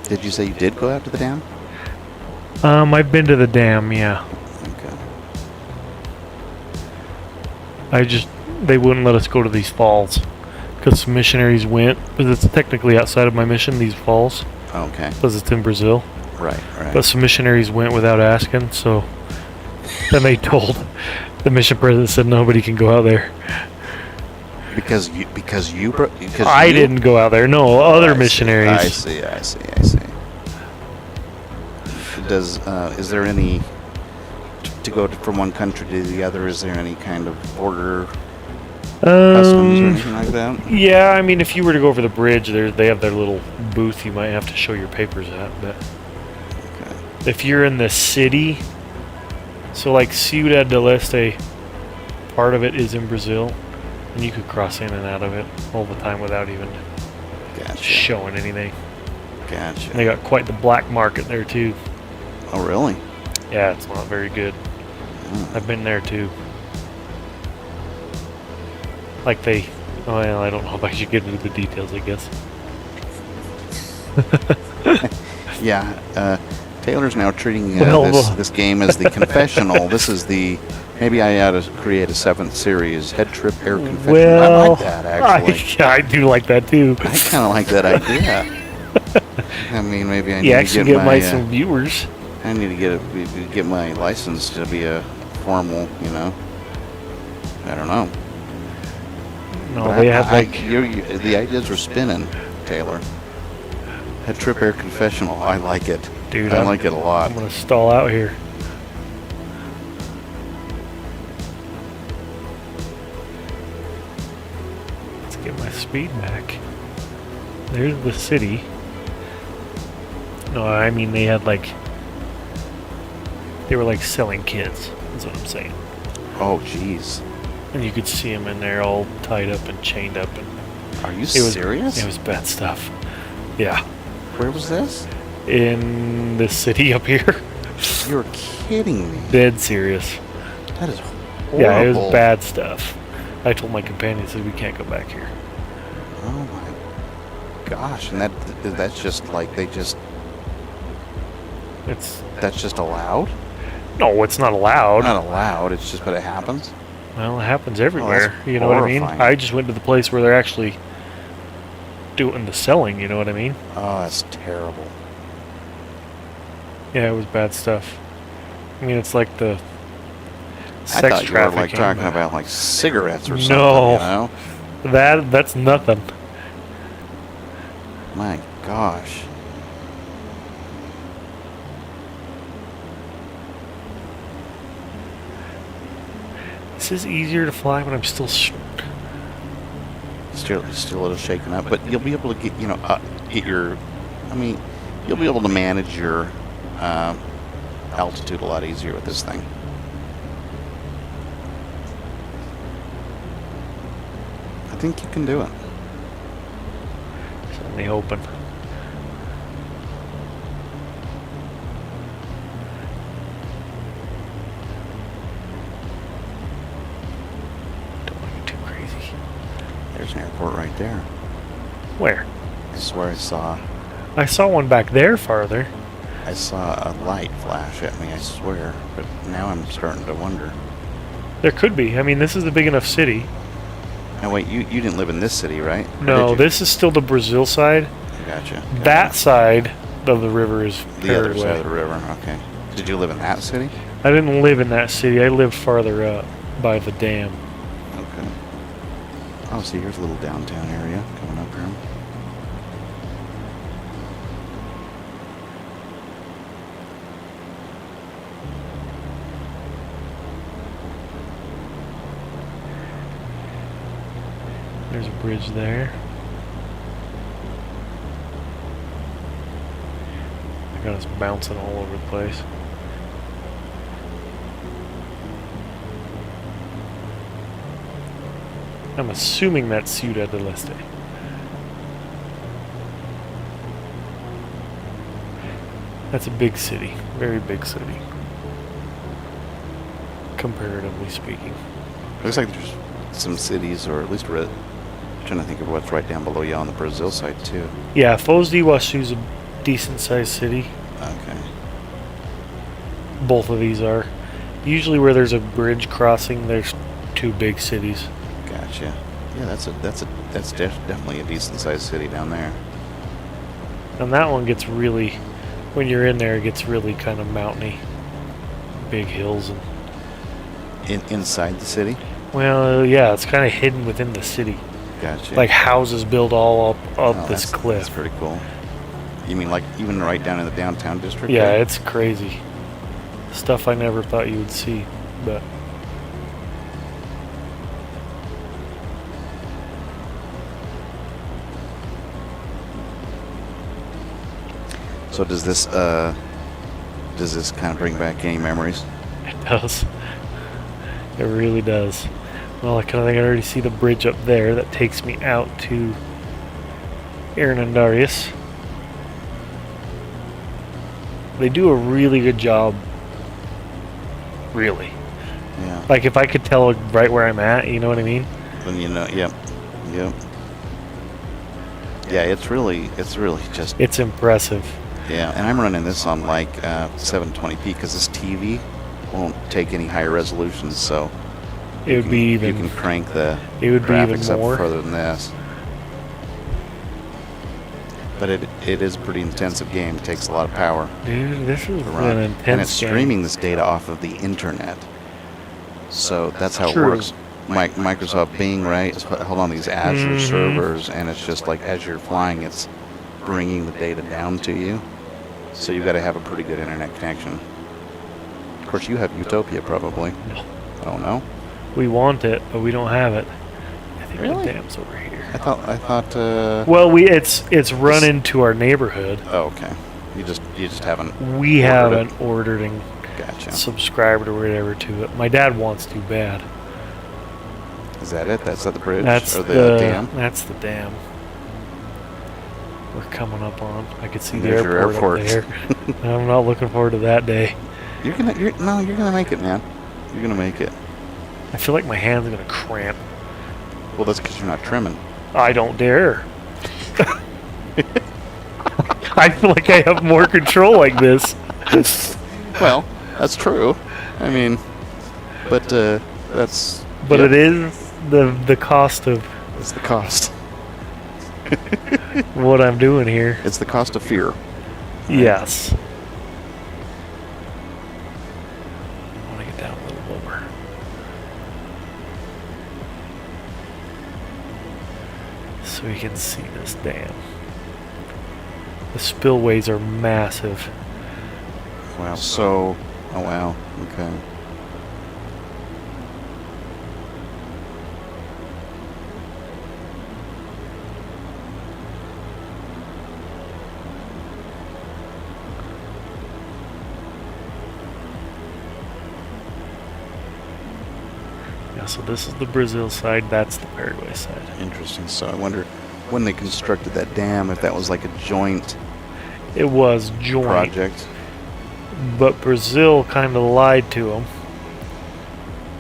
Did you say you did go out to the dam? I've been to the dam, yeah. Okay. They wouldn't let us go to these falls because some missionaries went, because it's technically outside of my mission, these falls, Okay. because it's in Brazil. Right. But some missionaries went without asking, so then they told the mission president, said nobody can go out there. Because I didn't go out there. No, other I missionaries. see. Is there any to go from one country to the other? Is there any kind of border customs or anything like that? Yeah, I mean, if you were to go over the bridge, they have their little booth you might have to show your papers at. But Okay. if you're in the city, so like Ciudad del Este, part of it is in Brazil, and you could cross in and out of it all the time without even Gotcha. showing anything. Gotcha. And they got quite the black market there too. Oh, really? Yeah, it's not very good. I've been there too. Like they, well, I don't know if I should get into the details, I guess. Yeah. Taylor's now treating Well, this game as the confessional. This is the. Maybe I ought to create a 7th series HeadTrip Air Confessional. Well, I like that, actually. I do like that too. I kind of like that idea. I mean, maybe I need You to actually get my. some viewers. I need to get my license to be a formal. I don't know. No, But they have like. the ideas are spinning, Taylor. HeadTrip Air Confessional. I like it. Dude, I like it a lot. I'm gonna stall out here. Let's get my speed back. There's the city. No, I mean they had like. They were like selling kids. That's what I'm saying. Oh, jeez. And you could see them in there all tied up and chained up, and Are you serious? it was bad stuff. Yeah, Where was this? in the city up here. You're kidding me. Dead serious. That is horrible. Yeah, it was bad stuff. I told my companion, I said, we can't go back here. Oh my gosh! And that's just like that's just allowed? No, it's not allowed. Not allowed. It's just, but it happens. Well, it happens everywhere. that's You know what I mean? horrifying. I just went to the place where they're actually doing the selling. You know what I mean? Oh, that's terrible. Yeah, it was bad stuff. I mean, it's like the I sex thought you were trafficking. like talking about like cigarettes or something. No. That's nothing. My gosh. This is easier to fly when I'm still. Still a little shaken up, but you'll be able to get your. I mean, you'll be able to manage your altitude a lot easier with this thing. I think you can do it. Certainly hoping. Don't want to get too crazy. There's an airport right there. Where? I swear I saw one back there farther. I saw a light flash at me, I swear, but now I'm starting to wonder. There could be. I mean, this is a big enough city. Now wait, you didn't live in this city, right? Or No, did you? this is still the Brazil side. Gotcha. That side of the river is The other Paraguay. side of the river, okay. Did you live in that city? I didn't live in that city. I lived farther up by the dam. Okay. Oh, see, here's a little downtown area coming up here. There's a bridge there. I got us bouncing all over the place. I'm assuming that's Ciudad del Este. That's a big city, very big city, comparatively speaking. Looks like there's some cities, or at least I'm trying to think of what's right down below you on the Brazil side, too. Yeah, Foz do Iguaçu's a decent-sized city. Okay. Both of these are. Usually where there's a bridge crossing, there's two big cities. Gotcha. Yeah, that's definitely a decent sized city down there. And that one gets really, when you're in there, it gets really kind of mountainy. Big hills and... Inside the city? Well, yeah, it's kind of hidden within the city. Gotcha. Like houses built all up Oh, this that's cliff. pretty cool. You mean like even right down in the downtown district? Yeah, there? it's crazy. Stuff I never thought you would see, but... So does this kind of bring back any memories? It does. It really does. Well, I kind of think I already see the bridge up there that takes me out to Hernandarias. They do a really good job. Really. Yeah. Like if I could tell right where I'm at, you know what I mean? Then you know. Yep. Yep. Yeah, it's really just. It's impressive. Yeah, and I'm running this on like 720p because this TV won't take any higher resolutions, so It would be even. you can crank the It would be even graphics more. up further than this. But it is a pretty intensive game. It takes a lot of power Dude, this is to run, an intense and it's game. streaming this data off of the internet. So that's how True. it works. Microsoft Bing, right, is held on these Azure servers, and it's just like as you're flying, it's bringing the data down to you. So you've got to have a pretty good internet connection. Of course, you have Utopia probably. I don't know. We want it, but we don't have it. I think Really? the dam's over here. I thought. Well, it's run into our neighborhood. Oh, okay. You just haven't. We ordered haven't ordered and Gotcha. subscribed or whatever to it. My dad wants to bad. Is that it? That's at the bridge That's or the dam? That's the dam. We're coming up on. I could see the There's your airport up there. I'm not looking forward to that day. You're gonna make it, man. You're gonna make it. I feel like my hand's gonna cramp. Well, that's because you're not trimming. I don't dare. I feel like I have more control like this. Well, that's true. I mean, but that's. But yep, it is the cost of It's the cost. what I'm doing here. It's the cost of fear. Yes. I want to get down a little lower. So we can see this dam. The spillways are massive. Wow. So, oh wow. Okay. Yeah, so this is the Brazil side, that's the Paraguay side. Interesting. So I wonder when they constructed that dam if that was like a joint It was joint, project. but Brazil kind of lied to them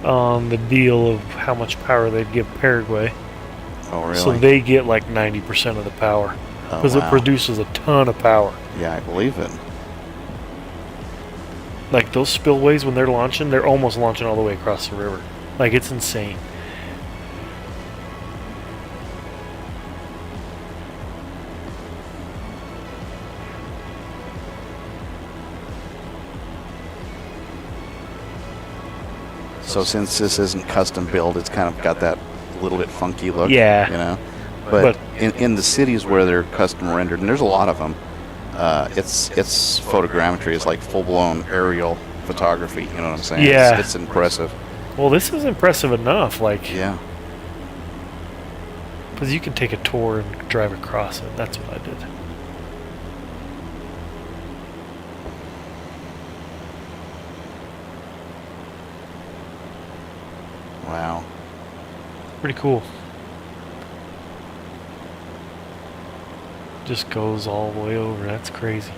on the deal of how much power they'd give Paraguay. Oh really? So they get like 90% of the power Oh, because wow. it produces a ton of power. Yeah, I believe it. Like those spillways when they're launching, they're almost launching all the way across the river. Like it's insane. So since this isn't custom built, it's kind of got that little bit funky look. Yeah. You know. But in the cities where they're custom rendered, and there's a lot of them, it's photogrammetry. It's like full-blown aerial photography. You know what I'm saying? Yeah. It's impressive. Well, this is impressive enough. Like, Yeah. because you can take a tour and drive across it. That's what I did. Wow. Pretty cool. Just goes all the way over. That's crazy.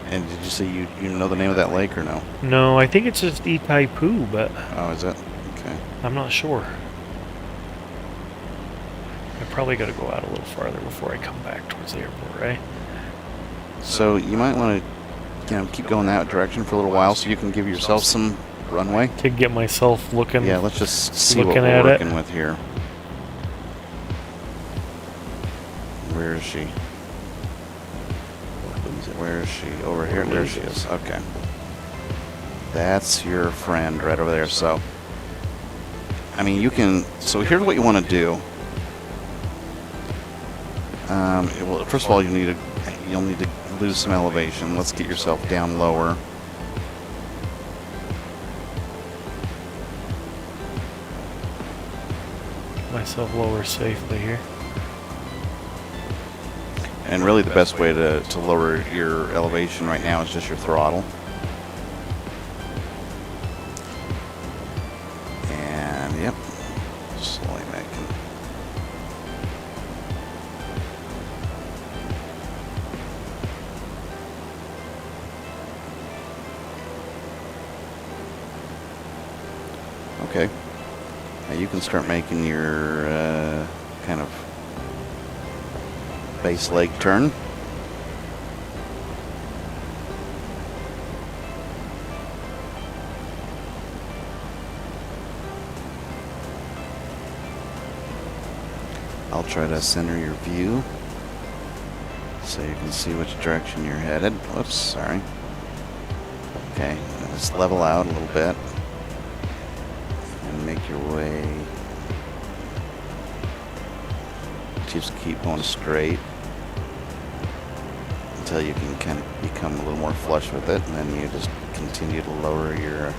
And did you say you know the name of that lake or no? No, I think it's just Itaipu, but Oh, is it? Okay. I'm not sure. I probably got to go out a little farther before I come back towards the airport, right? So you might want to, keep going that direction for a little while so you can give yourself some runway. To get myself looking. Yeah, let's just see what Looking we're at it. working with here. Where is she? Where is she? Over here? There she is. Okay. That's your friend right over there. So, I mean, you can. So here's what you want to do. Well, first of all, you'll need to lose some elevation. Let's get yourself down lower. Get myself lower safely here. And really the best way to lower your elevation right now is just your throttle. And yep, slowly making. Okay. Now you can start making your kind of base leg turn. I'll try to center your view so you can see which direction you're headed. Whoops, sorry. Okay, just level out a little bit and make your way. Just keep going straight until you can kind of become a little more flush with it, and then you just continue to lower your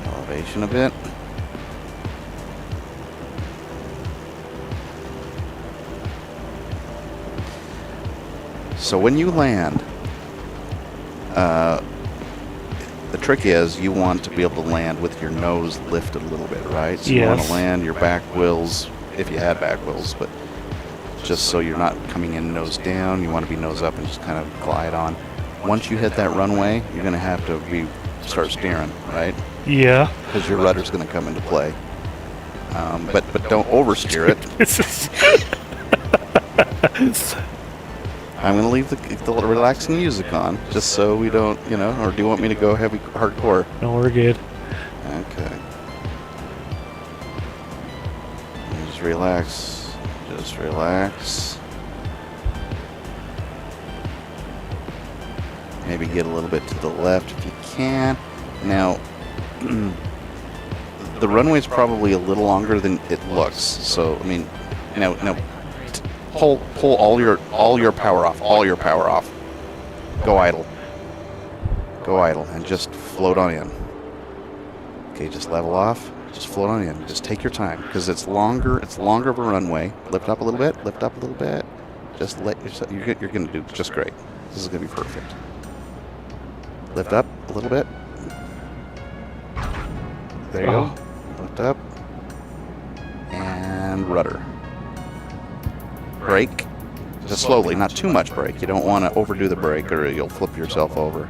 elevation a bit. So when you land, the trick is you want to be able to land with your nose lifted a little bit, right? So you want to land your back wheels, if you had back wheels, but just so you're not coming in nose down, you want to be nose up and just kind of glide on. Once you hit that runway, you're going to have to start steering, right? Yeah. Because your rudder's going to come into play. But don't oversteer it. I'm going to leave the relaxing music on, just so we don't, or do you want me to go heavy, hardcore? No, we're good. Okay. Just relax. Just relax. Maybe get a little bit to the left if you can. Now, the runway's probably a little longer than it looks, so, I mean, now. Pull all your power off. All your power off. Go idle. Go idle and just float on in. Okay, just level off. Just float on in. Just take your time because it's longer. It's longer of a runway. Lift up a little bit. Lift up a little bit. Just let yourself. You're gonna do just great. This is gonna be perfect. Lift up a little bit. There you go. Lift up and rudder. Brake, just slowly, not too much brake. You don't want to overdo the brake or you'll flip yourself over.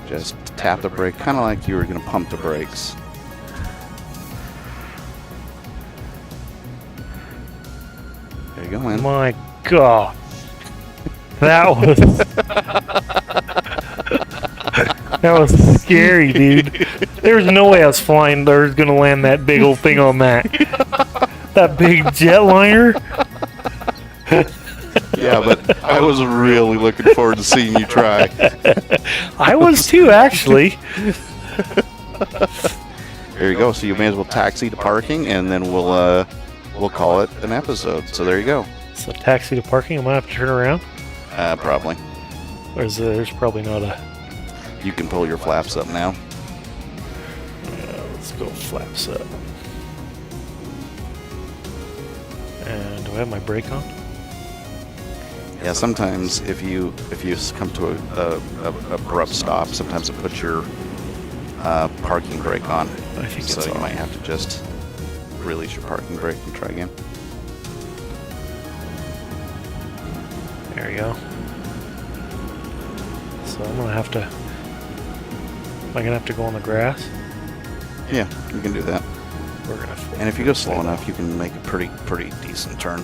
Just tap the brake, kind of like you were going to pump the brakes. There you go, man. My God. That was... that was scary, dude. There's no way I was flying there was going to land that big old thing on that. That big jetliner. Yeah, but I was really looking forward to seeing you try. I was too, actually. There you go. So you may as well taxi to parking, and then we'll call it an episode. So there you go. So taxi to parking. I'm gonna have to turn around. Probably. There's probably not a. You can pull your flaps up now. Yeah, let's go flaps up. And do I have my brake on? Yeah, sometimes if you come to a abrupt stop, sometimes it puts your parking brake on. I think so it's you on. might have to just release your parking brake and try again. There you go. So I'm gonna have to. Am I gonna have to go on the grass? Yeah, you can do that. We're gonna. And if you go slow enough, you can make a pretty decent turn.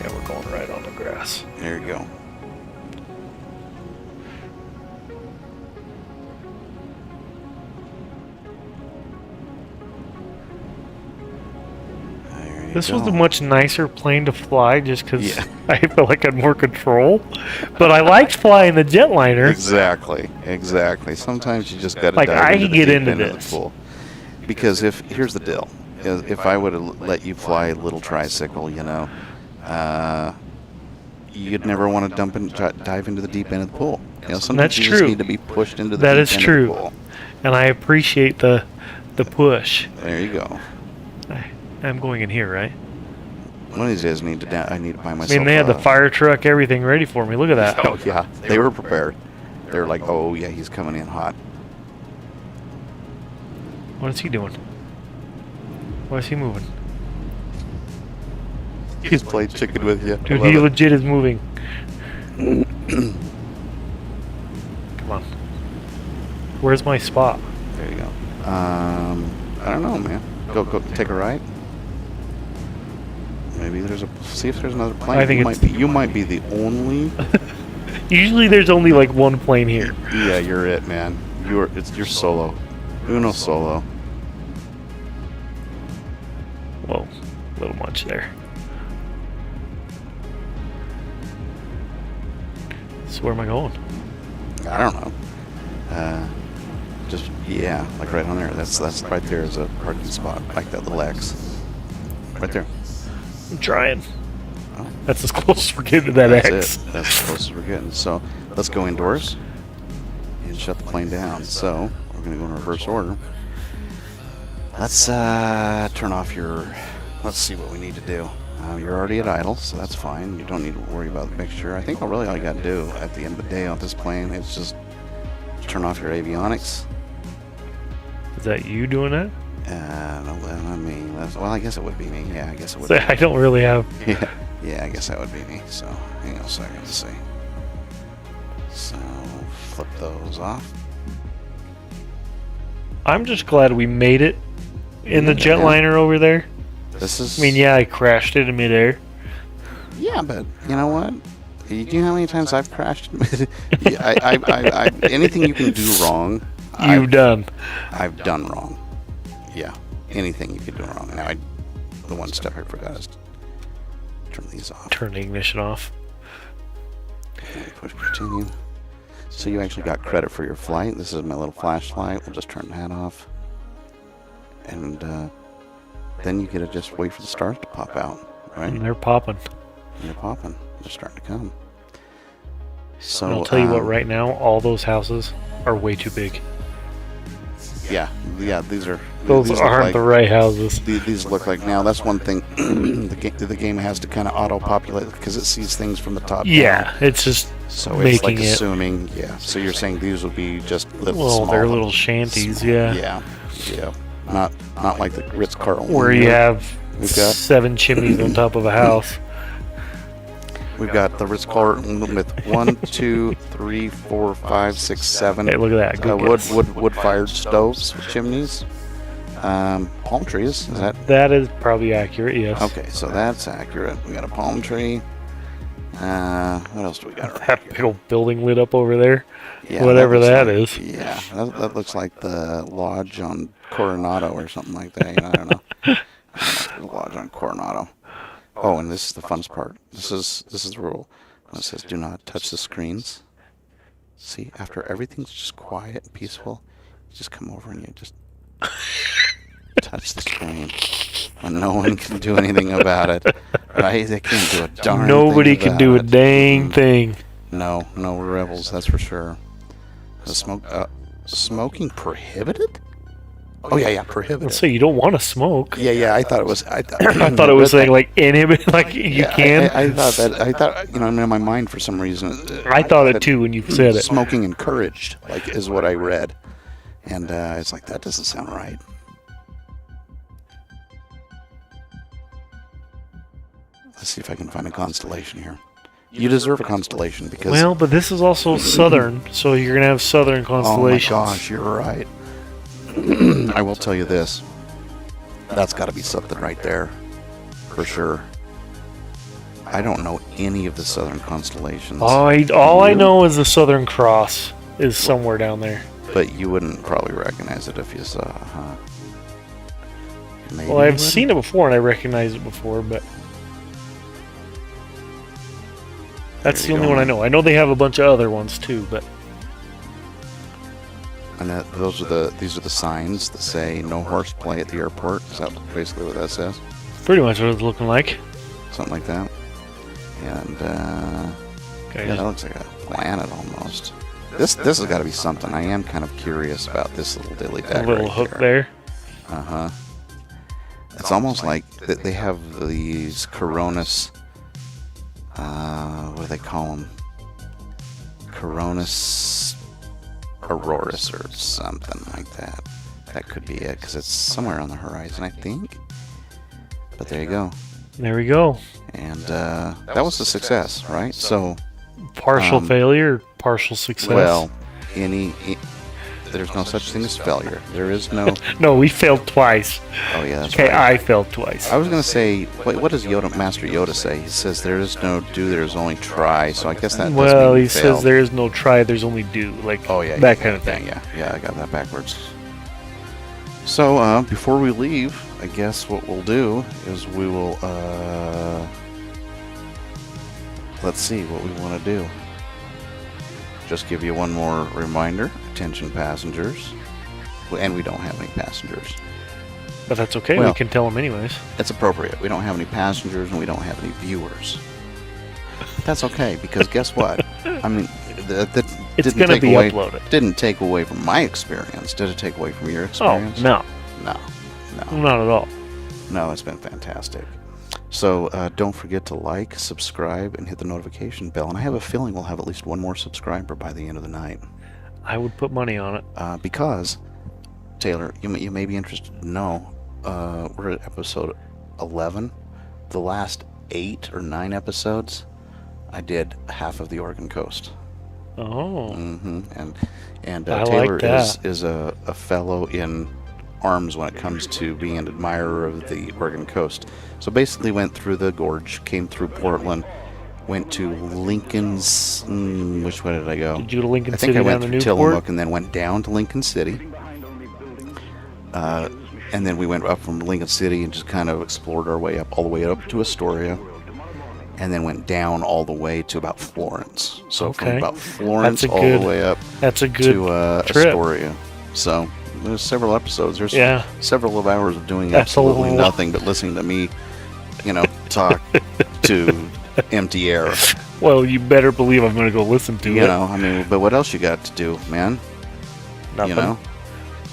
Yeah, we're going right on the grass. There you go. This was a much nicer plane to fly just because Yeah. I felt like I had more control. But I liked flying the jetliner. Exactly. Sometimes you just got to Like, dive I into can the get deep into end of the this. pool. Because here's the deal. If I would have let you fly a little tricycle, you'd never want to dive into the deep end of the pool. Sometimes That's you true. just need to be pushed into the That deep is end true. of the pool. And I appreciate the push. There you go. I'm going in here, right? One of these days I need to buy I myself. mean, they had the fire truck, everything ready for me. Look at that. Oh yeah, they were prepared. They're like, oh yeah, he's coming in hot. What is he doing? Why is he moving? He's played chicken with you. Dude, he legit is moving. Where's my spot? There you go. I don't know, man. Go take a right. Maybe there's a. See if there's another plane. I think you might be the only. Usually there's only like one plane here. Yeah, you're it, man. You're solo. Uno solo. Whoa, a little much there. So where am I going? I don't know. Just yeah, like right on there. That's right there is a parking spot, like that little X. Right there. I'm trying. Oh. That's as close as we're getting to that That's X. it. That's as close as we're getting. So let's go indoors and shut the plane down. So we're gonna go in reverse order. Let's turn off your. Let's see what we need to do. You're already at idle, so that's fine. You don't need to worry about the mixture. I think all you got to do at the end of the day on this plane is just turn off your avionics. Is that you doing that? No, not me. Well, I guess it would be me. Yeah, I guess it would. So I don't really have. Yeah, I guess that would be me. So hang on a second. Let's see. So flip those off. I'm just glad we made it in the jetliner over there. This is. I mean, yeah, I crashed it in midair. Yeah, but you know what? Do you know how many times I've crashed? I anything you can do wrong, You've done. I've done wrong. Yeah, anything you could do wrong. Now, the one step I forgot is to turn these off. Turn the ignition off. And push continue. So you actually got credit for your flight. This is my little flashlight. We'll just turn that off. And then you get to just wait for the stars to pop out, right? And they're popping. And they're popping. They're starting to come. So And I'll tell you what, right now, all those houses are way too big. Yeah, these are. Those these look aren't like, the right houses. These look like now. That's one thing. the game has to kind of auto-populate because it sees things from the top. Yeah, down. it's just So making it's like it. assuming. Yeah. So you're saying these would be just little. Well, small, they're little shanties, small, yeah. Yeah. Not like the Ritz-Carlton. Where you have We've got 7 chimneys on top of a house. We've got the Ritz-Carlton with 1, 2, 3, 4, 5, 6, 7. Hey, look at that. Good guess. wood-fired stoves with chimneys. Palm trees. Is that? That is probably accurate, yes. Okay, so that's accurate. We got a palm tree. What else do we got? That big old building lit up over there. Yeah, Whatever that looks is. Yeah, that looks like the lodge on Coronado or something like that. You know, I don't know. The lodge on Coronado. Oh, and this is the funnest part. This is the rule. When it says do not touch the screens. See, after everything's just quiet and peaceful, you just come over and you just touch the screen. When no one can do anything about it. Right? They can't do a darn Nobody thing can do a about it. dang thing. No, we're rebels, that's for sure. Smoking prohibited? Oh yeah, prohibited. So you don't want to smoke. Yeah, I thought it was. I thought it was saying like inhibit, like you can. I thought in my mind for some reason. I thought it too when you said it. Smoking encouraged, like, is what I read, and it's like that doesn't sound right. Let's see if I can find a constellation here. You deserve a constellation because. Well, but this is also southern, so you're gonna have southern constellations. Oh my gosh, you're right. I will tell you this. That's got to be something right there, for sure. I don't know any of the southern constellations. All I know is the Southern Cross is somewhere down there. But you wouldn't probably recognize it if you saw, huh? Maybe Well, I've seen it before and I recognize it before, but that's There the you only go. one I know. I know they have a bunch of other ones too, but And these are the signs that say no horseplay at the airport. Is that basically what that says? pretty much what it's looking like. Something like that. And Okay. yeah, that looks like a planet almost. This has got to be something. I am kind of curious about this little dilly A dag little right hook there. Uh-huh. It's almost like they have these Coronas, what do they call them? Coronas Auroras or something like that. That could be it, because it's somewhere on the horizon, I think. But there you go. There we go. And that was a success, right? So, Partial failure, partial success. well, there's no such thing as failure. There is no. No, we failed twice. Oh yeah, that's Okay, right. I failed twice. I was gonna say, what does Master Yoda say? He says there is no do, there is only try. So I guess that does Well, mean he you says failed. there is no try, there's only do. Like, Oh yeah, that yeah, kind of thing. Yeah, I got that backwards. So before we leave, I guess what we'll do is we will let's see what we want to do. Just give you one more reminder, attention passengers, and we don't have any passengers. But that's okay, Well- we can tell them anyways. It's appropriate. We don't have any passengers and we don't have any viewers. That's okay because guess what? I mean, that It's didn't going to take be away. uploaded. Didn't take away from my experience. Did it take away from your Oh, experience? no. No. Not at all. No, it's been fantastic. So don't forget to like, subscribe, and hit the notification bell. And I have a feeling we'll have at least one more subscriber by the end of the night. I would put money on it. Because, Taylor, you may be interested to know, we're at episode 11. The last 8 or 9 episodes, I did half of the Oregon coast. Oh. And I Taylor like that. is a fellow in arms when it comes to being an admirer of the Oregon coast. So basically went through the gorge, came through Portland, went to Lincoln's... which way did I go? Did you go to Lincoln I think City I went down to through Newport? Tillamook and then went down to Lincoln City. And then we went up from Lincoln City and just kind of explored our way up, all the way up to Astoria. And then went down all the way to about Florence. So from Okay. about Florence That's a all good- the way up That's a good to trip. Astoria. So there's several episodes. There's Yeah. several of hours of doing That's a absolutely lot. nothing but listening to me, talk to empty air. Well, you better believe I'm going to go listen to it. I mean, but what else you got to do, man? Nothing.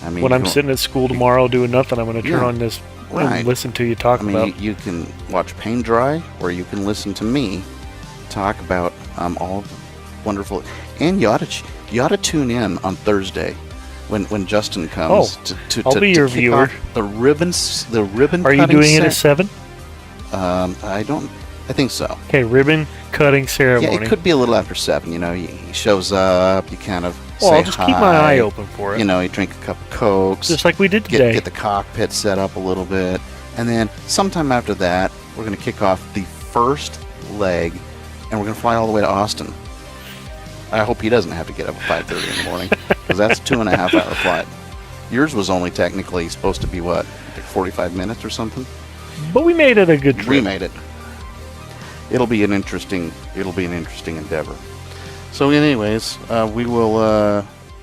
I mean, When you I'm don't- sall tomorrow tomorrow doing nothing, I'm going to turn Yeah. on this Right. and listen to you talk I mean, about. you can watch paint dry, or you can listen to me talk about all the wonderful. And you ought to tune in on Thursday when Justin comes to I'll be your kick viewer. off the ribbon. Are you cutting doing it at set. 7? I think so. Okay, ribbon cutting Yeah, ceremony. it could be a little after 7. He shows up. You kind of Well, say I'll just hi. keep my eye open for it. You drink a cup of Cokes. Just like we did today. Get the cockpit set up a little bit, and then sometime after that, we're going to kick off the first leg, and we're going to fly all the way to Austin. I hope he doesn't have to get up at 5:30 in the morning, because that's a 2.5-hour flight. Yours was only technically supposed to be what, like 45 minutes or something. But we made it a good trip. We made it. It'll be an interesting endeavor. So, anyways, we will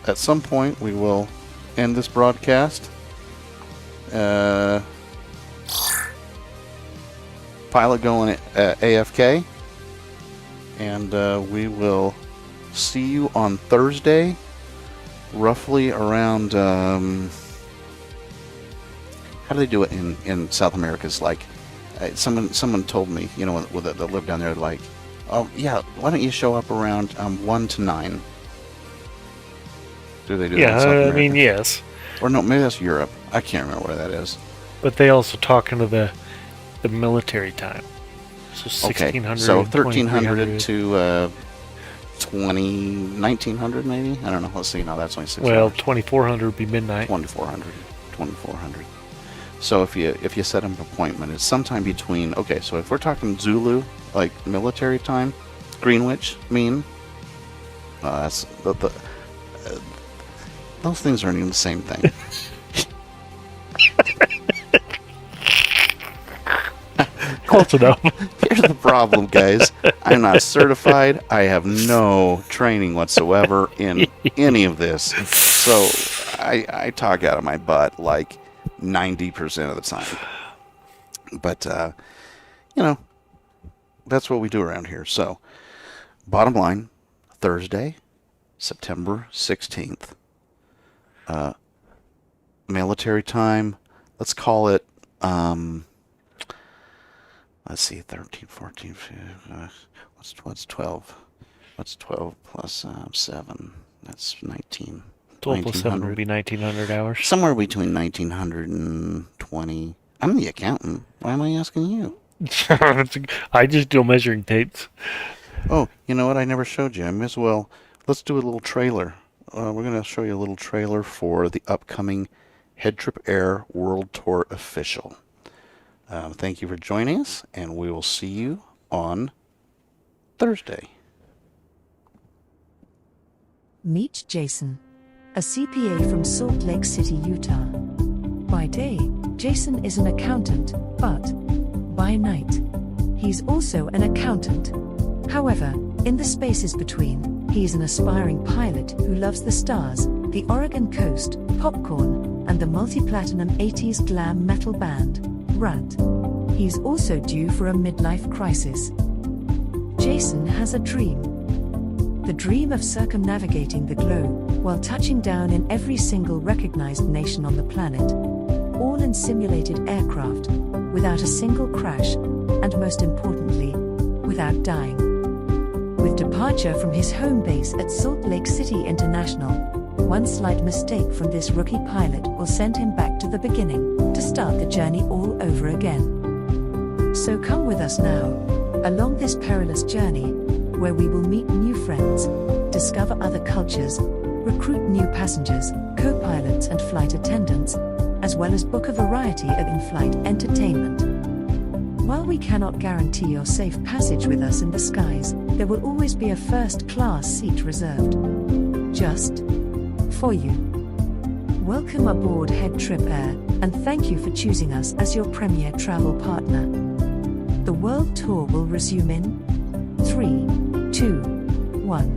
at some point we will end this broadcast. Pilot going AFK, and we will see you on Thursday, roughly around. How do they do it in South America? It's like someone told me, that live down there, like, oh yeah, why don't you show up around 1 to 9? Do they do that in South Yeah, I America? mean, yes. Or no, maybe that's Europe. I can't remember where that is. But they also talk into the military time. So Okay, 1600. so 1300 1300 to 1900 maybe? I don't know. Let's see. No, that's only 6 Well, hours. 2400 would be midnight. 2400. 2400. So if you set an appointment, it's sometime between. Okay, so if we're talking Zulu, like military time, Greenwich mean. That's those things aren't even the same thing. Close enough. Here's the problem, guys. I'm not certified. I have no training whatsoever in any of this. So I talk out of my butt like 90% of the time. But, that's what we do around here. So, bottom line, Thursday, September 16th. Military time. Let's call it, let's see, 13, 14, 15, what's 12? What's 12 plus 7? That's 19. 12 plus 7 would 1900. be 1900 hours. Somewhere between 1900 and 20. I'm the accountant. Why am I asking you? I just do measuring tapes. Oh, you know what? I never showed you. I may as well. Let's do a little trailer. we're going to show you a little trailer for the upcoming HeadTrip Air World Tour Official. Thank you for joining us, and we will see you on Thursday. Meet Jason, a CPA from Salt Lake City, Utah. By day, Jason is an accountant, but by night, he's also an accountant. However, in the spaces between, he's an aspiring pilot who loves the stars, the Oregon coast, popcorn, and the multi-platinum 80s glam metal band, Rut. He's also due for a midlife crisis. Jason has a dream. The dream of circumnavigating the globe while touching down in every single recognized nation on the planet, all in simulated aircraft, without a single crash, and most importantly, without dying. With departure from his home base at Salt Lake City International, one slight mistake from this rookie pilot will send him back to the beginning, to start the journey all over again. So come with us now, along this perilous journey, where we will meet new friends, discover other cultures, recruit new passengers, co-pilots and flight attendants, as well as book a variety of in-flight entertainment. While we cannot guarantee your safe passage with us in the skies, there will always be a first-class seat reserved, just for you. Welcome aboard HeadTrip Air, and thank you for choosing us as your premier travel partner. The world tour will resume in 3, 2, 1.